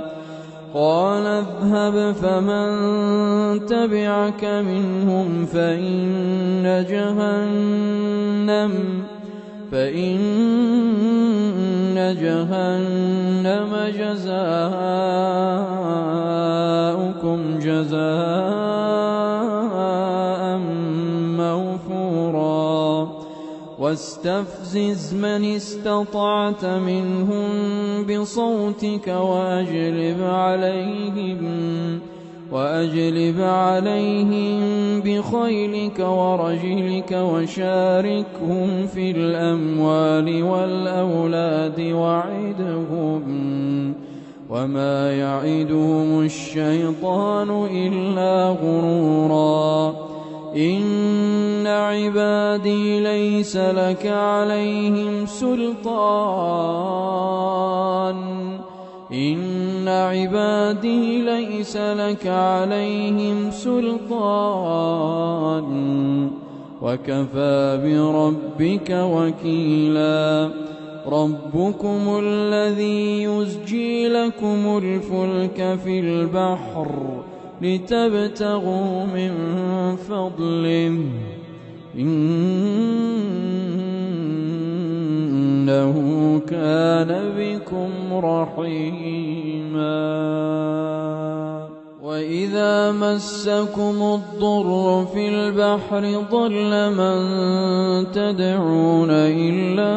قال اذهب فمن تبعك منهم فإن جهنم جزاؤكم جزاء موفورا واستفزز من استطعت منهم بصوتك وأجلب عليهم بخيلك ورجلك وشاركهم في الأموال والأولاد وعدهم وما يعدهم الشيطان إلا غرورا إن عبادي ليس لك عليهم سلطان وكفى بربك وكيلا ربكم الذي يزجي لكم الفلك في البحر لتبتغوا من فضله إنه كان بكم رحيما وإذا مسكم الضر في البحر ضل من تدعون إلا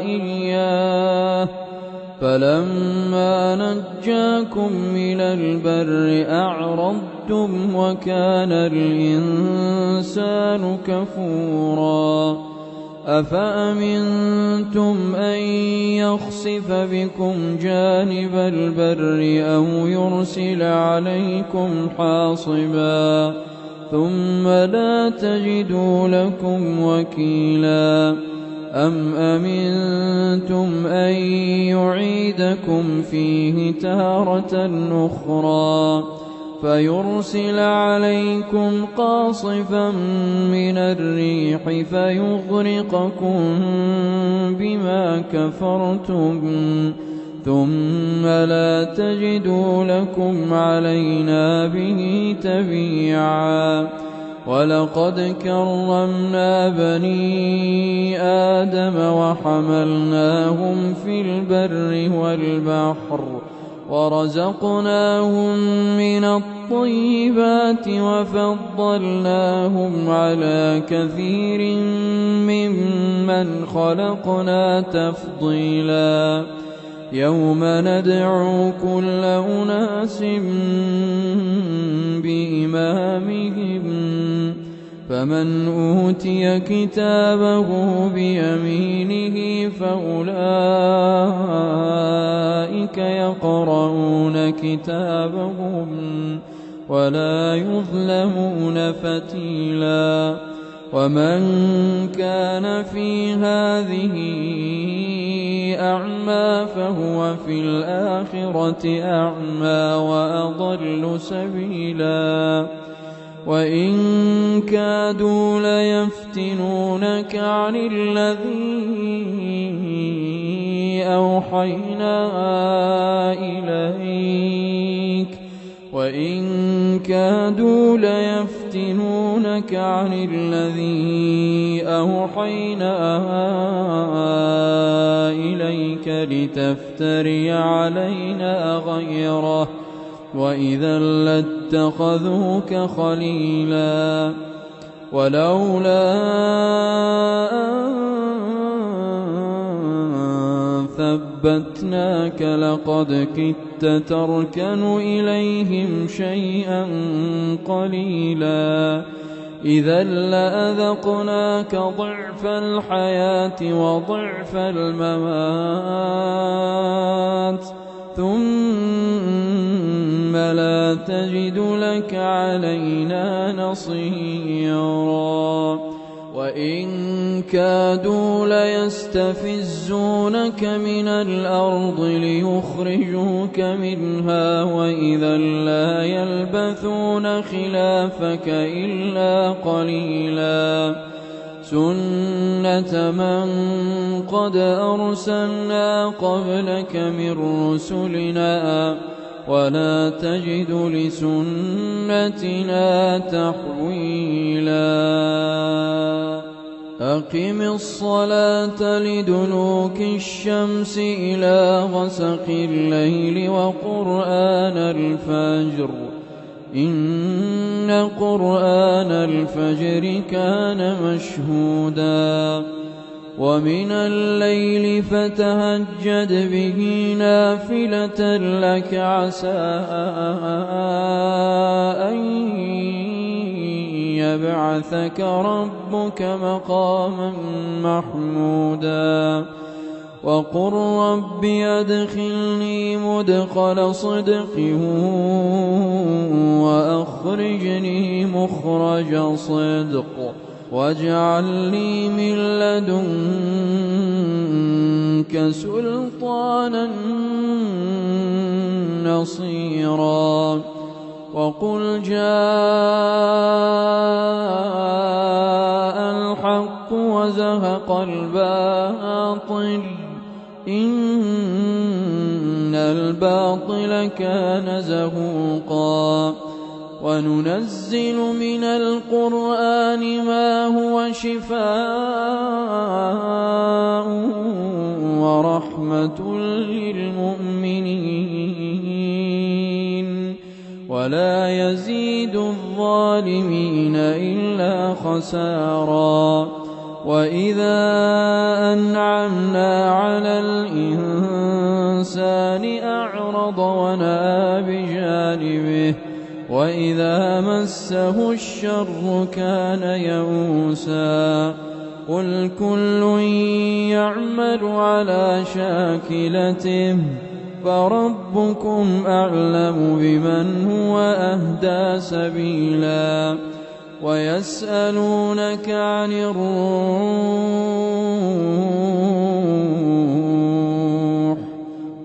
إياه فلما نجاكم إلى البر أعرضتم وكان الإنسان كفورا أفأمنتم أن يخسف بكم جانب البر أو يرسل عليكم حاصبا ثم لا تجدوا لكم وكيلا أم أمنتم أن يعيدكم فيه تارة أخرى فيرسل عليكم قاصفا من الريح فيغرقكم بما كفرتم ثم لا تجدوا لكم علينا به تبيعا ولقد كرمنا بني آدم وحملناهم في البر والبحر ورزقناهم من الطيبات وفضلناهم على كثير ممن خلقنا تفضيلا يوم ندعو كل أناس بإمامهم فمن أوتي كتابه بيمينه فأولئك يقرؤون كتابهم ولا يظلمون أعمى فهو في الآخرة أعمى وأضل سبيلا وإن كادوا ليفتنونك عن الذي أوحينا إليك وإن كادوا ليفتنونك عن الذي أوحينا إليك لتفتري علينا غيره وإذا لاتخذوك خليلا ولولا أن ثبتناك لقد كدت تركن إليهم شيئا قليلا إذا لأذقناك ضعف الحياة وضعف الممات ثم لا تجد لك علينا نصيرا وإن كادوا ليستفزونك من الأرض ليخرجوك منها وإذا لا يلبثون خلافك إلا قليلا سنة من قد أرسلنا قبلك من رسلنا ولا تجد لسنتنا تحويلا أقم الصلاة لدلوك الشمس إلى غسق الليل وقرآن الفجر إن قرآن الفجر كان مشهودا ومن الليل فتهجد به نافلة لك عسى أن يبعثك ربك مقاما محمودا وقل رب أدخلني مدخل صدق وأخرجني مخرج صدق واجعل لي من لدنك سلطانا نصيرا وقل جاء الحق وزهق الباطل إن الباطل كان زهوقا وننزل من القرآن ما هو شفاء ورحمة للمؤمنين ولا يزيد الظالمين إلا خسارا وإذا أنعمنا على الإنسان أعرض ونأى بجانبه وإذا مسه الشر كان يئوسا قل كل يعمل على شاكلته فربكم أعلم بمن هو أهدى سبيلا ويسألونك عن الروح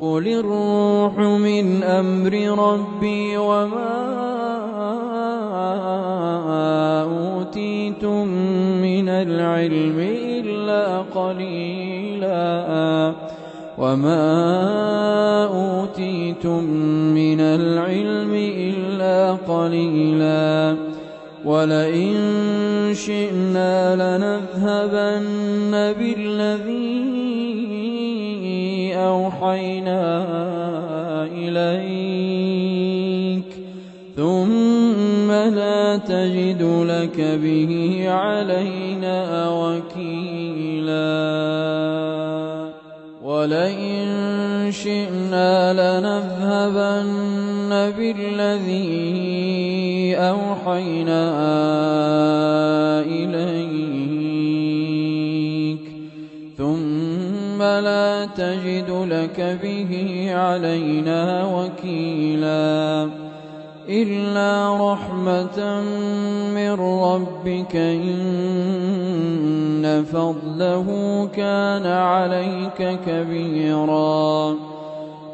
قل الروح من أمر ربي وما أوتيتم من العلم إلا قليلا ولئن شئنا لنذهبن بالذي أوحينا إليك ثم لا تجد لك به علينا وكيلا ولئن شئنا لنذهبن بالذي أوحينا إليك ثم لا تجد لك به علينا وكيلا إلا رحمة من ربك إن فضله كان عليك كبيرا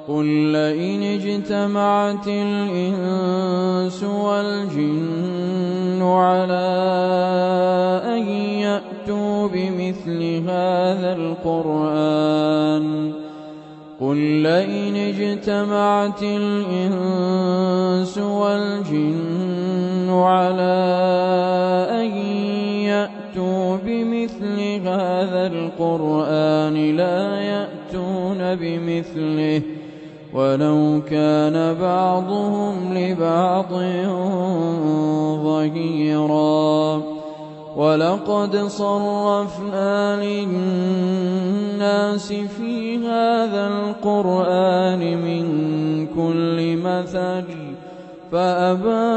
قل لئن اجتمعت الإنس والجن على أن يأتوا بمثل هذا القرآن الإنس والجن على أن يأتوا بمثل هذا القرآن لا يأتون بمثله ولو كان بعضهم لبعض ظهيرا ولقد صرفنا للناس في هذا القرآن من كل مثل فأبى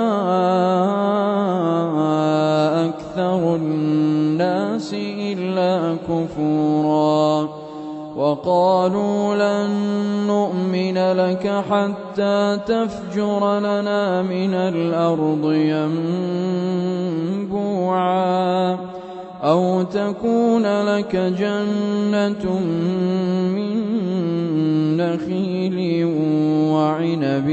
أكثر الناس إلا كفورا وقالوا لن نؤمن لك حتى تفجر لنا من الأرض ينبوعا أو تكون لك جنة من نخيل وعنب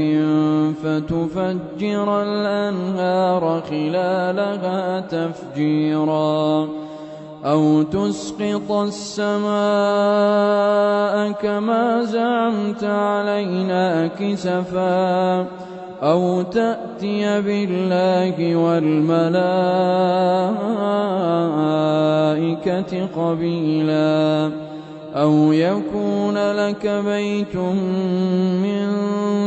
فتفجر الأنهار خلالها تفجيرا أو تسقط السماء كما زعمت علينا كسفا أو تأتي بالله والملائكة قبيلا أو يكون لك بيت من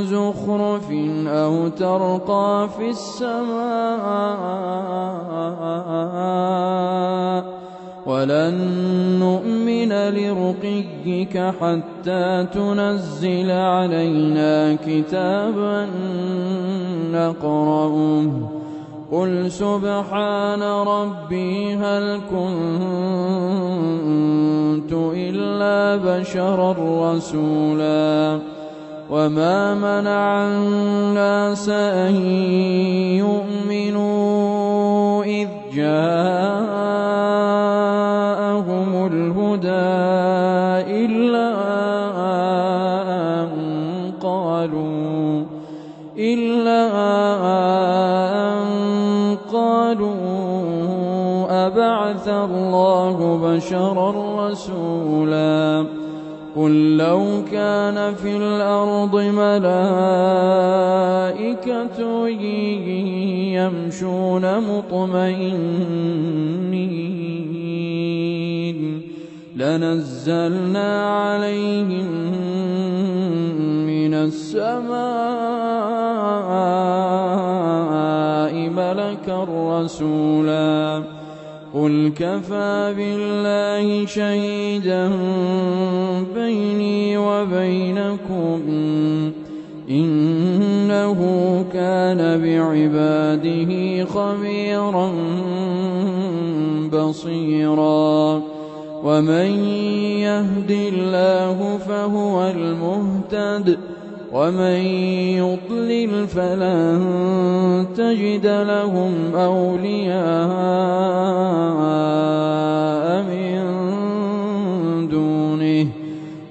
زخرف أو ترقى في السماء ولن نؤمن لرقيك حتى تنزل علينا كتابا نقرأه قل سبحان ربي هل كنت إلا بشرا رسولا وما منع الناس أن يؤمنوا إذ جاءهم الهدى إلا أن قالوا أبعث الله بشرا رسولا قل لو كان في الأرض ملائكة يمشون مطمئنين لنزلنا عليهم من السماء ملكا رسولا قل كفى بالله شهيدا بيني وبينكم إنه كان بعباده خبيرا بصيرا ومن يهد الله فهو المهتد ومن يضلل فلن تجد لهم أولياء من دونه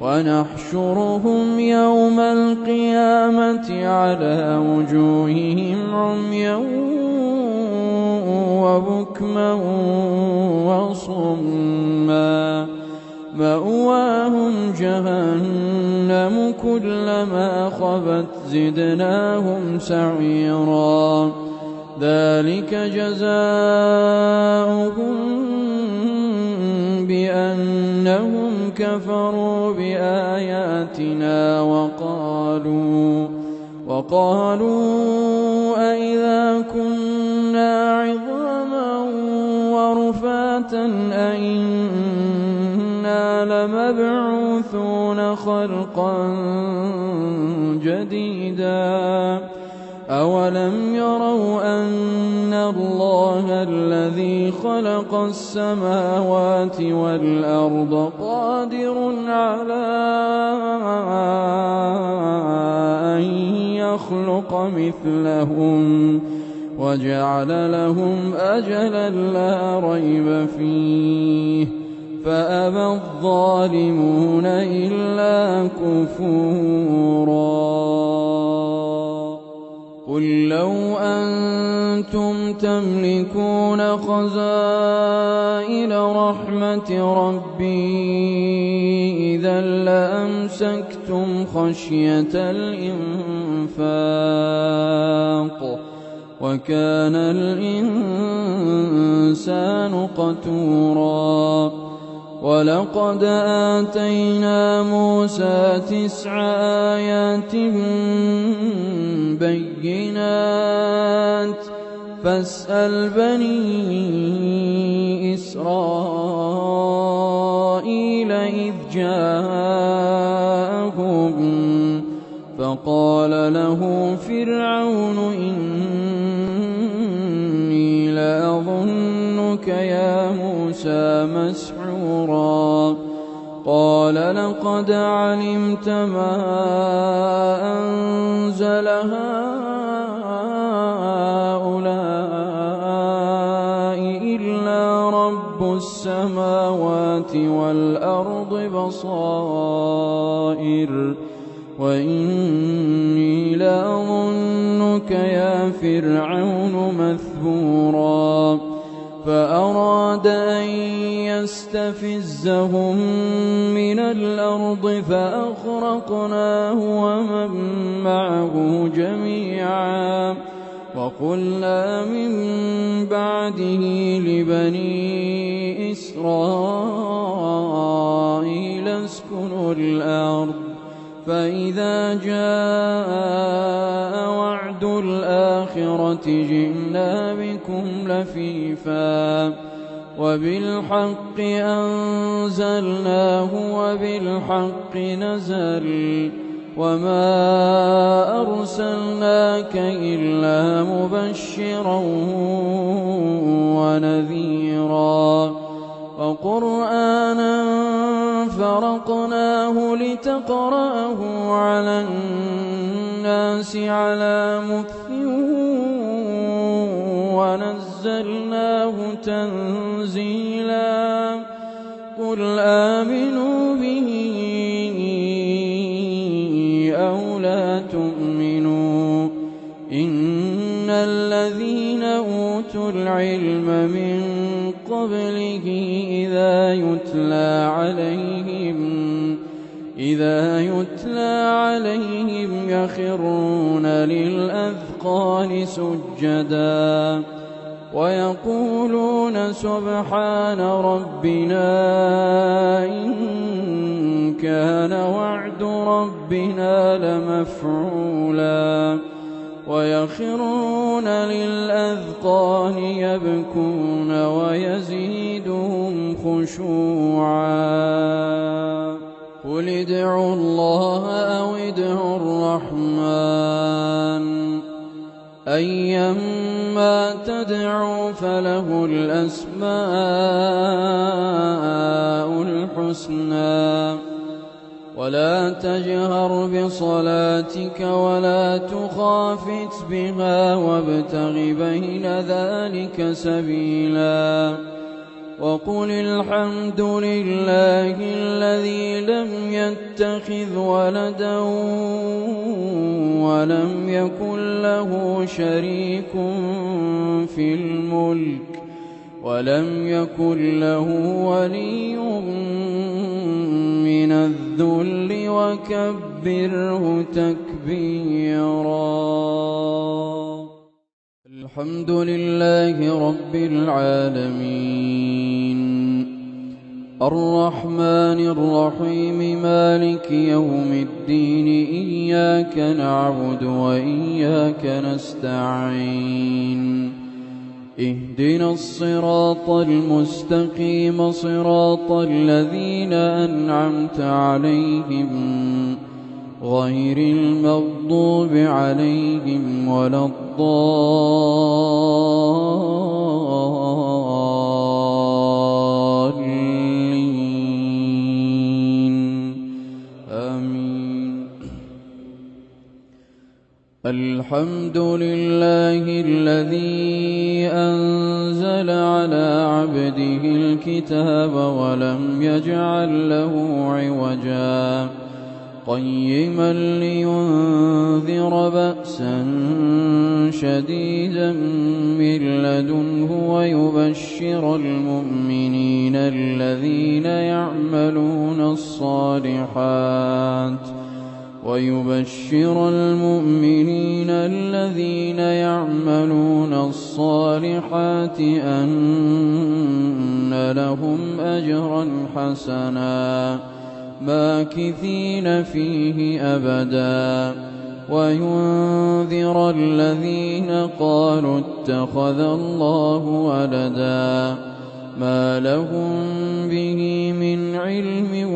ونحشرهم يوم القيامة على وجوههم عميا وبكما وصما مأواهم جهنم كلما خبت زدناهم سعيرا ذلك جزاؤهم بأنهم كفروا بآياتنا وقالوا أئذا كنا عظاما ورفاتا أئنا لمبعوثون خلقا جديدا أولم يروا أن الله الذي خلق السماوات والأرض قادر على أن يخلق مثلهم وجعل لهم أجلا لا ريب فيه فأبى الظالمون إلا كفورا. قل لو أنتم تملكون خزائن رحمة ربي إذا لأمسكتم خشية الإنفاق وكان الإنسان قتورا. ولقد آتينا موسى 9 آيات بينات فاسأل بني إسرائيل إذ جاءهم فقال له فرعون إني لأظنك يا موسى مسحورا. قال لقد علمت ما أنزل هؤلاء إلا رب السماوات والأرض بصائر وإني لأظنك يا فرعون مثبورا. فأراد أن يستفزهم من الأرض فأغرقناه ومن معه جميعا. وقلنا من بعده لبني إسرائيل اسكنوا الأرض فإذا جاء وعد الآخرة جئنا بكم لفيفا وبالحق أنزلناه وبالحق نزل وما أرسلناك إلا مبشرا ونذيرا. وقرآنا فرقناه لتقرأه على الناس على مكث ونزلناه تنزيلا. قل آمنوا به أو لا تؤمنوا إن الذين أوتوا العلم من قبله إذا يتلى عليهم يخرون للأذقان سجدا ويقولون سبحان ربنا إن كان وعد ربنا لمفعولا. ويخرون للأذقان يبكون ويزيدهم خشوعا. قل ادعوا الله أو ادعوا الرحمن أيما تدعوا فله الأسماء الحسنى. ولا تجهر بصلاتك ولا تخافت بها وابتغ بين ذلك سبيلا. وقل الحمد لله الذي لم يتخذ ولدا ولم يكن له شريك في الملك ولم يكن له ولي من الذل وكبره تكبيرا. الحمد لله رب العالمين الرحمن الرحيم مالك يوم الدين إياك نعبد وإياك نستعين اهدنا الصراط المستقيم صراط الذين أنعمت عليهم غير المغضوب عليهم ولا الضالين آمين. الحمد لله الذي أنزل على عبده الكتاب ولم يجعل له عوجا قيما لينذر بأسا شديدا من لدنه ويبشر المؤمنين الذين يعملون الصالحات أن لهم أجرا حسنا ماكثين فيه أبدا وينذر الذين قالوا اتخذ الله ولدا ما لهم به من علم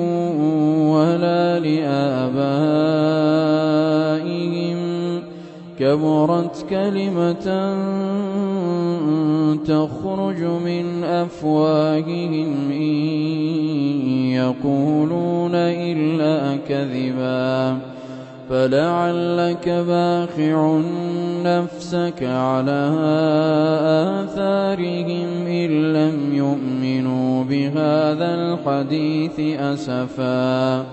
ولا لآبائهم كبرت كلمة تخرج من أفواههم إن يقولون إلا كذبا فلعلك باخع نفسك على آثارهم إن لم يؤمنوا بهذا الحديث أسفا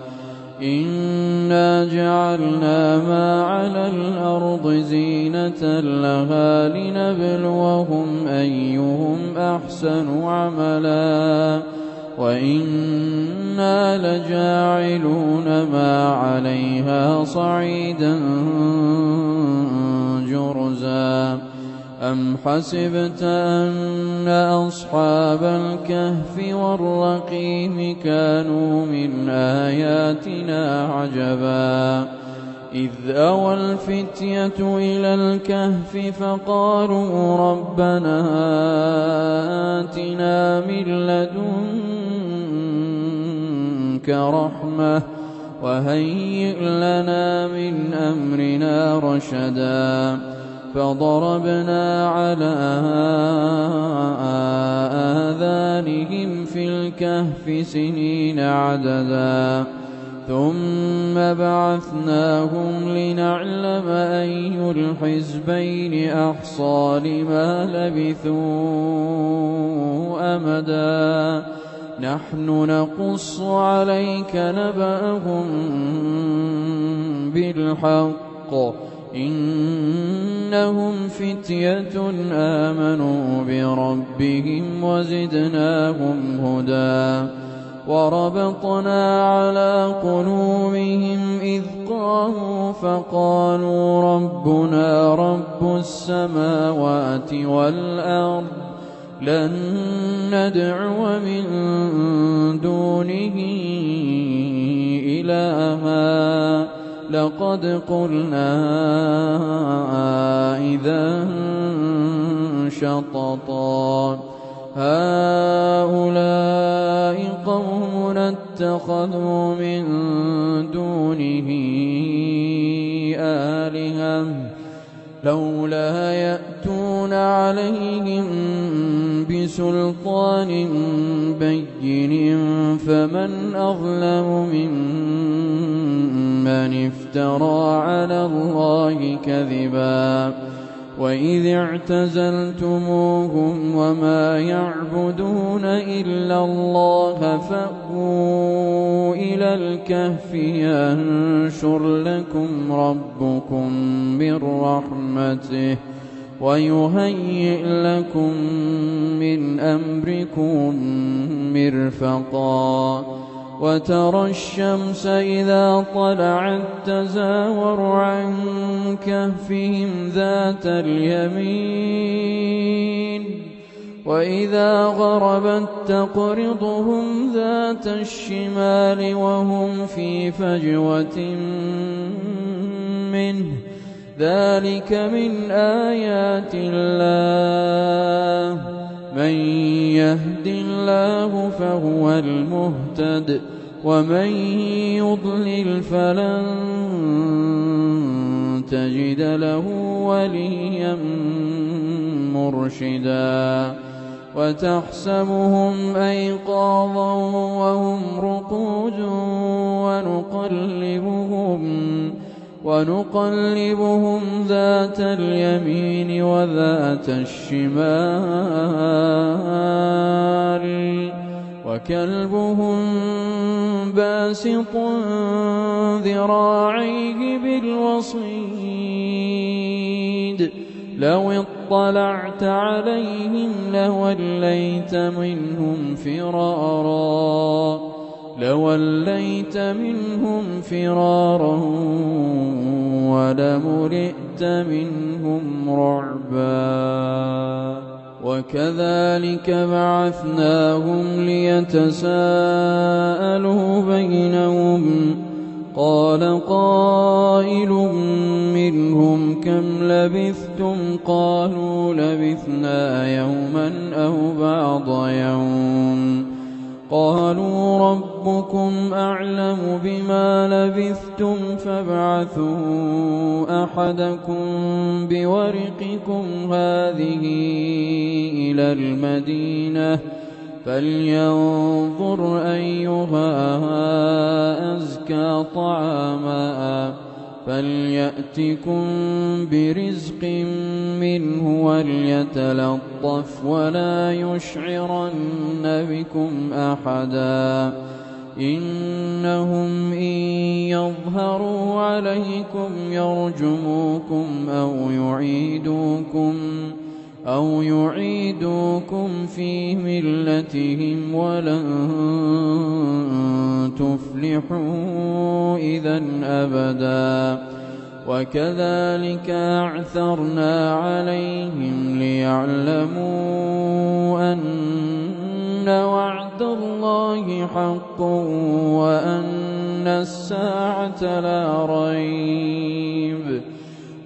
إنا جعلنا ما على الأرض زينة لها لنبلوهم أيهم أحسن عملا وإنا لجاعلون ما عليها صعيدا جرزا أم حسبت أن أصحاب الكهف والرقيم كانوا من آياتنا عجبا إذ أوى الفتية إلى الكهف فقالوا ربنا آتنا من لدنك رحمة وهيئ لنا من أمرنا رشدا فضربنا على آذانهم في الكهف سنين عددا ثم بعثناهم لنعلم أي الحزبين أحصى لما لبثوا أمدا نحن نقص عليك نبأهم بالحق إنهم فتية آمنوا بربهم وزدناهم هدى وربطنا على قلوبهم إذ قاموا فقالوا ربنا رب السماوات والأرض لن ندعو من دونه إلها لقد قلنا إذا شططا هؤلاء قوم اتخذوا من دونه آلهة لولا يأتون عليهم بسلطان بين فمن أظلم ممن افترى على الله كذبا وإذ اعتزلتموهم وما يعبدون إلا الله فأووا إلى الكهف ينشر لكم ربكم من رحمته ويهيئ لكم من أمركم مرفقا وترى الشمس إذا طلعت تزاور عن كهفهم ذات اليمين وإذا غربت تقرضهم ذات الشمال وهم في فجوة منه ذلك من آيات الله من يهد الله فهو المهتد ومن يضلل فلن تجد له وليا مرشدا وتحسبهم أيقاظا ونقلبهم ذات اليمين وذات الشمال وكلبهم باسط ذراعيه بالوصيد لو اطلعت عليهم لوليت منهم فرارا ولملئت منهم رعبا وكذلك بعثناهم ليتساءلوا بينهم قال قائل منهم كم لبثتم قالوا لبثنا يوما أو بعض يوم قالوا ربكم أعلم بما لبثتم فابعثوا أحدكم بورقكم هذه إلى المدينة فلينظر أيها أزكى طعاما فليأتكم برزق منه وليتلطف ولا يشعرن بكم أحدا إنهم إن يظهروا عليكم يرجموكم أو يعيدوكم في ملتهم ولن تفلحوا إذا أبدا وكذلك أعثرنا عليهم ليعلموا أن وعد الله حق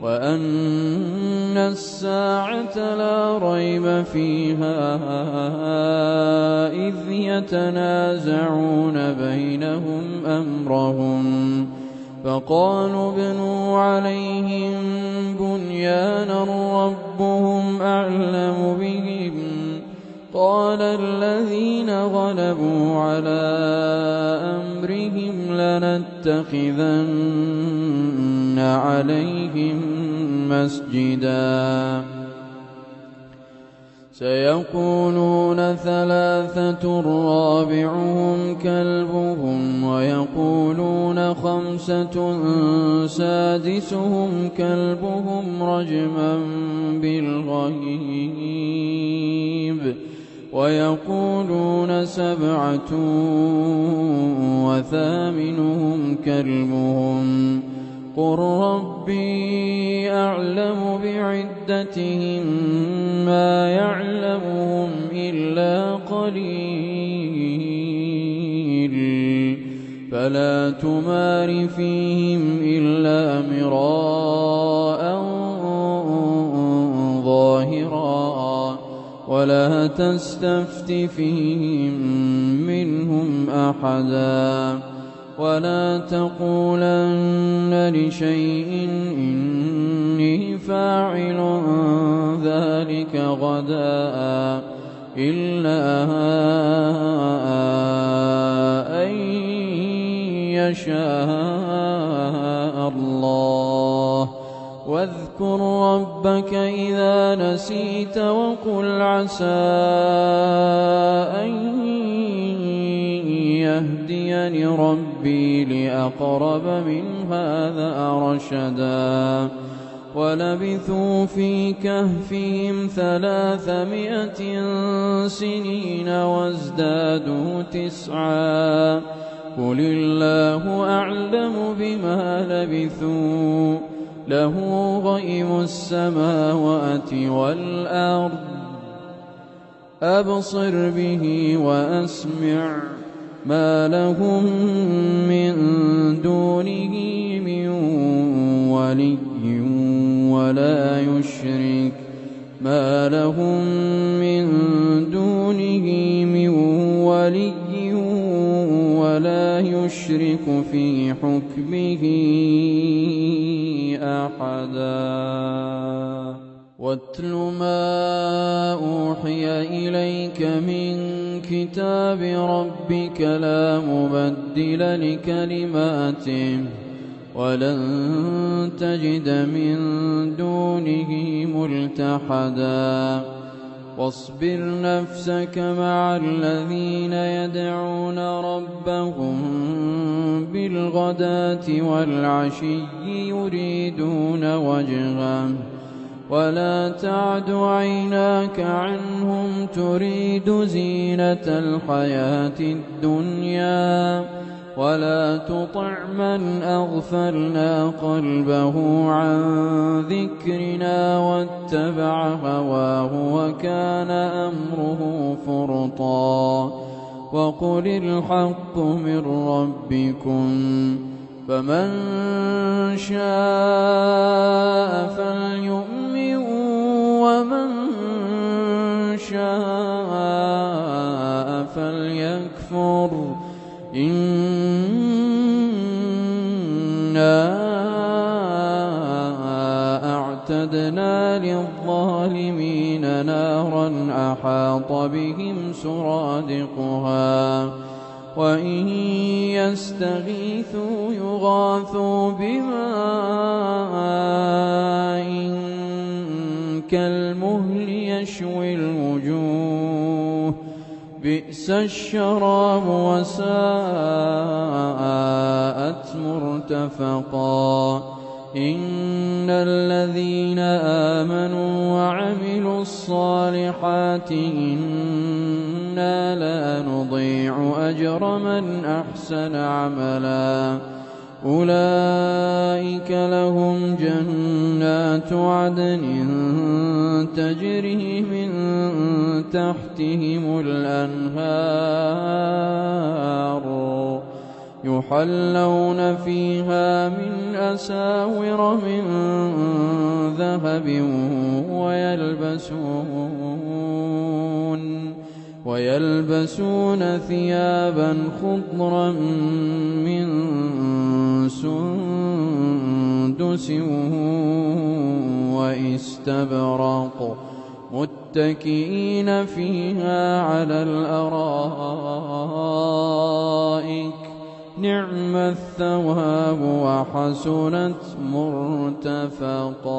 وأن الساعة لا ريب فيها إذ يتنازعون بينهم أمرهم فقالوا ابنوا عليهم بنيانا ربهم أعلم بهم قال الذين غلبوا على أمرهم لنتخذن عليهم مسجدا سيقولون ثلاثة رابعهم كلبهم ويقولون خمسة سادسهم كلبهم رجما بالغيب ويقولون سبعة وثامنهم كلبهم قل ربي أعلم بعدتهم ما يعلمهم إلا قليل فلا تمار فيهم إلا مراء ظاهرا ولا تستفت فيهم منهم أحدا ولا تقولن لشيء إني فاعل ذلك غدا إلا أن يشاء الله واذكر ربك إذا نسيت وقل عسى أن يهديني ربي لأقرب من هذا رشدا ولبثوا في كهفهم 300 سنين وازدادوا 9 قل الله أعلم بما لبثوا له غيب السماوات والأرض أبصر به وأسمع ما لهم من دونه من ولي ولا يشرك ما لهم من دونه من ولي ولا يشرك في حكمه أحدا واتل ما أوحي إليك من كتاب ربك لا مبدل لكلماته ولن تجد من دونه ملتحدا واصبر نفسك مع الذين يدعون ربهم بالغداة والعشي يريدون وجهه ولا تعد عيناك عنهم تريد زينة الحياة الدنيا ولا تطع من أغفلنا قلبه عن ذكرنا واتبع هواه وكان أمره فرطا وقل الحق من ربكم فمن شاء فليؤمن ومن شاء فليكفر إنا أعتدنا للظالمين نارا أحاط بهم سرادقها وإن يستغيثوا يغاثوا بماء كالمهل يشوي الوجوه بئس الشراب وساءت مرتفقا إن الذين آمنوا وعملوا الصالحات إنا لا نضيع أجر من أحسن عملا أولئك لهم جنات عدن تجري من تحتهم الأنهار يحلون فيها من أساور من ذهب ويلبسون ثيابا خضرا من سندس واستبرق متكئين فيها على الأرائك نعم الثواب وحسنت مرتفقا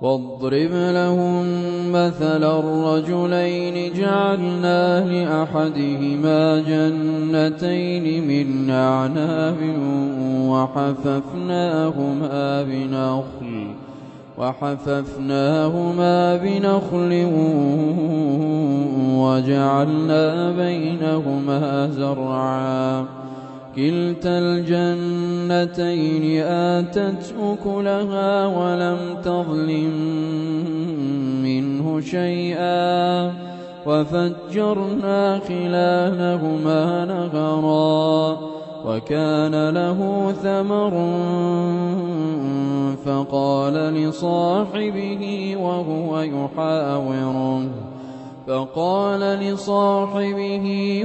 واضرب لهم مثل الرجلين جعلنا لأحدهما جنتين من أعناب وحففناهما بنخل وجعلنا بينهما زرعا كلتا الجنتين آتت أكلها ولم تظلم منه شيئا وفجرنا خلالهما نهرا وكان له ثمر فقال لصاحبه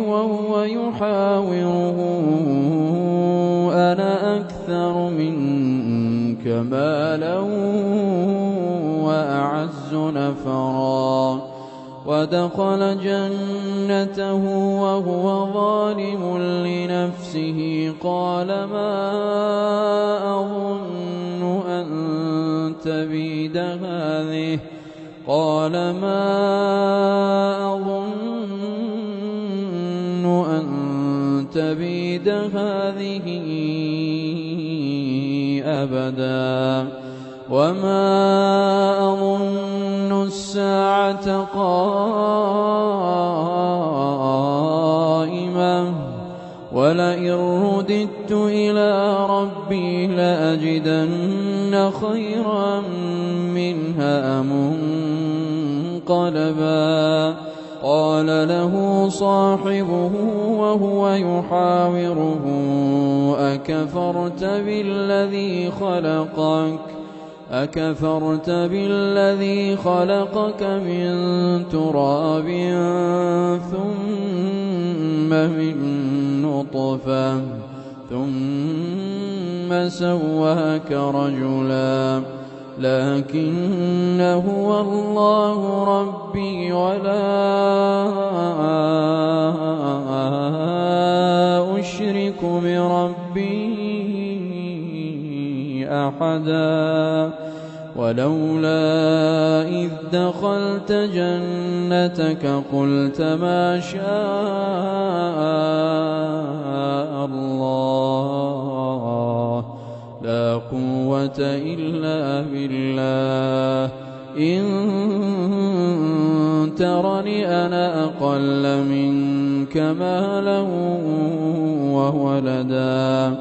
وهو يحاوره أنا أكثر منك مالا وأعز نفرا ودخل جنته وهو ظالم لنفسه قال ما أظن أن تبيد هذه أبدا وما أظن الساعة قائمة ولئن رددت إلى ربي لأجدن خيرا منها منقلبا قال له صاحبه وهو يحاوره أكفرت بالذي خلقك من تراب ثم من نطفة ثم سواك رجلا لكن هو الله ربي ولا أشرك بربي أحدا ولولا إذ دخلت جنتك قلت ما شاء الله لا قوة إلا بالله إن ترني أنا أقل منك مالا وولدا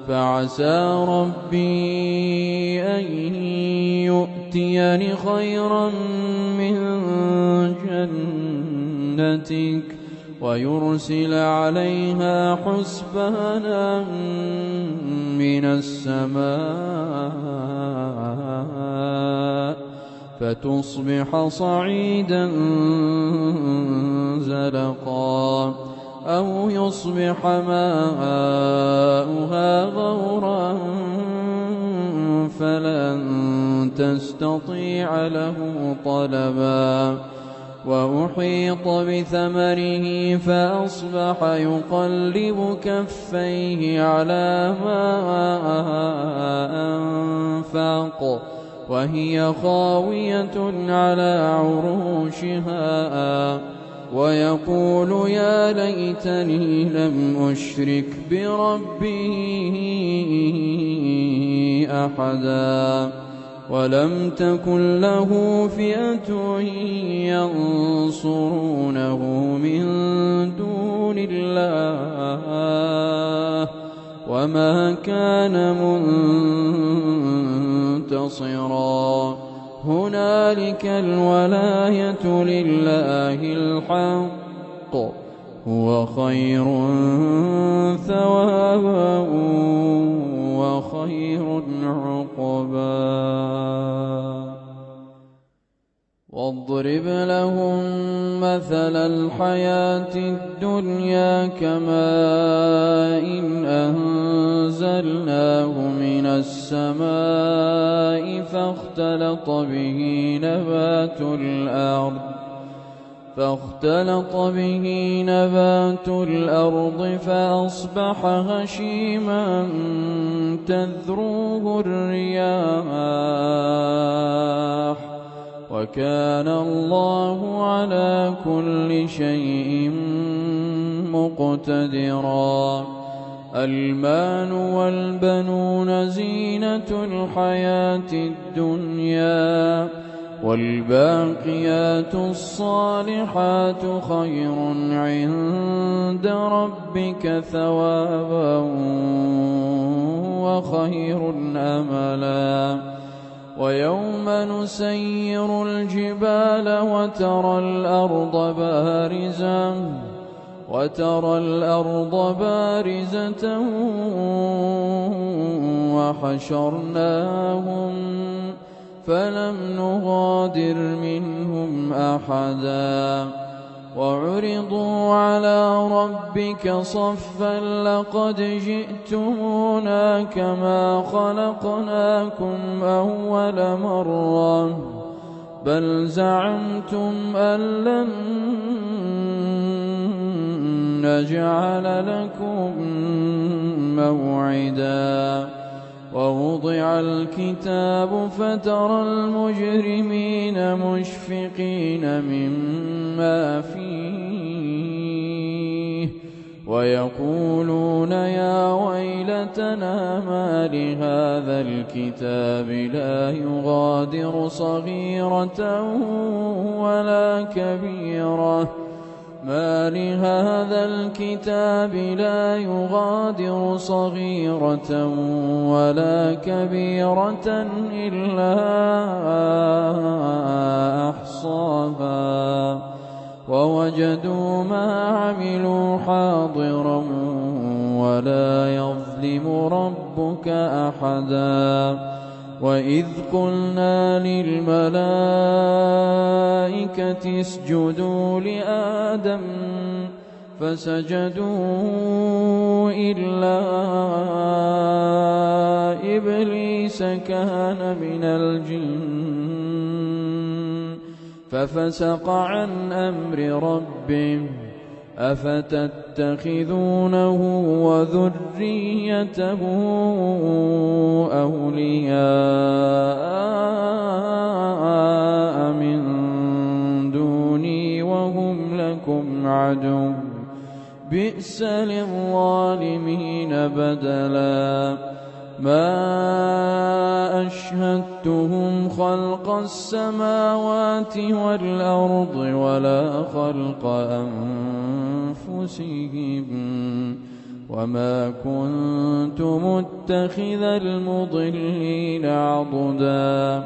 فعسى ربي أن يؤتيني خيرا من جنتك ويرسل عليها حسبانا من السماء فتصبح صعيدا زلقا أو يصبح ماؤها غورا فلن تستطيع له طلبا وأحيط بثمره فأصبح يقلب كفيه على ما أنفق وهي خاوية على عروشها ويقول يا ليتني لم أشرك بربي أحدا ولم تكن له فئة ينصرونه من دون الله وما كان منتصرا هنالك الولاية لله الحق هو خير ثوابا وخير عقبا واضرب لهم مثل الحياة الدنيا كماء أنزلناه من السماء فاختلط به نبات الأرض فأصبح هشيما تذروه الرياح وكان الله على كل شيء مقتدرا المال والبنون زينة الحياة الدنيا والباقيات الصالحات خير عند ربك ثوابا وخير أملا ويوم نسير الجبال وترى الأرض بارزة وحشرناهم فلم نغادر منهم أحدا وعرضوا على ربك صفا لقد جئتمونا كما خلقناكم أول مرة بل زعمتم أن لن نجعل لكم موعدا ووضع الكتاب فترى المجرمين مشفقين مما فيه ويقولون يا ويلتنا ما لهذا الكتاب لا يغادر صغيرة ولا كبيرة ما لهذا الكتاب لا يغادر صغيرة ولا كبيرة إلا أحصاها ووجدوا ما عملوا حاضرا ولا يظلم ربك أحدا وإذ قلنا للملائكة اسجدوا لآدم فسجدوا إلا إبليس كان من الجن ففسق عن أمر ربه أفتتخذونه وذريته أولياء بدلا ما أشهدتهم خلق السماوات والأرض ولا خلق أنفسهم وما كنت متخذ المضلين عضدا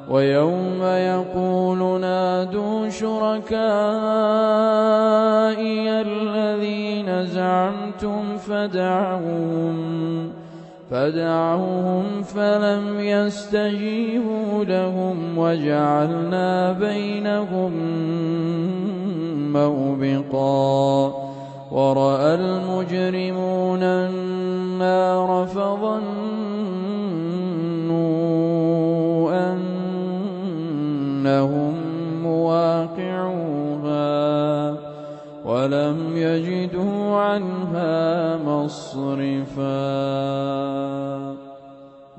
ويوم يقول نادوا شركائي الذين زعمتم فدعوهم فلم يستجيبوا لهم وجعلنا بينهم موبقا ورأى المجرمون النار فظنوا أنهم مواقعوها ولم يجدوا عنها مصرفا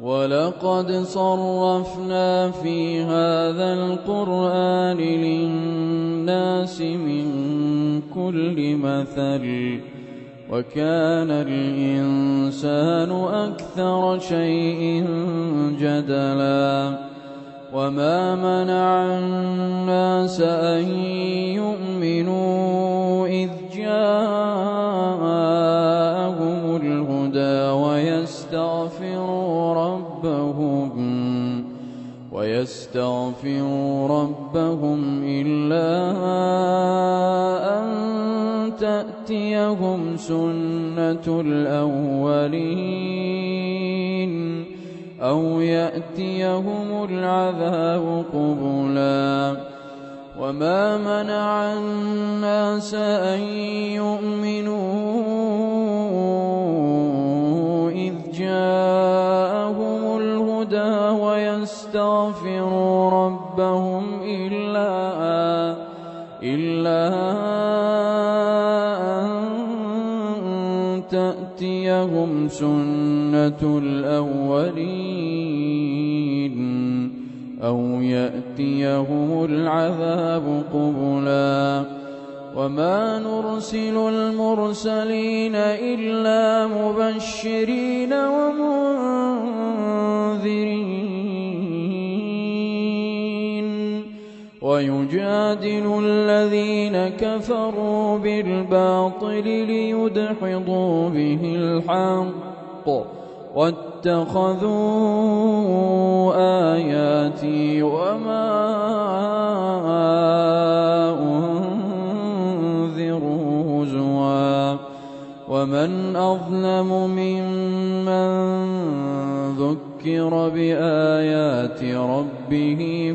ولقد صرفنا في هذا القرآن للناس من كل مثل وكان الإنسان أكثر شيء جدلا وما منع الناس أن يؤمنوا إذ جاءهم الهدى ويستغفروا ربهم إلا أن تأتيهم سنة الأولين أو يأتيهم العذاب قبلا وما منع الناس أن يؤمنوا إذ جاءهم الهدى ويستغفروا ربهم إلا أن تأتيهم سنة الأولين أو يأتيهم العذاب قبلا وما نرسل المرسلين إلا مبشرين ومنذرين ويجادل الذين كفروا بالباطل ليدحضوا به الحق واتخذوا آياتي وما أنذروا هزوا ومن أظلم ممن ذكر بآيات ربه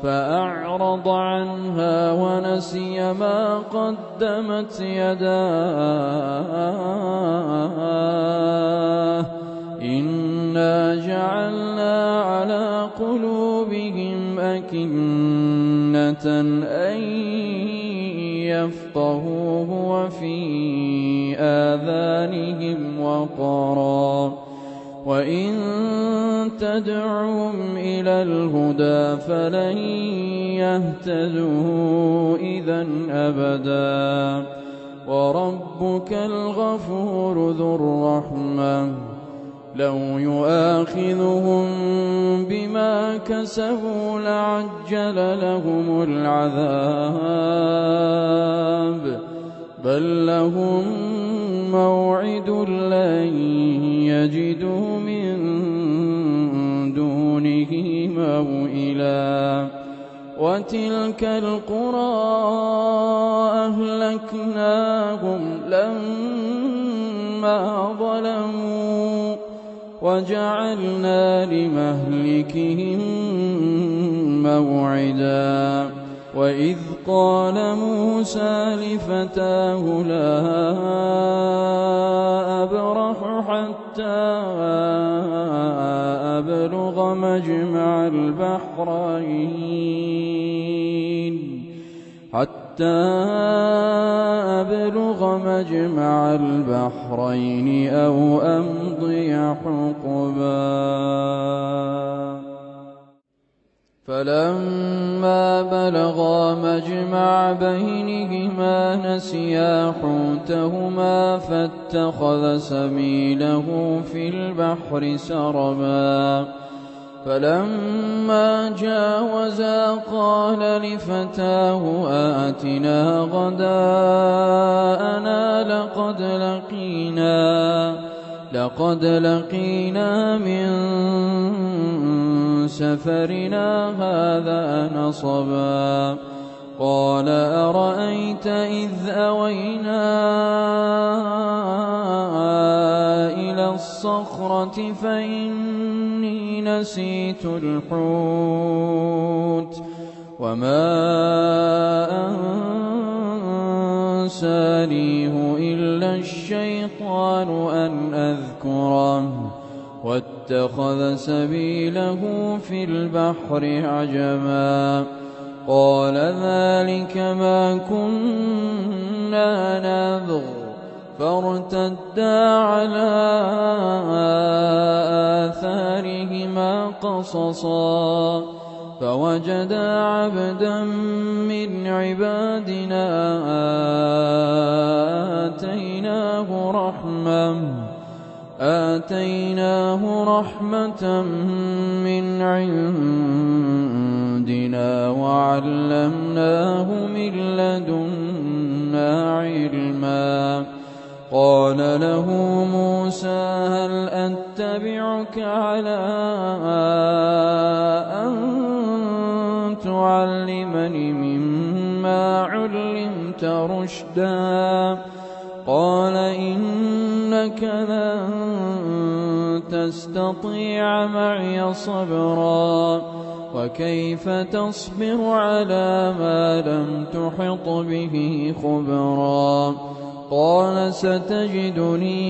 فأعرض عنها ونسي ما قدمت يداه إنا جعلنا على قلوبهم أكنة أن يفقهوه وفي آذانهم وقرا وإن تدعهم إلى الهدى فلن يهتدوا إذا أبدا وربك الغفور ذو الرحمة لو يؤاخذهم بما كسبوا لعجل لهم العذاب بل لهم موعد لن يجدوا من دونه موئلا وتلك القرى أهلكناهم لما ظلموا وجعلنا لمهلكهم موعدا وإذ قال موسى لفتاه لا أبرح حتى أبلغ مجمع البحرين أو أمضي حقبا فلما بلغا مجمع بينهما نسيا حوتهما فاتخذ سبيله في البحر سربا فلما جاوزا قال لفتاه آتنا غداءنا لقد لقينا من سفرنا هذا نصبا قال أرأيت إذ أوينا إلى الصخرة فإني نسيت الحوت وما أنسانيه إلا الشيطان أن أذكره واتخذ سبيله في البحر عجبا قال ذلك ما كنا نبغ فارتدا على آثارهما قصصا فوجدا عبدا من عبادنا آتيناه رحمة من عندنا وعلمناه من لدنا علما قال له موسى هل أتبعك على أن تعلمني مما علمت رشدا قال إنك لن تستطيع معي صبرا وكيف تصبر على ما لم تحط به خبرا قال ستجدني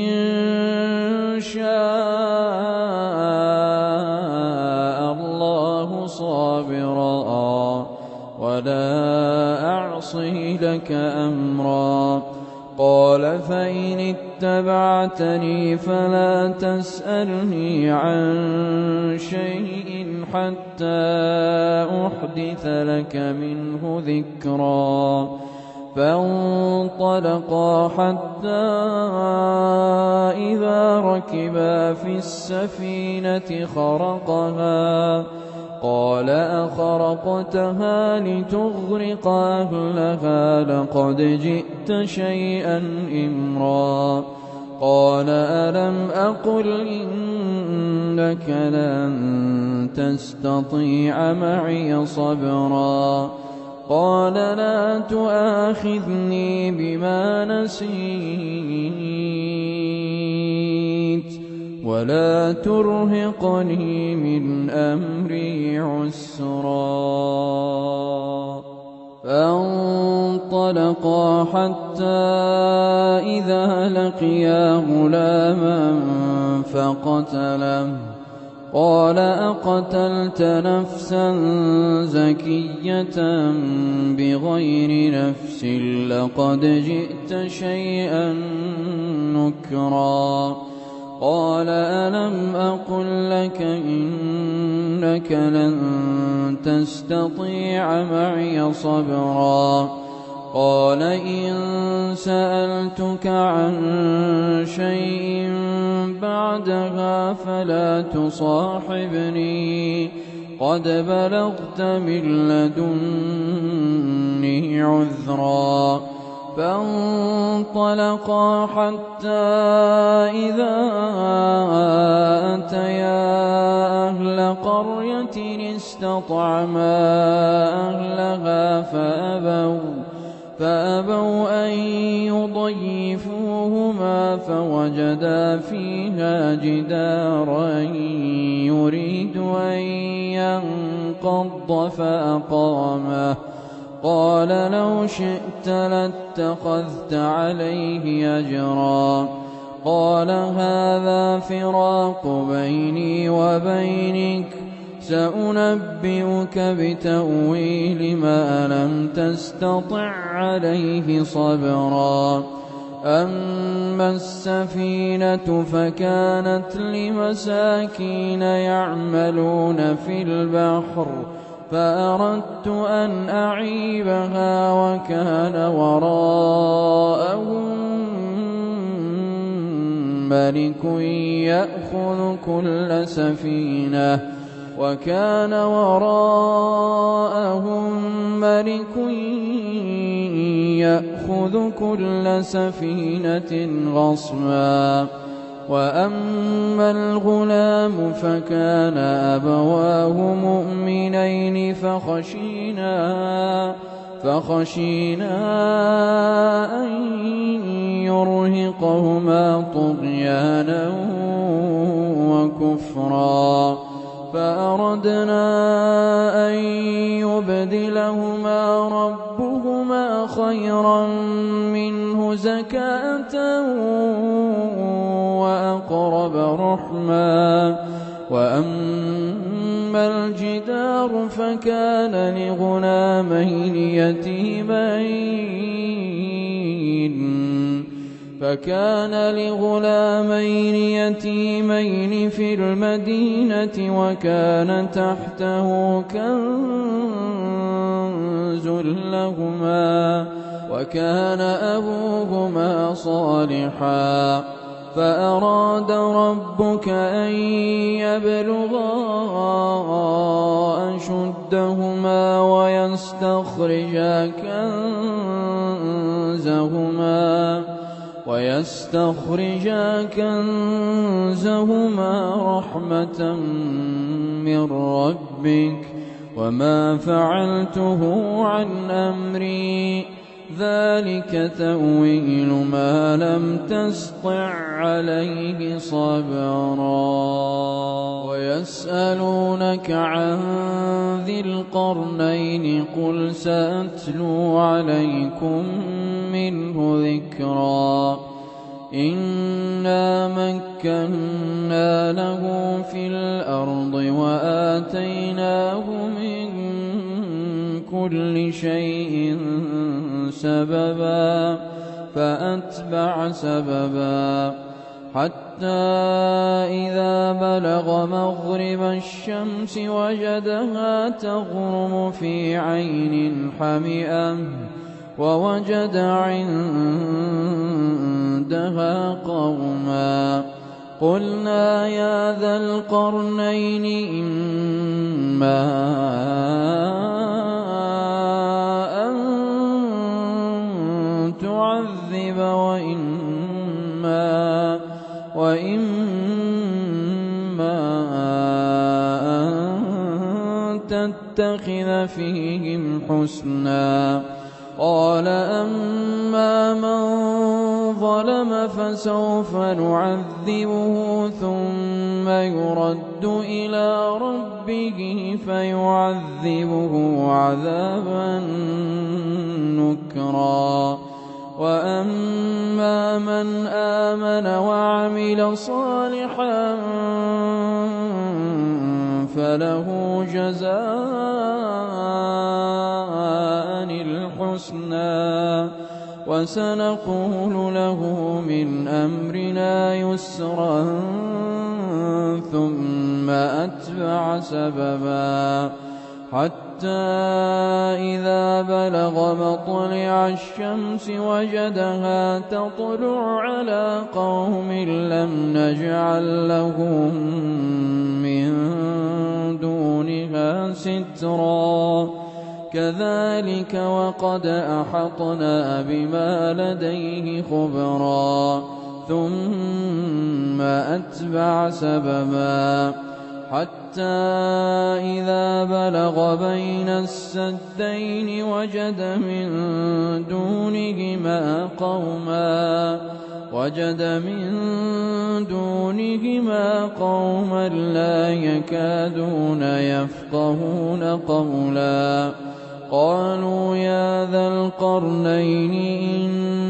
إن شاء الله صابرا ولا أعصي لك أمرا قال فإن اتبعتني فلا تسألني عن شيء حتى أحدث لك منه ذكرا فانطلقا حتى إذا ركبا في السفينة خرقها قال أخرقتها لتغرق أهلها لقد جئت شيئا إمرا قال ألم أقل إنك لن تستطيع معي صبرا قال لا تؤاخذني بما نسيت ولا ترهقني من أمري عسرا فانطلقا حتى إذا لقيا غلاما فقتله قال أقتلت نفسا زكية بغير نفس لقد جئت شيئا نكرا قال ألم أقل لك إنك لن تستطيع معي صبرا قال إن سألتك عن شيء بعدها فلا تصاحبني قد بلغت من لدني عذرا فانطلقا حتى إذا أتيا أهل قرية استطعما أهلها فأبوا أن يضيفوهما فوجدا فيها جدارا يريد أن ينقض فأقامه قال لو شئت لاتخذت عليه أجرا قال هذا فراق بيني وبينك سأنبئك بتأويل ما لم تستطع عليه صبرا أما السفينة فكانت لمساكين يعملون في البحر فأردت أن أعيبها وكان وراءهم ملك يأخذ كل سفينة غصبا. وأما الغلام فكان أبواه مؤمنين فخشينا أن يرهقهما طغيانا وكفرا، فأردنا أن يبدلهما ربهما خيرا منه زكاة وأقرب رحما. وأما الجدار فكان لغلامين يتيمين في المدينة وكان تحته كنز لهما وكان أبوهما صالحا، فأراد ربك أن يبلغا أشدهما ويستخرجا كنزهما رحمة من ربك وما فعلته عن أمري، ذلك تأويل ما لم تسطع عليه صبرا. ويسألونك عن ذي القرنين قل سأتلو عليكم منه ذكرا. إنا مكنا له في الأرض وآتيناه من كل شيء سببا فأتبع سببا حتى إذا بلغ مغرب الشمس وجدها تغرب في عين حمئة ووجد عندها قوما. قلنا يا ذا القرنين إما أن تعذب وإما أن تتخذ فيهم حسنا. قال أما من ظلم فسوف نعذبه ثم يرد إلى ربه فيعذبه عذابا نكرا. وأما من آمن وعمل صالحا فله جزاء الحسنى وسنقول له من أمرنا يسرا ثم أتبع سببا حتى إذا بلغ مطلع الشمس وجدها تطلع على قوم لم نجعل لهم من دونها سترا. كذلك وقد أحطنا بما لديه خبرا. ثم أتبع سببا حتى إذا بلغ بين السدين وجد من دونهما قوما لا يكادون يفقهون قولا. قالوا يا ذا القرنين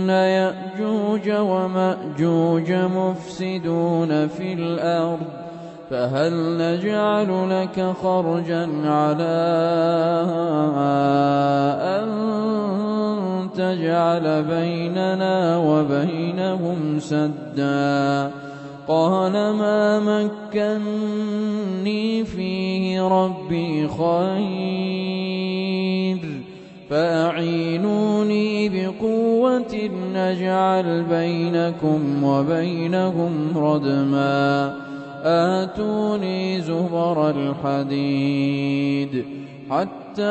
إن يأجوج ومأجوج مفسدون في الأرض فهل نجعل لك خرجا على أن تجعل بيننا وبينهم سدا. قال ما مكني فيه ربي خير فأعينوني بقوة نجعل بينكم وبينهم ردما آتوني زبر الحديد حتى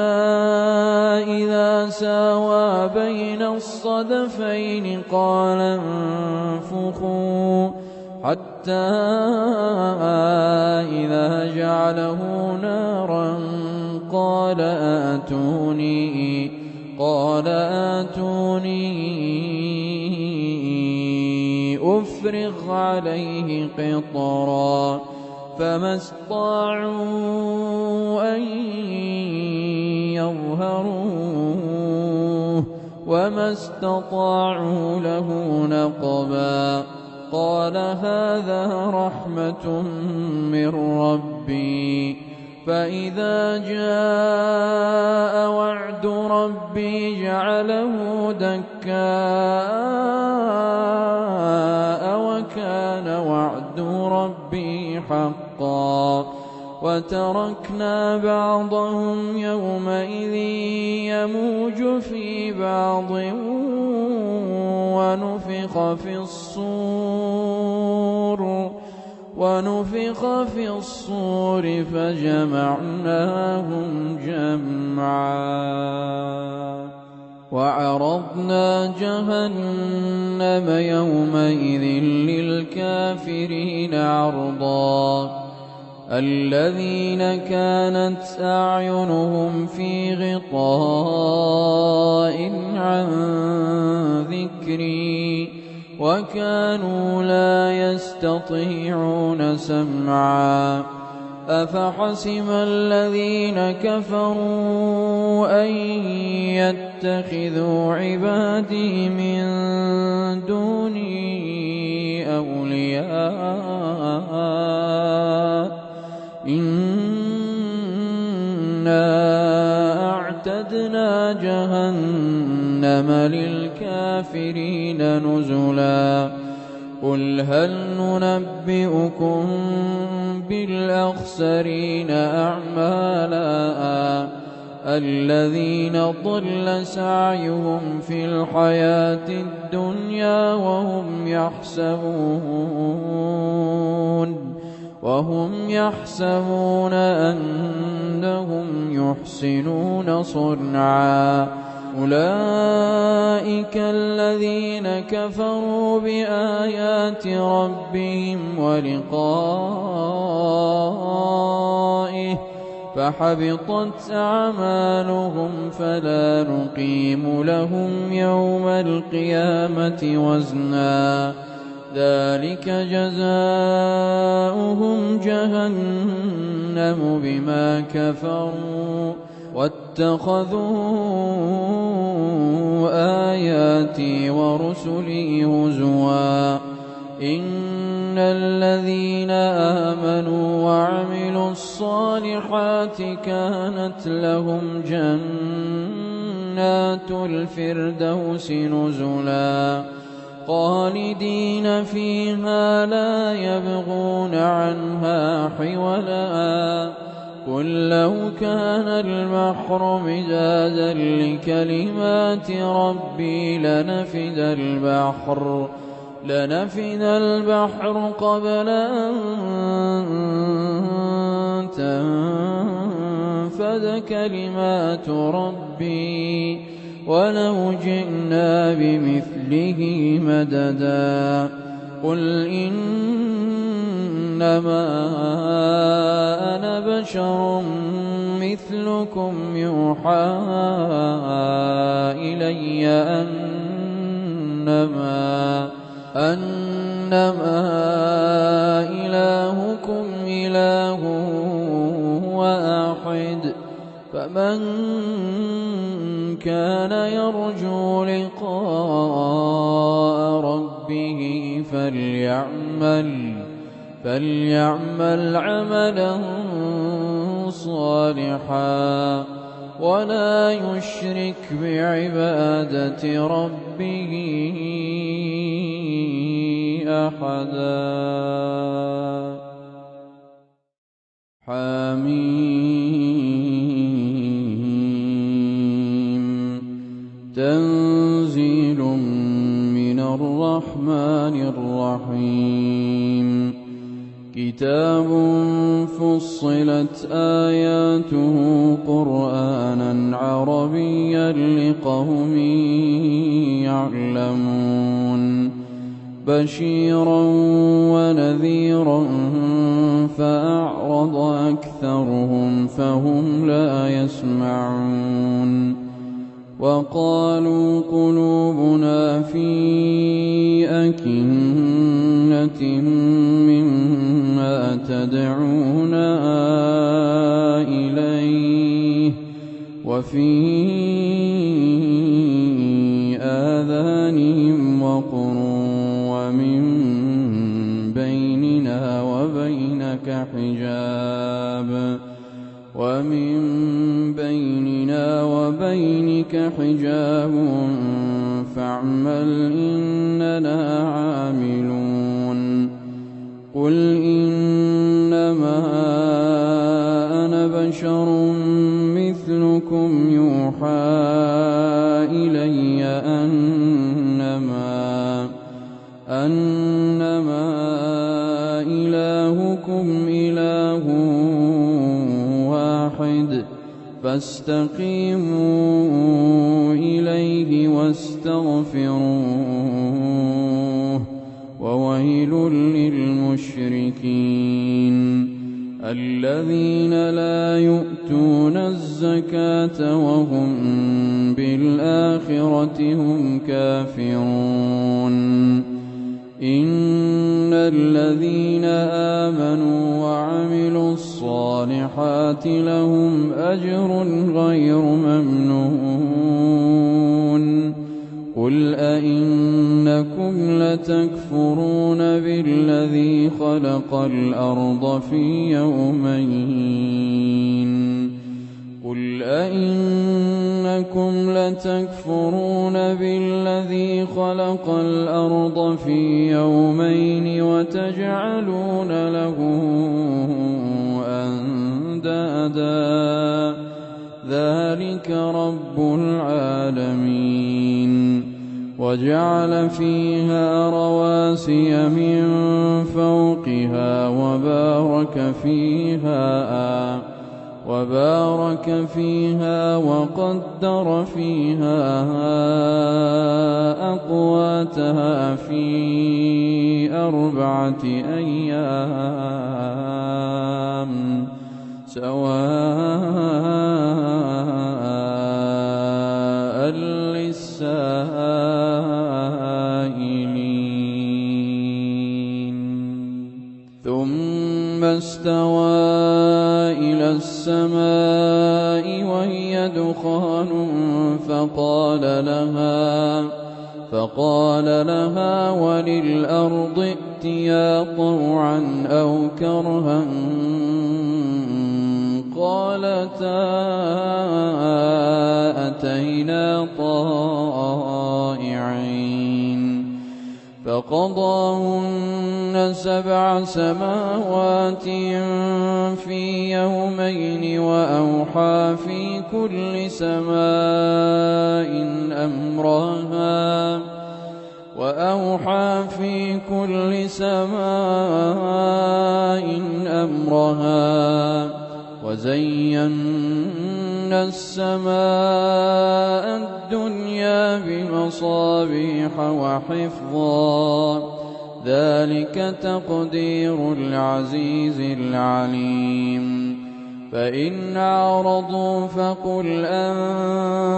إذا ساوى بين الصدفين قال انفخوا حتى إذا جعله نارا قال آتوني أفرغ عليه قطرا فما استطاعوا أن يظهروه وما استطاعوا له نقبا قال هذا رحمة من ربي فإذا جاء وعد ربي جعله دكاء وكان وعد ربي حقا وتركنا بعضهم يومئذ يموج في بعض ونفخ في الصور فجمعناهم جمعا وعرضنا جهنم يومئذ للكافرين عرضا الذين كانت أعينهم في غطاء عن ذكري وكانوا لا يستطيعون سمعا أفحسب الذين كفروا أن يتخذوا عبادي من دوني أولياء إنا أعتدنا جهنم للكافرين نزلا قل هل ننبئكم بالأخسرين أعمالا الذين ضل سعيهم في الحياة الدنيا وهم يحسبون أنهم يحسنون صنعا أولئك الذين كفروا بآيات ربهم ولقائه فحبطت أعمالهم فلا نقيم لهم يوم القيامة وزنا ذلك جزاؤهم جهنم بما كفروا واتخذوا آياتي ورسلي هزوا إن الذين آمنوا وعملوا الصالحات كانت لهم جنات الفردوس نزلا خالدين فيها لا يبغون عنها حولا قل لو كان البحر مدادا لكلمات ربي لنفد البحر قبل أن تنفد كلمات ربي ولو جئنا بمثله مددا قل إنما أنا بشر مثلكم يوحى إلي أنما إلهكم إله واحد فمن كان يرجو لقاء ربه فليعمل عملا صالحا ولا يشرك بعبادة ربه أحدا. حميم. تنزيل من الرحمن الرحيم. كتاب فصلت آياته قرآنا عربيا لقوم يعلمون. بشيرا ونذيرا فأعرض أكثرهم فهم لا يسمعون. وقالوا قلوبنا في أكنة مما تدعونا إليه وفي آذانهم وقر ومن بيننا وبينك حجاب فاعمل إننا عاملون. قل إنما أنا بشر مثلكم يوحى إلي أنما إلهكم إله واحد فاستقيموا إليه واستغفروه. وويل للمشركين الذين لا يؤتون الزكاة وهم بالآخرة هم كافرون. إن الذين آمنوا وعملوا الصالحات لهم أجر غير ممنون. قل أئنكم لتكفرون بالذي خلق الأرض في يومين قل أئنكم لتكفرون بالذي خلق الأرض في يومين وتجعلون له أندادا ذلك رب العالمين. وجعل فيها رواسي من فوقها وبارك فيها وقدر فيها أقواتها في 4 أيام سواء للسائلين. ثم استوى إلى السماء وهي دخان فقال لها وللأرض ائتيا طوعا أو كرها قالتا أتينا طائعين. فقضاهن 7 سماوات في يومين وأوحى في كل سماء أمرها وزينا السماء الدنيا بمصابيح وحفظا ذلك تقدير العزيز العليم. فإن أعرضوا فقل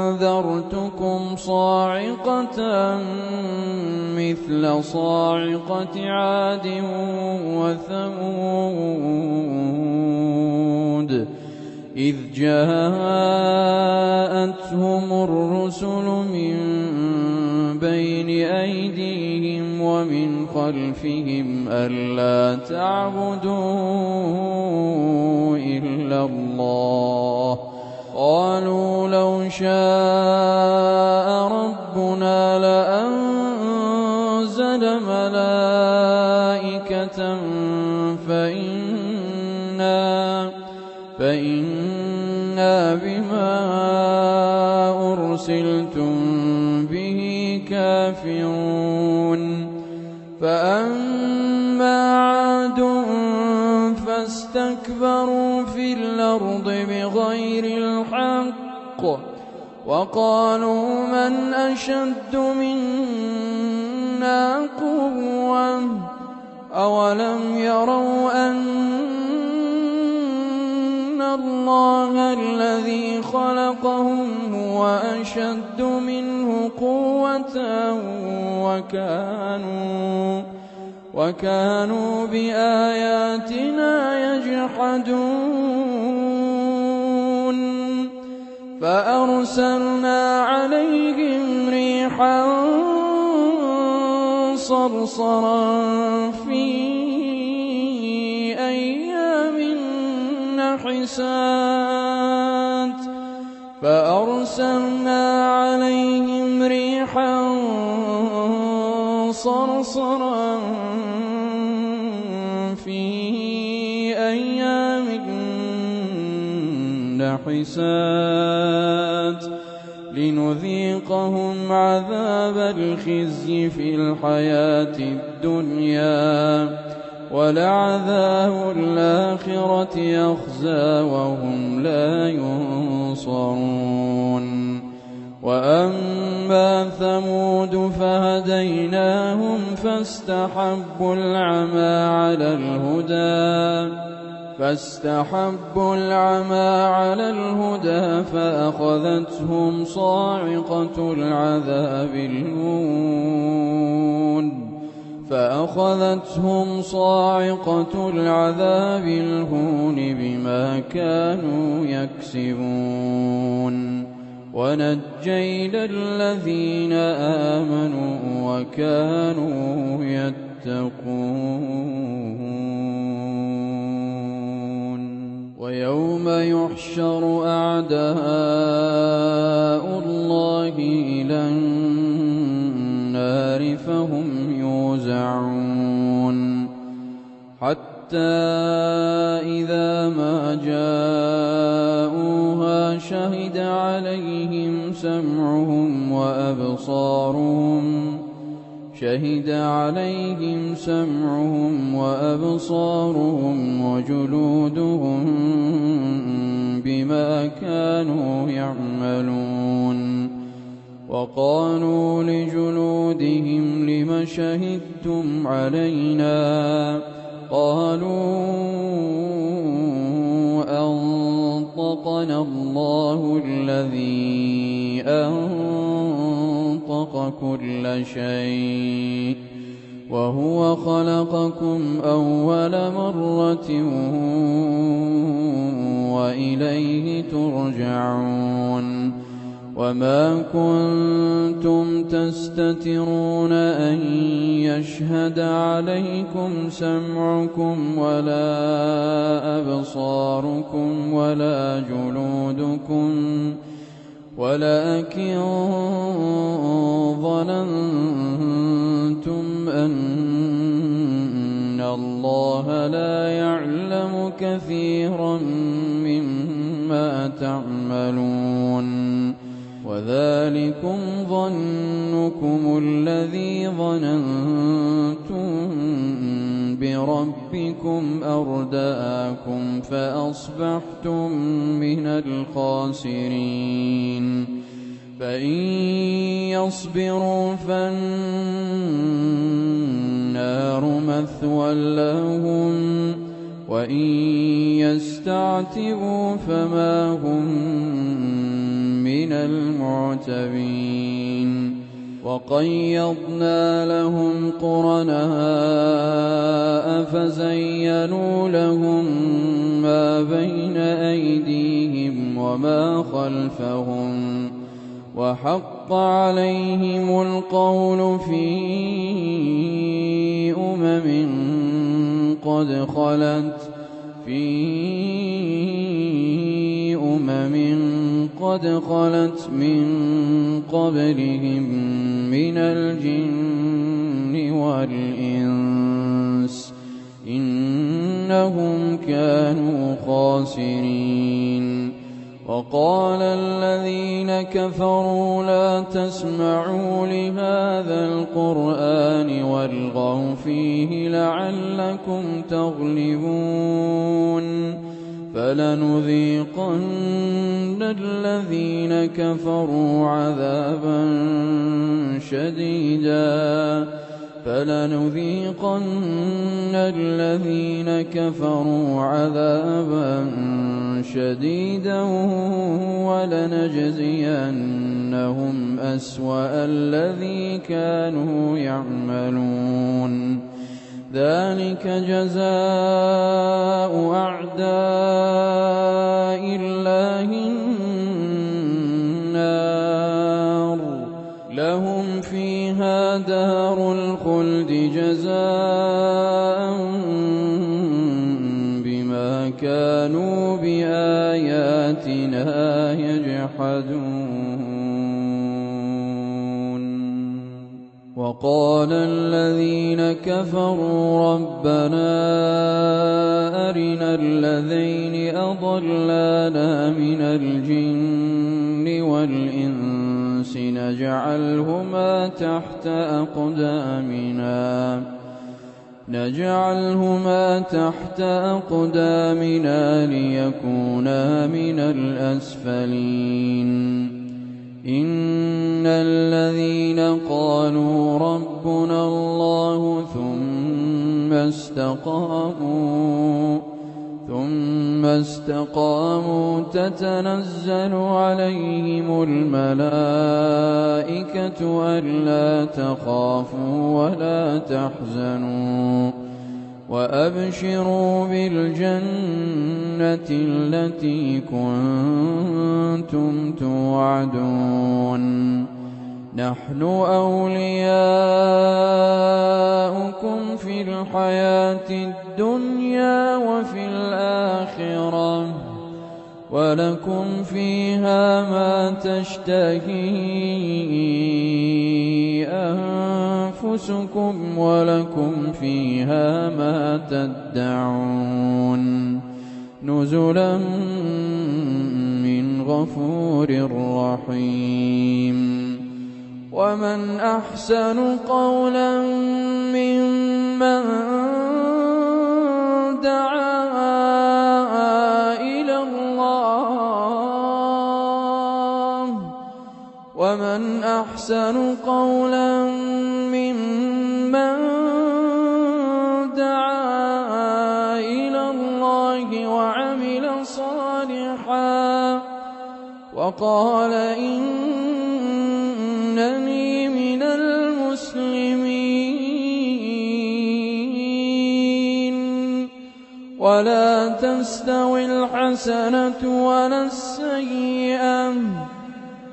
أنذرتكم صاعقة مثل صاعقة عاد وثمود إذ جاءتهم الرسل من بين أيديهم ومن خلفهم ألا تعبدوا إلا الله قالوا لو شاء ربنا لأنزل ملائكة فإنا بما أرسلتم به كافرون فأما عاد فاستكبروا في الأرض بغير الحق وقالوا من أشد منا قوة أولم يروا أن الله الذي خلقهم هو أشد منه قوة وكانوا بآياتنا يجحدون فأرسلنا عليهم ريحا صرصرا في أيام نحسات لنذيقهم عذاب الخزي في الحياة الدنيا ولعذاب الآخرة أخزى وهم لا ينصرون وأما ثمود فهديناهم فاستحبوا العمى على الهدى فأخذتهم صاعقة العذاب الهون بما كانوا يكسبون ونجينا الذين آمنوا وكانوا يتقون ويوم يحشر أعداء الله إلى النار فهم يوزعون حتى إذا ما جاءوها شهد عليهم سمعهم وأبصارهم وجلودهم بما كانوا يعملون وقالوا لجلودهم لم شهدتم علينا قالوا أنطقنا الله الذي أنطق كل شيء وهو خلقكم أول مرة وإليه ترجعون وما كنتم تستترون أن يشهد عليكم سمعكم ولا أبصاركم ولا جلودكم ولكن ظننتم أن الله لا يعلم كثيرا مما تعملون وذلكم ظنكم الذي ظننتم بربكم أرداكم فأصبحتم من الخاسرين فإن يصبروا فالنار مثوى لهم وإن يستعتبوا فما هم من المعتبين وقيضنا لهم قرناء فزينوا لهم ما بين أيديهم وما خلفهم وحق عليهم القول في قد خلت من قبلهم من الجن والإنس إنهم كانوا خاسرين. وقال الذين كفروا لا تسمعوا لهذا القرآن والغوا فيه لعلكم تغلبون. فلنذيقن الذين كفروا عذابا شديدا ولنجزينهم أسوأ الذي كانوا يعملون. ذلك جزاء أعداء الله النار لهم فيها دار الخلد جزاء بما كانوا بآياتنا يجحدون. وقال الذين كفروا ربنا أرنا الذين أضلانا من الجن والإنس نجعلهما تحت أقدامنا ليكونا من الأسفلين. إن الذين قالوا ربنا الله ثم استقاموا تتنزل عليهم الملائكة ألا تخافوا ولا تحزنوا وأبشروا بالجنة التي كنتم توعدون. نحن أولياؤكم في الحياة الدنيا وفي الآخرة ولكم فيها ما تشتهي أنفسكم ولكم فيها ما تدعون. نزلا من غفور رحيم. ومن أحسن قولا ممن دعا إلى الله ومن أحسن قولا ممن دعا إلى الله وعمل صالحا وقال إنني من المسلمين. ولا تستوي الحسنة ولا السيئة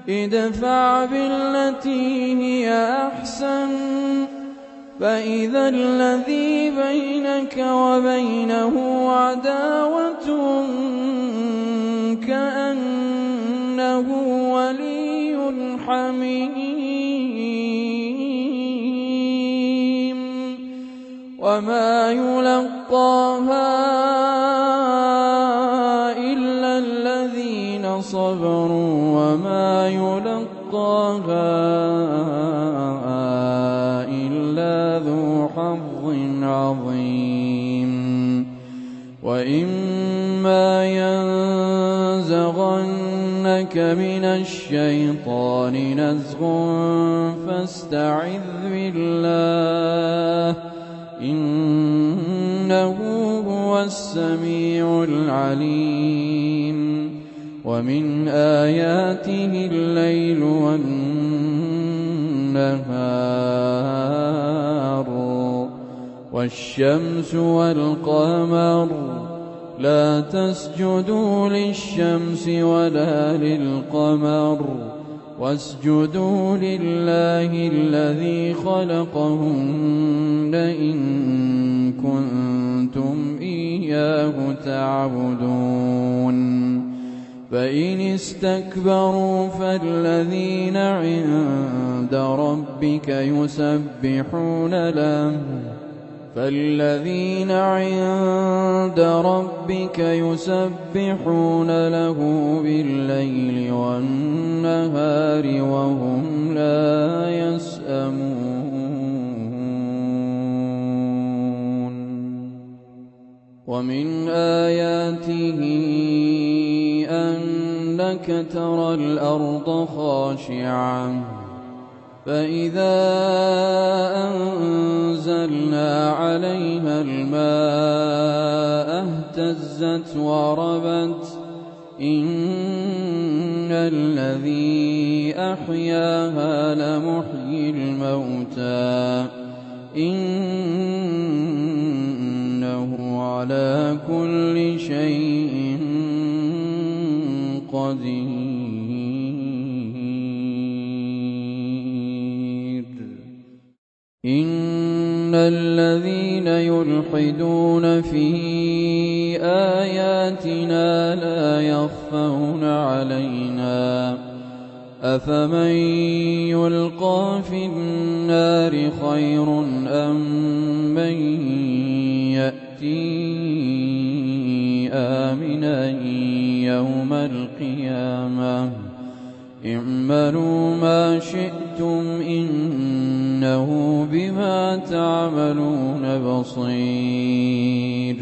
ادفع بالتي هي أحسن فإذا الذي بينك وبينه عداوة كأنه ولي حميم. وما يلقاها إلا الذين صبروا وما يلقاها إلا ذو حظ عظيم. وإما ينزغنك من الشيطان نزغ فاستعذ بالله إنه هو السميع العليم. ومن آياته الليل والنهار والشمس والقمر لا تسجدوا للشمس ولا للقمر واسجدوا لله الذي خلقهن إن كنتم إياه تعبدون. فإن استكبروا فالذين عند ربك فالذين عند ربك يسبحون له بالليل والنهار وهم لا يسأمون ومن آياته أنك ترى الأرض خاشعة فإذا أنزلنا عليها الماء اهتزت وربت إن الذي أحياها لمحيي الموتى إنه على كل شيء قدير إن الذين يلحدون في آياتنا لا يخفون علينا أفمن يلقى في النار خير أم من يأتي آمنا يوم القيامة اعملوا ما شئتم إنه بما تعملون بصير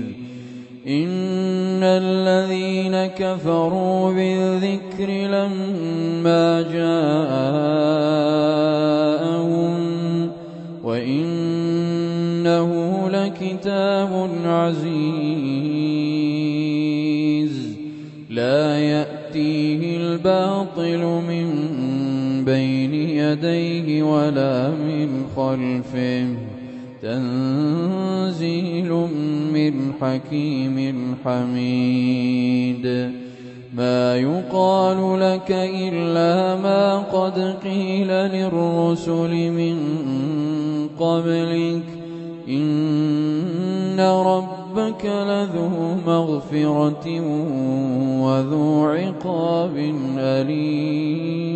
إن الذين كفروا بالذكر لما جاءهم وإنه لكتاب عزيز لا يأتيه الباطل من بين يديه ولا من خلفه تنزيل من حكيم حميد ما يقال لك إلا ما قد قيل للرسل من قبلك إن ربك لذو مغفرة وذو عقاب أليم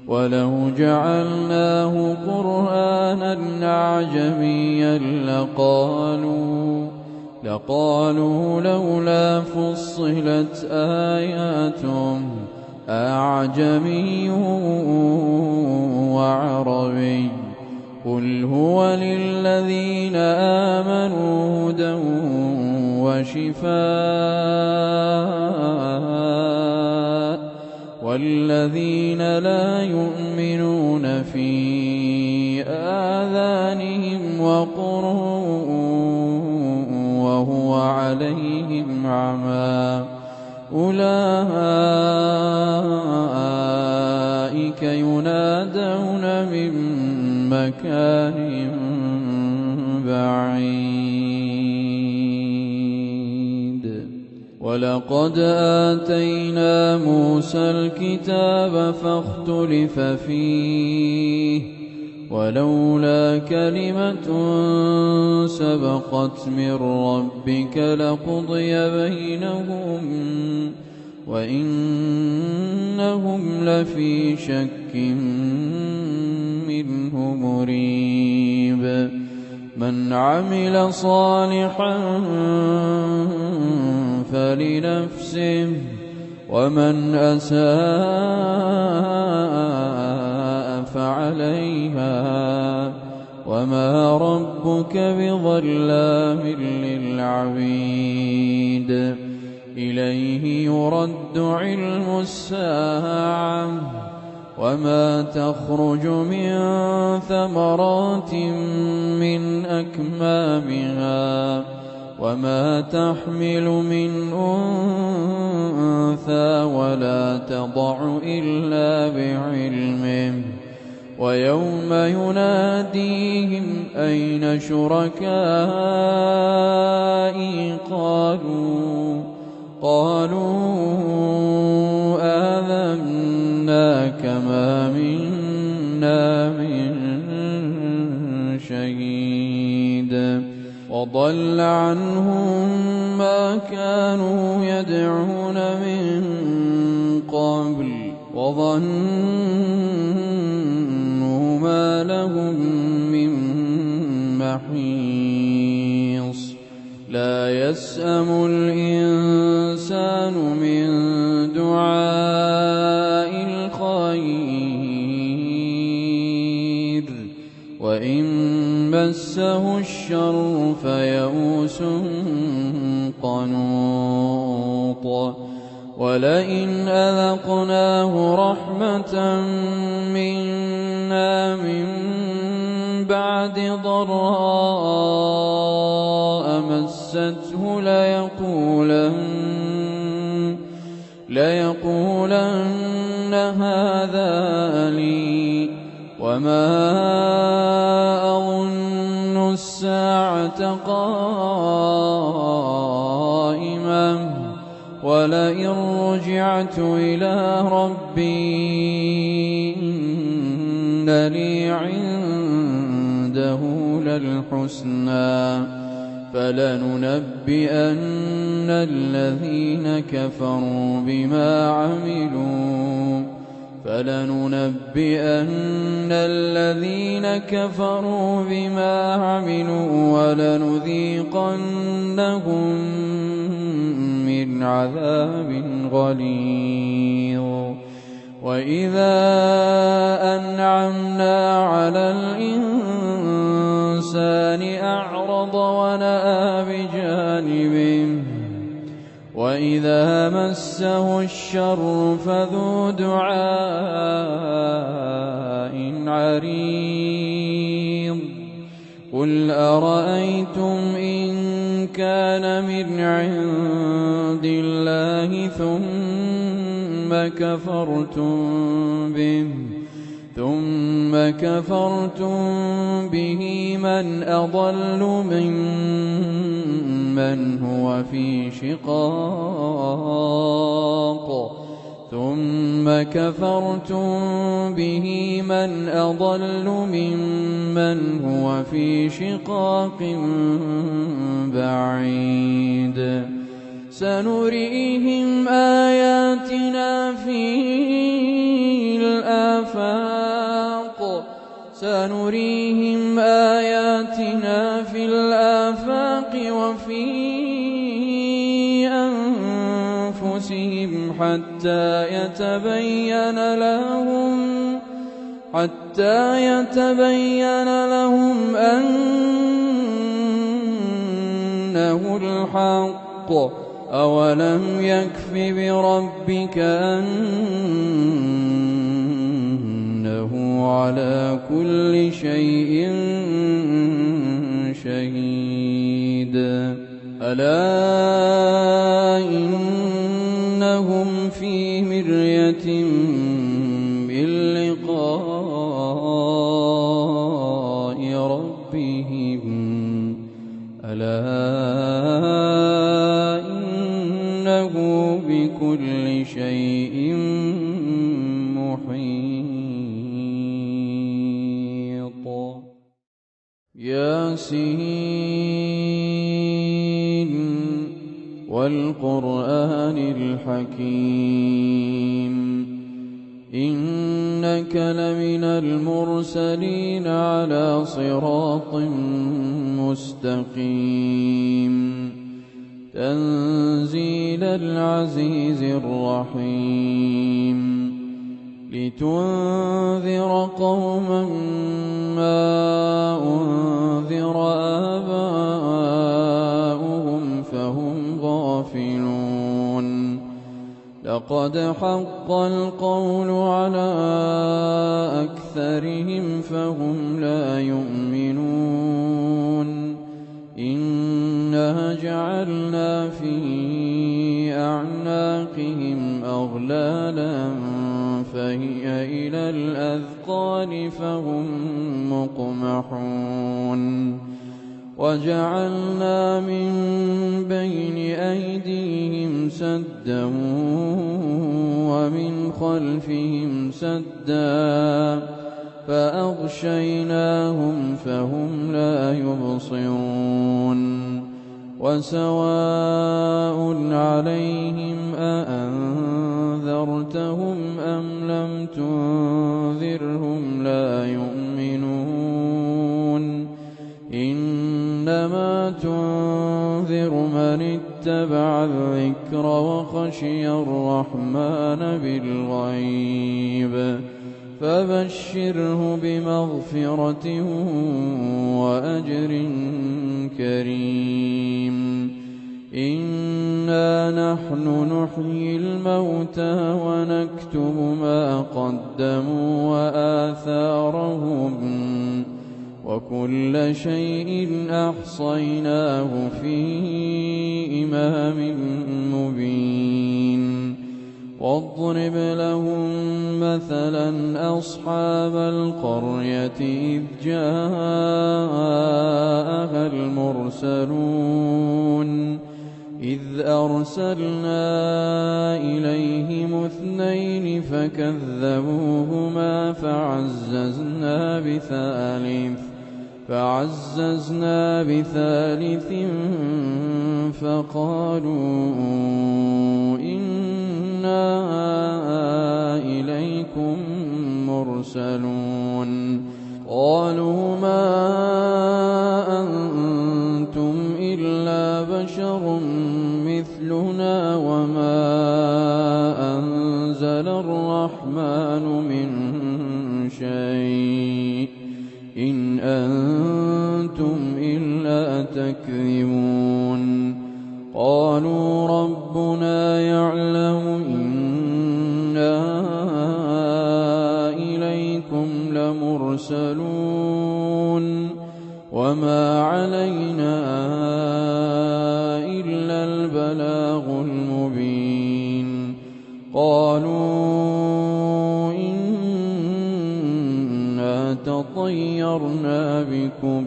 ولو جعلناه قرآنا أعجميا لقالوا لولا فصلت آياته أعجمي وعربي قل هو للذين آمنوا هدى وشفاء والذين لا يؤمنون في آذانهم وقر وهو عليهم عمى أولئك ينادون من مكان بعيد ولقد آتينا موسى الكتاب فاختلف فيه ولولا كلمة سبقت من ربك لقضي بينهم وإنهم لفي شك منه مريب من عمل صالحا فلنفسه ومن أساء فعليها وما ربك بظلام للعبيد إليه يرد علم الساعة وما تخرج من ثمرات من أكمامها وما تحمل من أنثى ولا تضع إلا بعلمه ويوم يناديهم أين شركائي قالوا آذناك ما منا من شهيد وضل عنهم ما كانوا يدعون من قبل وظنوا ما لهم من محيص لا يسأم الإنسان من دعاء الخير وإن مسه الشر فيئوس قنوط ولئن أذقناه رحمة منا من بعد ضراء مسته ليقولن هذا لي وما أظن الساعة قائمة ولئن رجعت إلى ربي إن لي عنده للحسنى فلننبئن الذين كفروا بما عملوا ولنذيقنهم من عذاب غليظ وإذا أنعمنا على الإنسان أعرض ونأى بجانبه وإذا مسه الشر فذو دعاء عريض قل أرأيتم إن كان من عند الله ثم كفرتم به من أضل ممن هو في شقاق بعيد سنريهم آياتنا في الآفاق وفي أنفسهم حتى يتبين لهم أنه الحق أولم يكف بربك أنه على كل شيء شهيد ألا إنهم في مرية من لقاء ربهم ألا إنه بكل شيء محيط ياسين والقرآن الحكيم إنك لمن المرسلين على صراط مستقيم تنزيل العزيز الرحيم لتنذر قوما ما أنذر آباؤهم فهم غافلون لقد حق القول على أكثرهم فهم لا يؤمنون إنا جعلنا في أعناقهم أغلالا فهي إلى الأذقان فهم مقمحون وجعلنا من بين أيديهم سدا ومن خلفهم سدا فأغشيناهم فهم لا يبصرون وسواء عليهم أأنذرتهم أم لم تنذرهم لا يؤمنون إنما تنذر من اتبع الذكر وخشي الرحمن بالغيب فبشره بمغفرة وأجر كريم إنا نحن نحيي الموتى ونكتب ما قدموا وآثارهم وكل شيء أحصيناه في إمام مبين واضرب لهم مثلا أصحاب القرية إذ جاءها المرسلون إذ أرسلنا إليهم 2 فكذبوهما فعززنا بثالث فقالوا إنا إليكم مرسلون قالوا ما أنتم إلا بشر مثلنا وما أنزل الرحمن من شيء إن أنتم إلا تكذبون قالوا ربنا يعلم إنا إليكم لمرسلون وما علينا إلا البلاغ المبين قالوا إنا تطيرنا بكم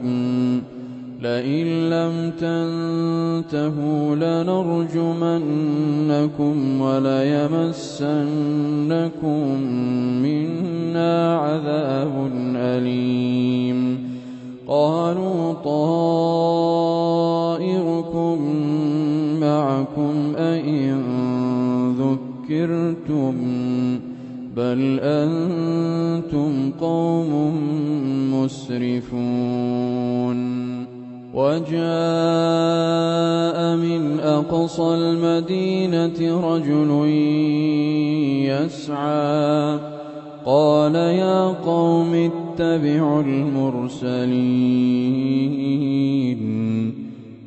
لئن لم تنتهوا لنرجمنكم وليمسنكم منا عذاب أليم قالوا طائركم معكم أئن ذكرتم بل أنتم قوم مسرفون وجاء من أقصى المدينة رجل يسعى قال يا قوم اتبعوا المرسلين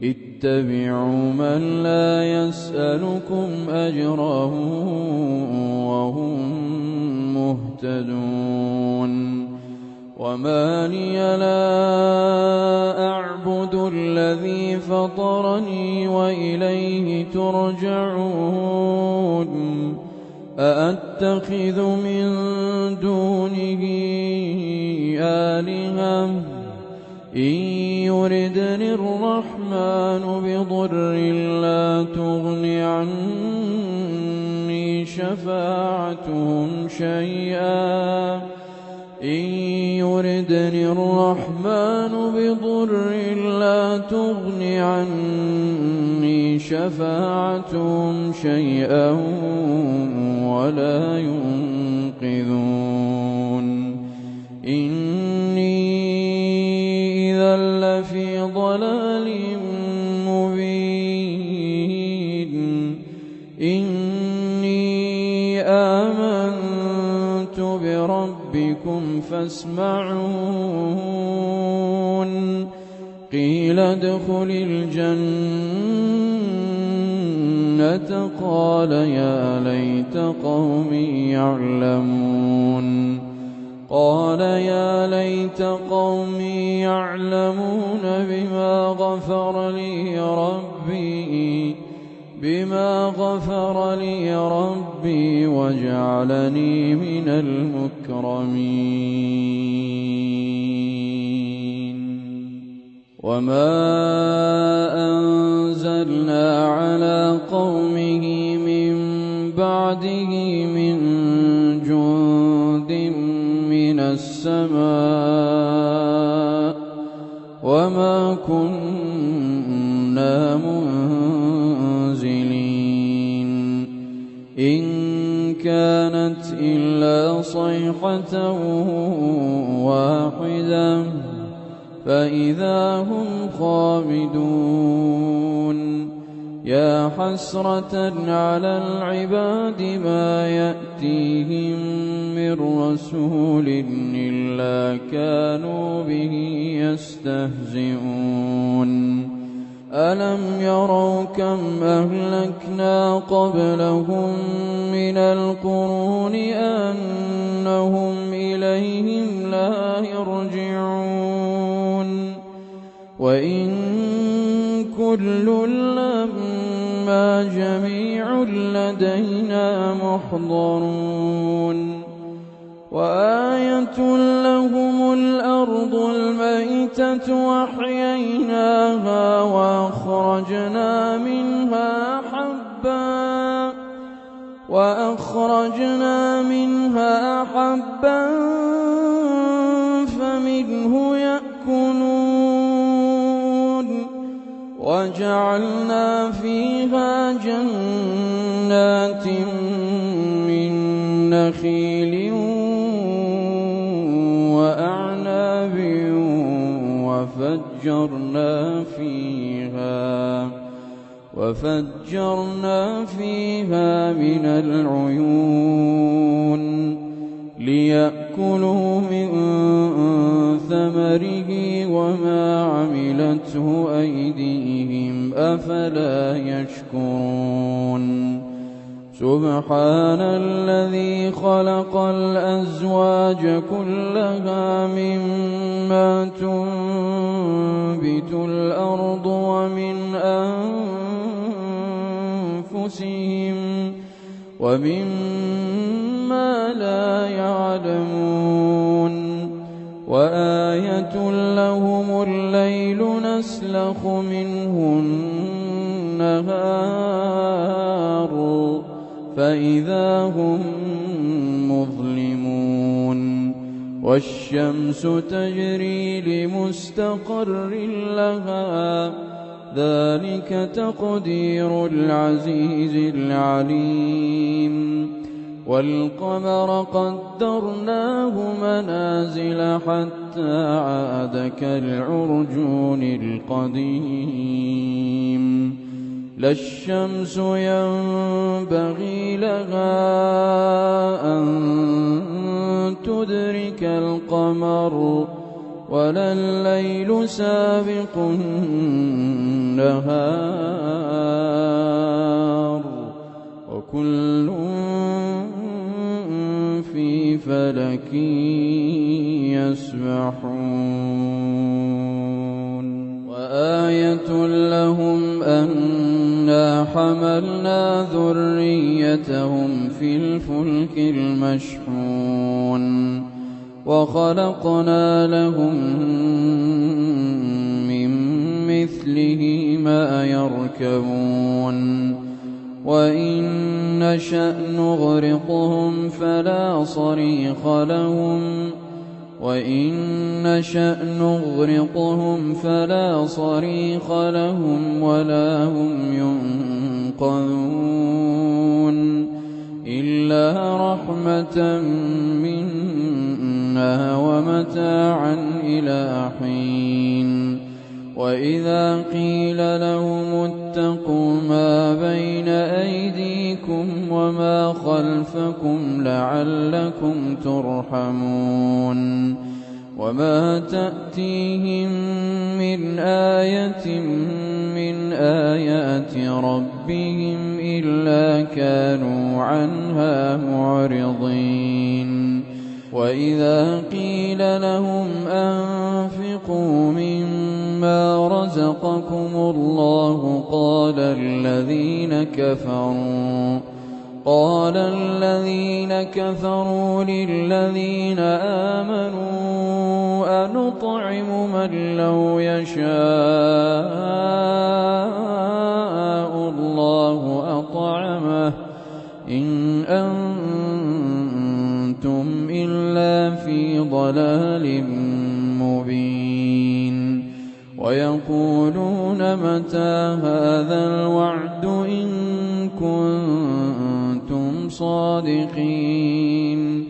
اتبعوا من لا يسألكم أجرا وهم مهتدون وما لي لا أعبد الذي فطرني وإليه ترجعون أأتخذ من دونه آلهة إن يردني الرحمن بضر لا تغن عني شفاعتهم شيئا إن يردني الرحمن بضر لا تغن عني شفاعتهم شيئا ولا ينقذون إني إذا لفي ضلال مبين إني آمنت بربكم فاسمعون قيل ادخل الجنة قال يا ليت قومي يعلمون قال يا ليت قومي يعلمون بما غفر لي ربي وجعلني من المكرمين وما أنزلنا على قومه من بعده من جند من السماء وما كنا منزلين إن كانت إلا صيحة واحدة فإذا هم خامدون يا حسرة على العباد ما يأتيهم من رسول إلا كانوا به يستهزئون ألم يروا كم أهلكنا قبلهم من القرون أنهم إليهم لا يرجعون وإن كل لما جميع لدينا محضرون وآية لهم الأرض الميتة وأحييناها وأخرجنا منها حبا فمنه يأكلون وجعلنا فيها جنات من نخيل وأعناب وفجرنا فيها من العيون ليأكلوا من ثمره وما عملته أيديهم أفلا يشكرون سبحان الذي خلق الأزواج كلها مما تنبت الأرض ومما لا يعلمون وآية لهم الليل نسلخ منه النهار فإذا هم مظلمون والشمس تجري لمستقر لها ذلك تقدير العزيز العليم والقمر قدرناه منازل حتى عاد كالعرجون القديم لا الشمس ينبغي لها أن تدرك القمر ولا الليل سابق النهار وكل في فلك يسبحون وآية لهم أنا حملنا ذريتهم في الفلك المشحون وخلقنا لهم من مثله ما يركبون وإن نشأ نغرقهم فلا صريخ لهم ولا هم ينقذون إلا رحمة منا ومتاعا إلى حين وإذا قيل لهم اتقوا ما بين أيديكم وما خلفكم لعلكم ترحمون وما تأتيهم من آية من آيات ربهم إلا كانوا عنها معرضين وإذا قيل لهم أنفقوا مما رزقكم الله قال الذين كفروا للذين آمنوا أنطعم من لو يشاء الله أطعمه إن أنتم إلا في ضلال مبين ويقولون متى هذا الوعد إن كنتم صادقين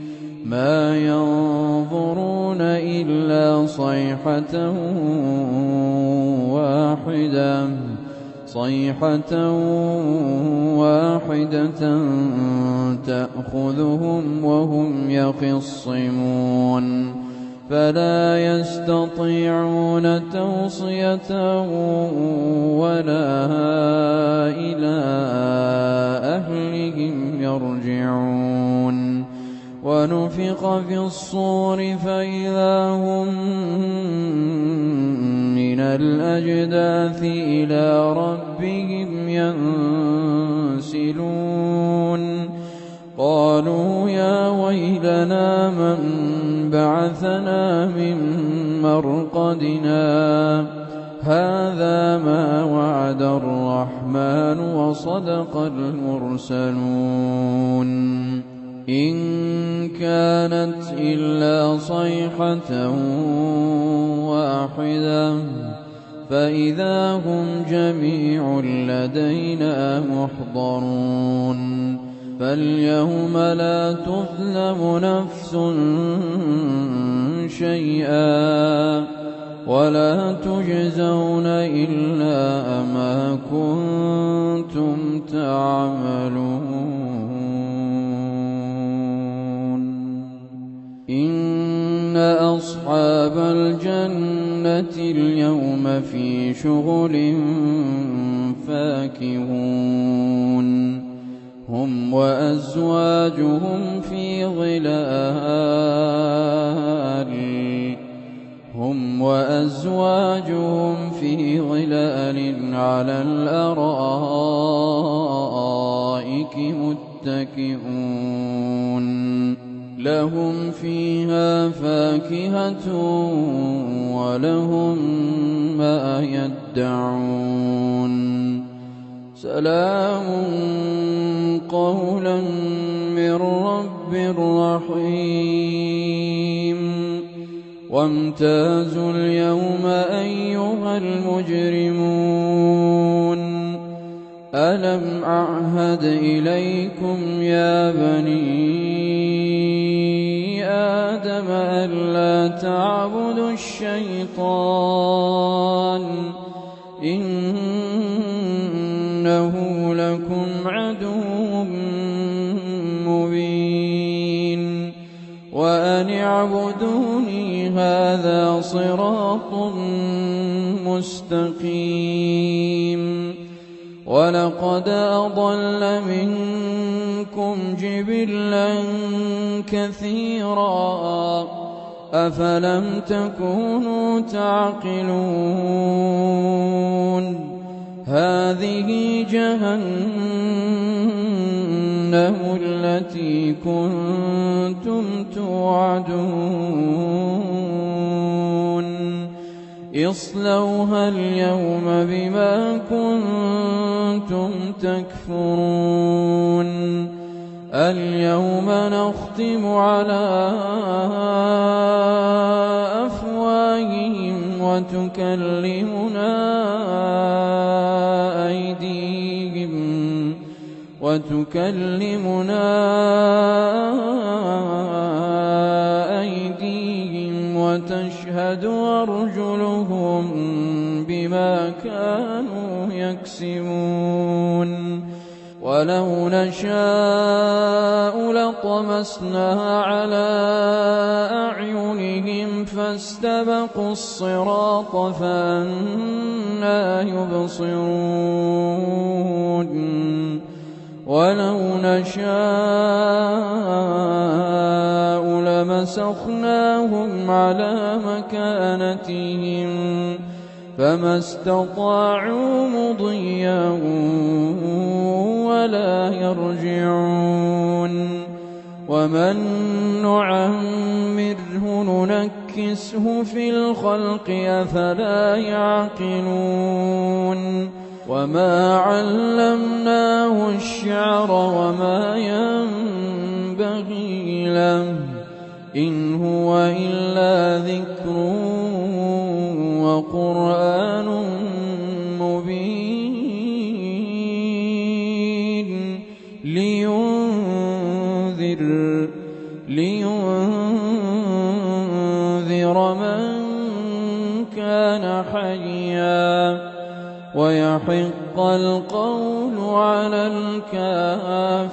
ما ينظرون إلا صيحة واحدة تأخذهم وهم يخصمون فلا يستطيعون توصية ولا إلى أهلهم يرجعون ونفخ في الصور فإذا هم من الأجداث إلى ربهم ينسلون قالوا يا ويلنا من بعثنا من مرقدنا هذا ما وعد الرحمن وصدق المرسلون إن كانت إلا صيحة واحدة فإذا هم جميع لدينا محضرون فاليوم لا تظلم نفس شيئا ولا تجزون إلا ما كنتم تعملون إن أصحاب الجنة اليوم في شغل فاكهون هم وأزواجهم في ظلال على الأرائك متكئون لهم فيها فاكهة ولهم ما يدعون سلام قولا من رب رحيم وامتازوا اليوم أيها المجرمون ألم أعهد إليكم يا بني آدم ألا تعبدوا الشيطان إنه لكم عدو مبين وأن اعبدوني هذا صراط مستقيم ولقد أضل منكم جبلا كثيرا أفلم تكونوا تعقلون هذه جهنم التي كنتم توعدون اصلوها اليوم بما كنتم تكفرون اليوم نختم على أفواههم وتكلمنا أيديهم وتشهد أرجلهم بما كانوا يكسبون ولو نشاء لطمسنا على أعينهم فاستبقوا الصراط فأنى يبصرون ولو نشاء لمسخناهم على مكانتهم فما استطاعوا مضيا ولا يرجعون ومن نعمره ننكسه في الخلق أفلا يعقلون وما علمناه الشعر وما ينبغي له إن هو إلا ذكر وقرآن مبين لينذر ويحق القول على الكافرين.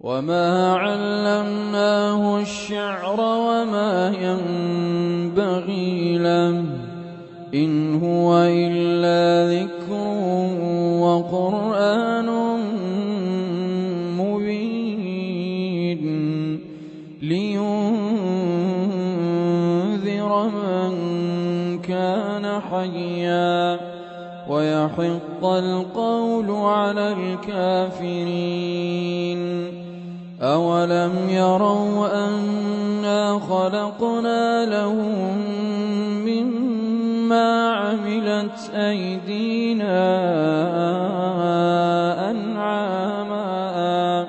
وما علمناه الشعر وما ينبغي له إن هو إلا ذكر وقرآن مبين لينذر من كان حيا ويحق القول على الكافرين. أولم يروا أنا خلقنا لهم مما عملت أيدينا أنعاما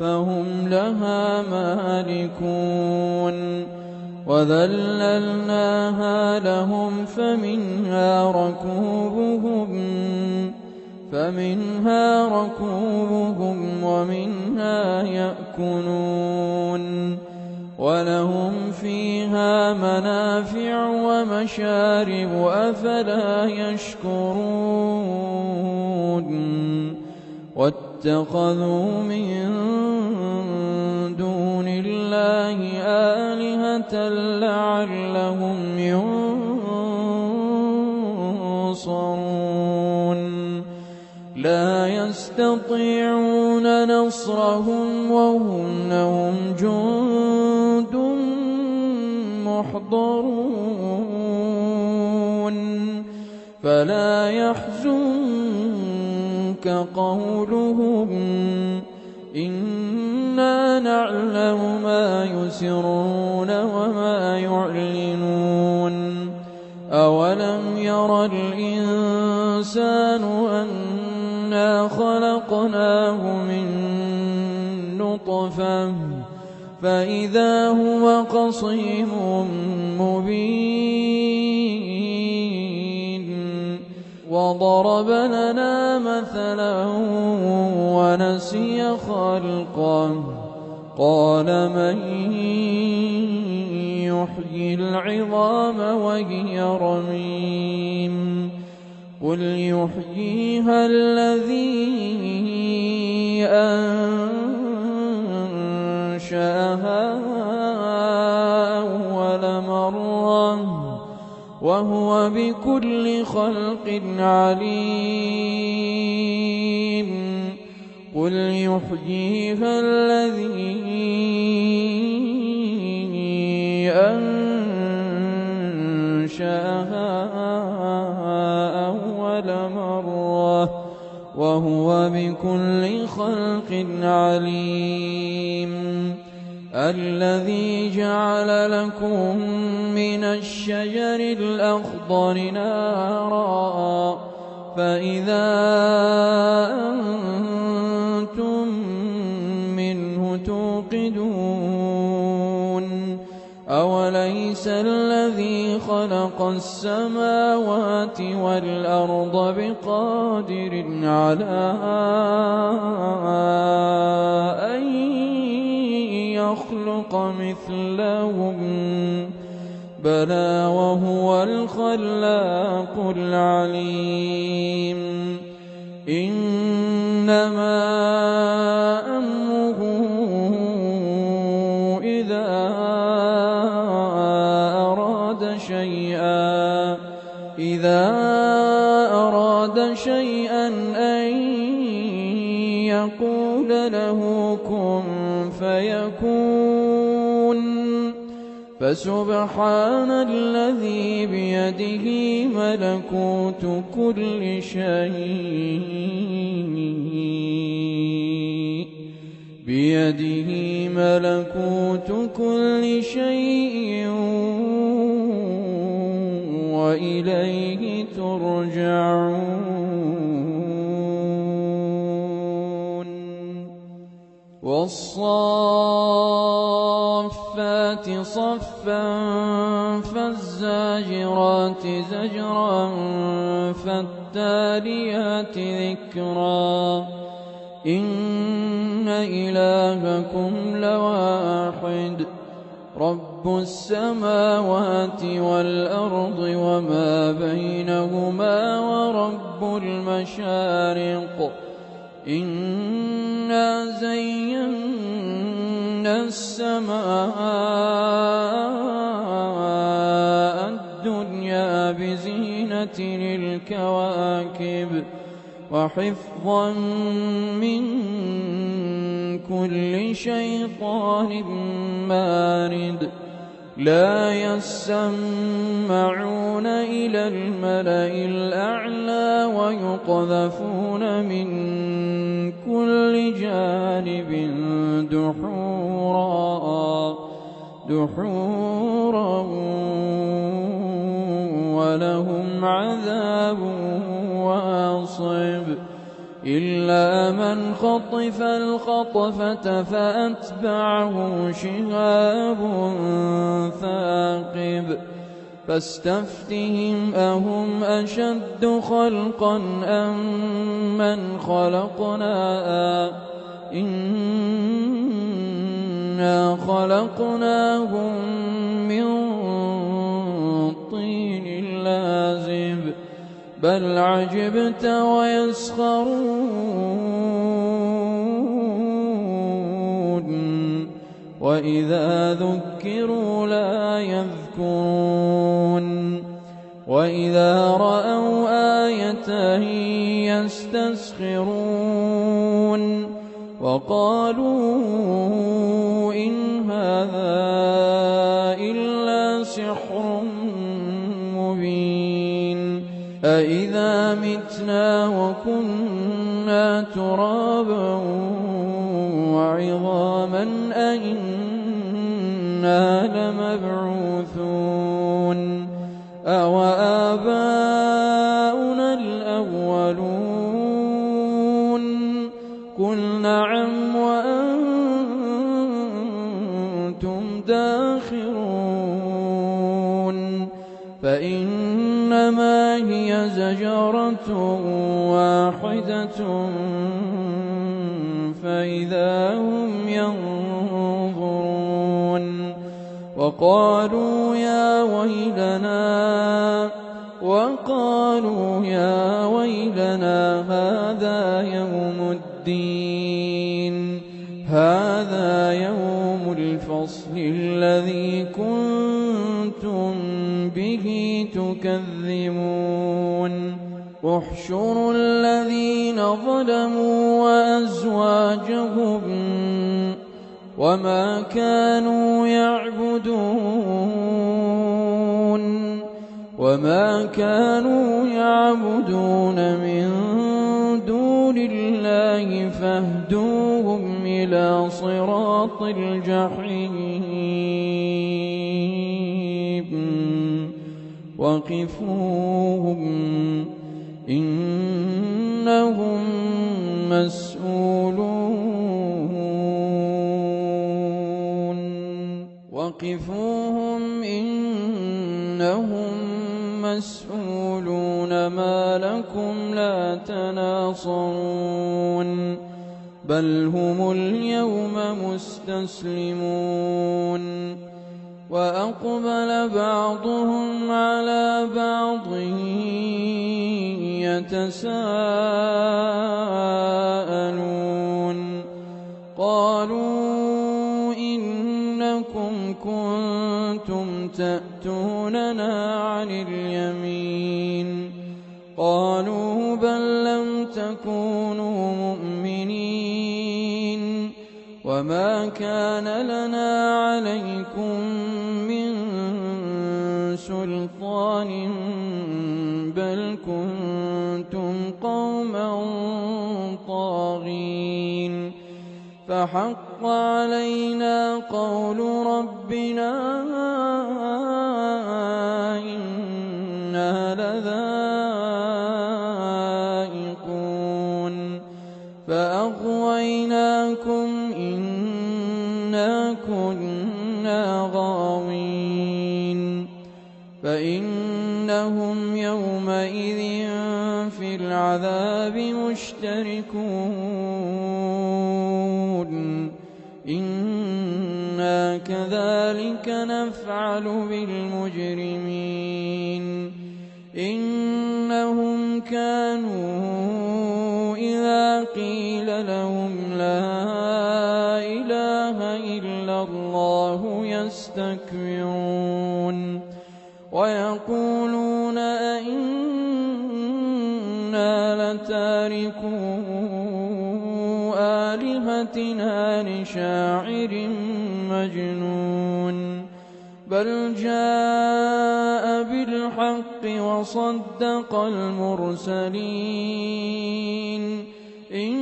فهم لها مالكون وذللناها لهم فمنها ركوبهم ومنها يأكلون ولهم فيها منافع ومشارب أفلا يشكرون. واتخذوا من دون الله آلهة لعلهم ينصرون لا يستطيعون نصرهم وهم لهم جند محضرون. فلا يحزنك قولهم إنا نعلم ما يسرون وما يعلنون. أولم ير الإنسان أنا خلقناه من نطفة فإذا هو خصيم مبين وضرب لنا مثلا ونسي خلقه قال من يحيي العظام وهي رميم قل يحييها الذي أنشأها أول مرة وهو بكل خلق عليم. قل يحييها الذي أنشأها أول مرة وهو بكل خلق عليم. الذي جعل لكم من الشجر الأخضر نارا فإذا أنتم منه توقدون. أوليس الذي خلق السماوات والأرض بقادر على أن يخلق مثلهم بلى وهو الخلاق العليم. إنما أمره إذا أراد شيئا أن يقول له كن فيكون. فسبحان الذي بيده ملكوت كل شيء وإليه ترجعون. والصافات صفا فالزاجرات زجرا فالتاليات ذكرا. إن إلهكم لواحد رب رب السماوات والأرض وما بينهما ورب المشارق إنا زينا السماء الدنيا بزينة الكواكب وحفظا من كل شيطان مارد لا يسمعون إلى الملأ الأعلى ويقذفون من كل جانب دحورا ولهم عذاب واصب إلا من خطف الخطفة فأتبعه شهاب ثاقب فاستفتهم أهم أشد خلقا أم من خلقنا إنا خلقناهم من طين لازب بل عجبت ويسخرون وإذا ذكروا لا يذكرون وإذا رأوا آية يستسخرون وقالوا إن هذا إلا سحر مبين أإذا متنا وكنا ترابا وعظاما أإنا لمبعوثون أوآباؤنا الأولون قل نعم وأنتم داخرون فإنما هي زجرة واحدة فإذا هم ينظرون وقالوا يا ويلنا هذا يوم الفصل الذي كنتم به تكذبون احشروا الذين ظلموا وأزواجهم وما كانوا يعبدون من دون الله فاهدوهم إلى صراط الجحيم وقفوهم إنهم مسؤولون ما لكم لا تناصرون بل هم اليوم مستسلمون وأقبل بعضهم على بعض يتساءلون قالوا إنكم كنتم تأتوننا عن اليمين قالوا بل لم تكونوا مؤمنين وما كان لنا عليكم من سلطان بل كنتم قوما طاغين فحق علينا قول ربنا إنا لذائقون فأغويناكم إنا كنا غاوين فإنهم يومئذ في العذاب مشتركون إنا كذلك نفعل يفعل بالمجرمين إنهم كانوا إذا قيل لهم لا إله إلا الله يستكبرون ويقولون أئنا لتاركو آلهتنا لشاعر مجنون بل جاء بالحق وصدق المرسلين إنكم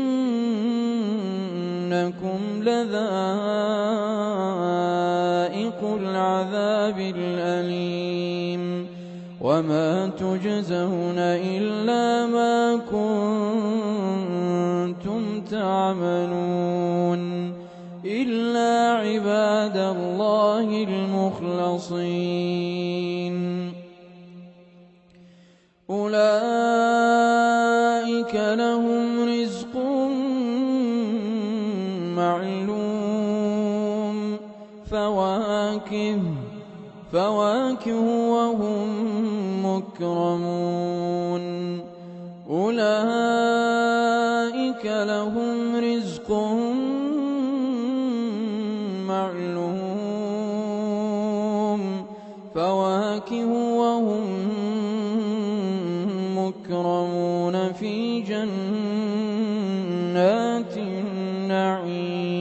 لذائق العذاب الأليم وما تجزون إلا ما كنتم تعملون إلا عباد الله المخلصين أولئك لهم رزق معلوم فواكه وهم مكرمون أولئك لهم رزق معلوم فواكه وهم مكرمون في جنات النعيم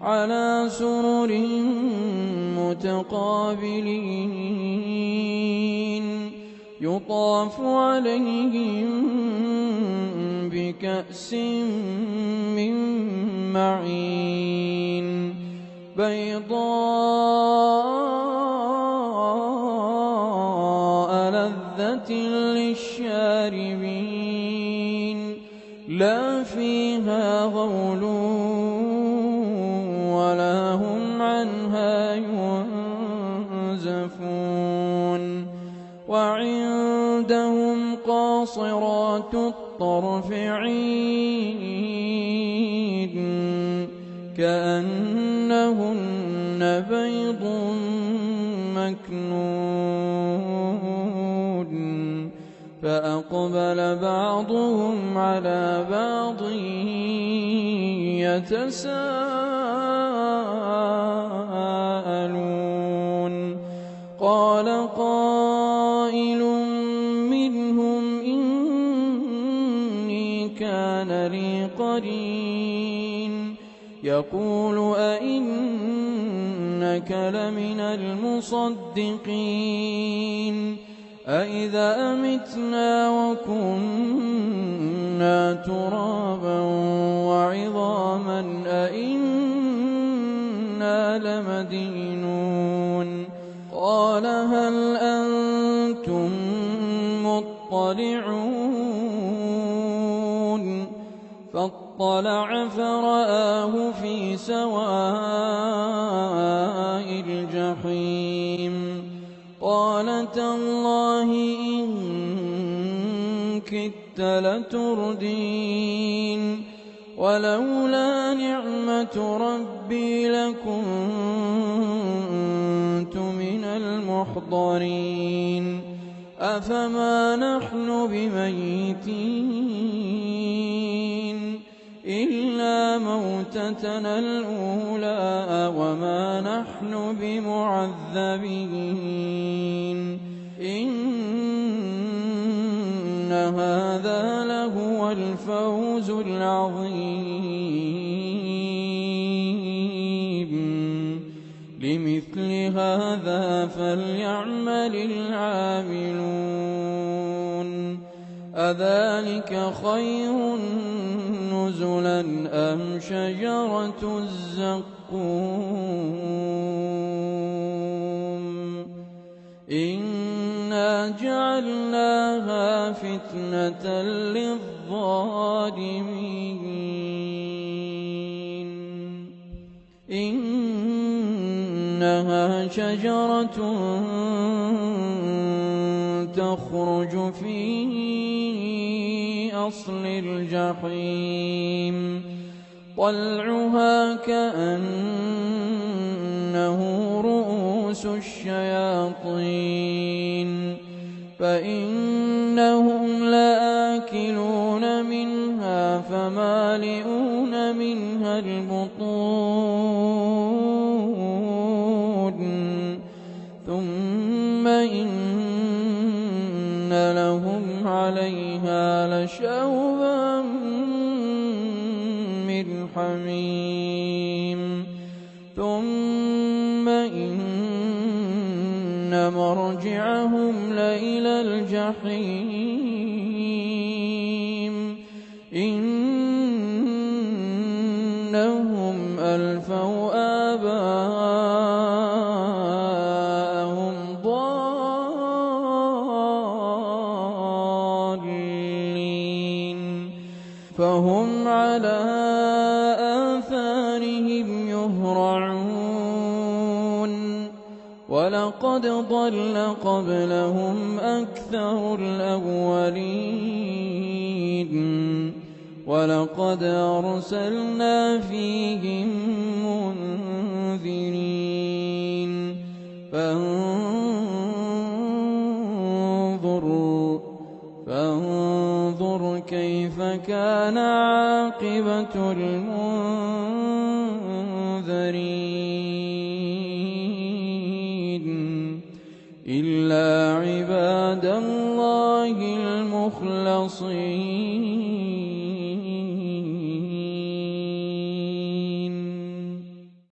على سرر متقابلين يطاف عليهم بكأس من معين بيضاء لذة للشاربين لا فيها غول ولا هم عنها ينزفون وعندهم قاصرات الطرف عين كأنهن بيض مكنون فأقبل بعضهم على بعض يتساءلون قال قائل منهم إني كان لي قرين يقول أئنك لمن المصدقين أإذا متنا وكنا ترابا وعظاما أئنا لمدينون قال هل أنتم مطلعون فاطلع فرآه في سواء الجحيم قال تالله إن كدت لتردين ولولا نعمة ربي لكنت من المحضرين أفما نحن بميتين إلا موتتنا الأولى وما نحن بمعذبين إن هذا لهو الفوز العظيم لمثل هذا فليعمل العاملون أذلك خير نزلا أم شجرة الزقوم إنا جعلناها فتنة للظالمين إنها شجرة تخرج في أصل الجحيم طلعها كأنه رؤوس رؤوس الشياطين فإنهم لآكلون منها فمالئون منها البطون ثم إن لهم عليها لشوبا من حميم ثم إن مرجعهم لإلى الجحيم إنهم ألفوا آباءهم ضالين فهم على آثارهم يهرعون ولقد ضل قبلهم أكثر الأولين ولقد أرسلنا فيهم منذرين فانظر كيف كان عاقبة المنذرين إلا عباد الله المخلصين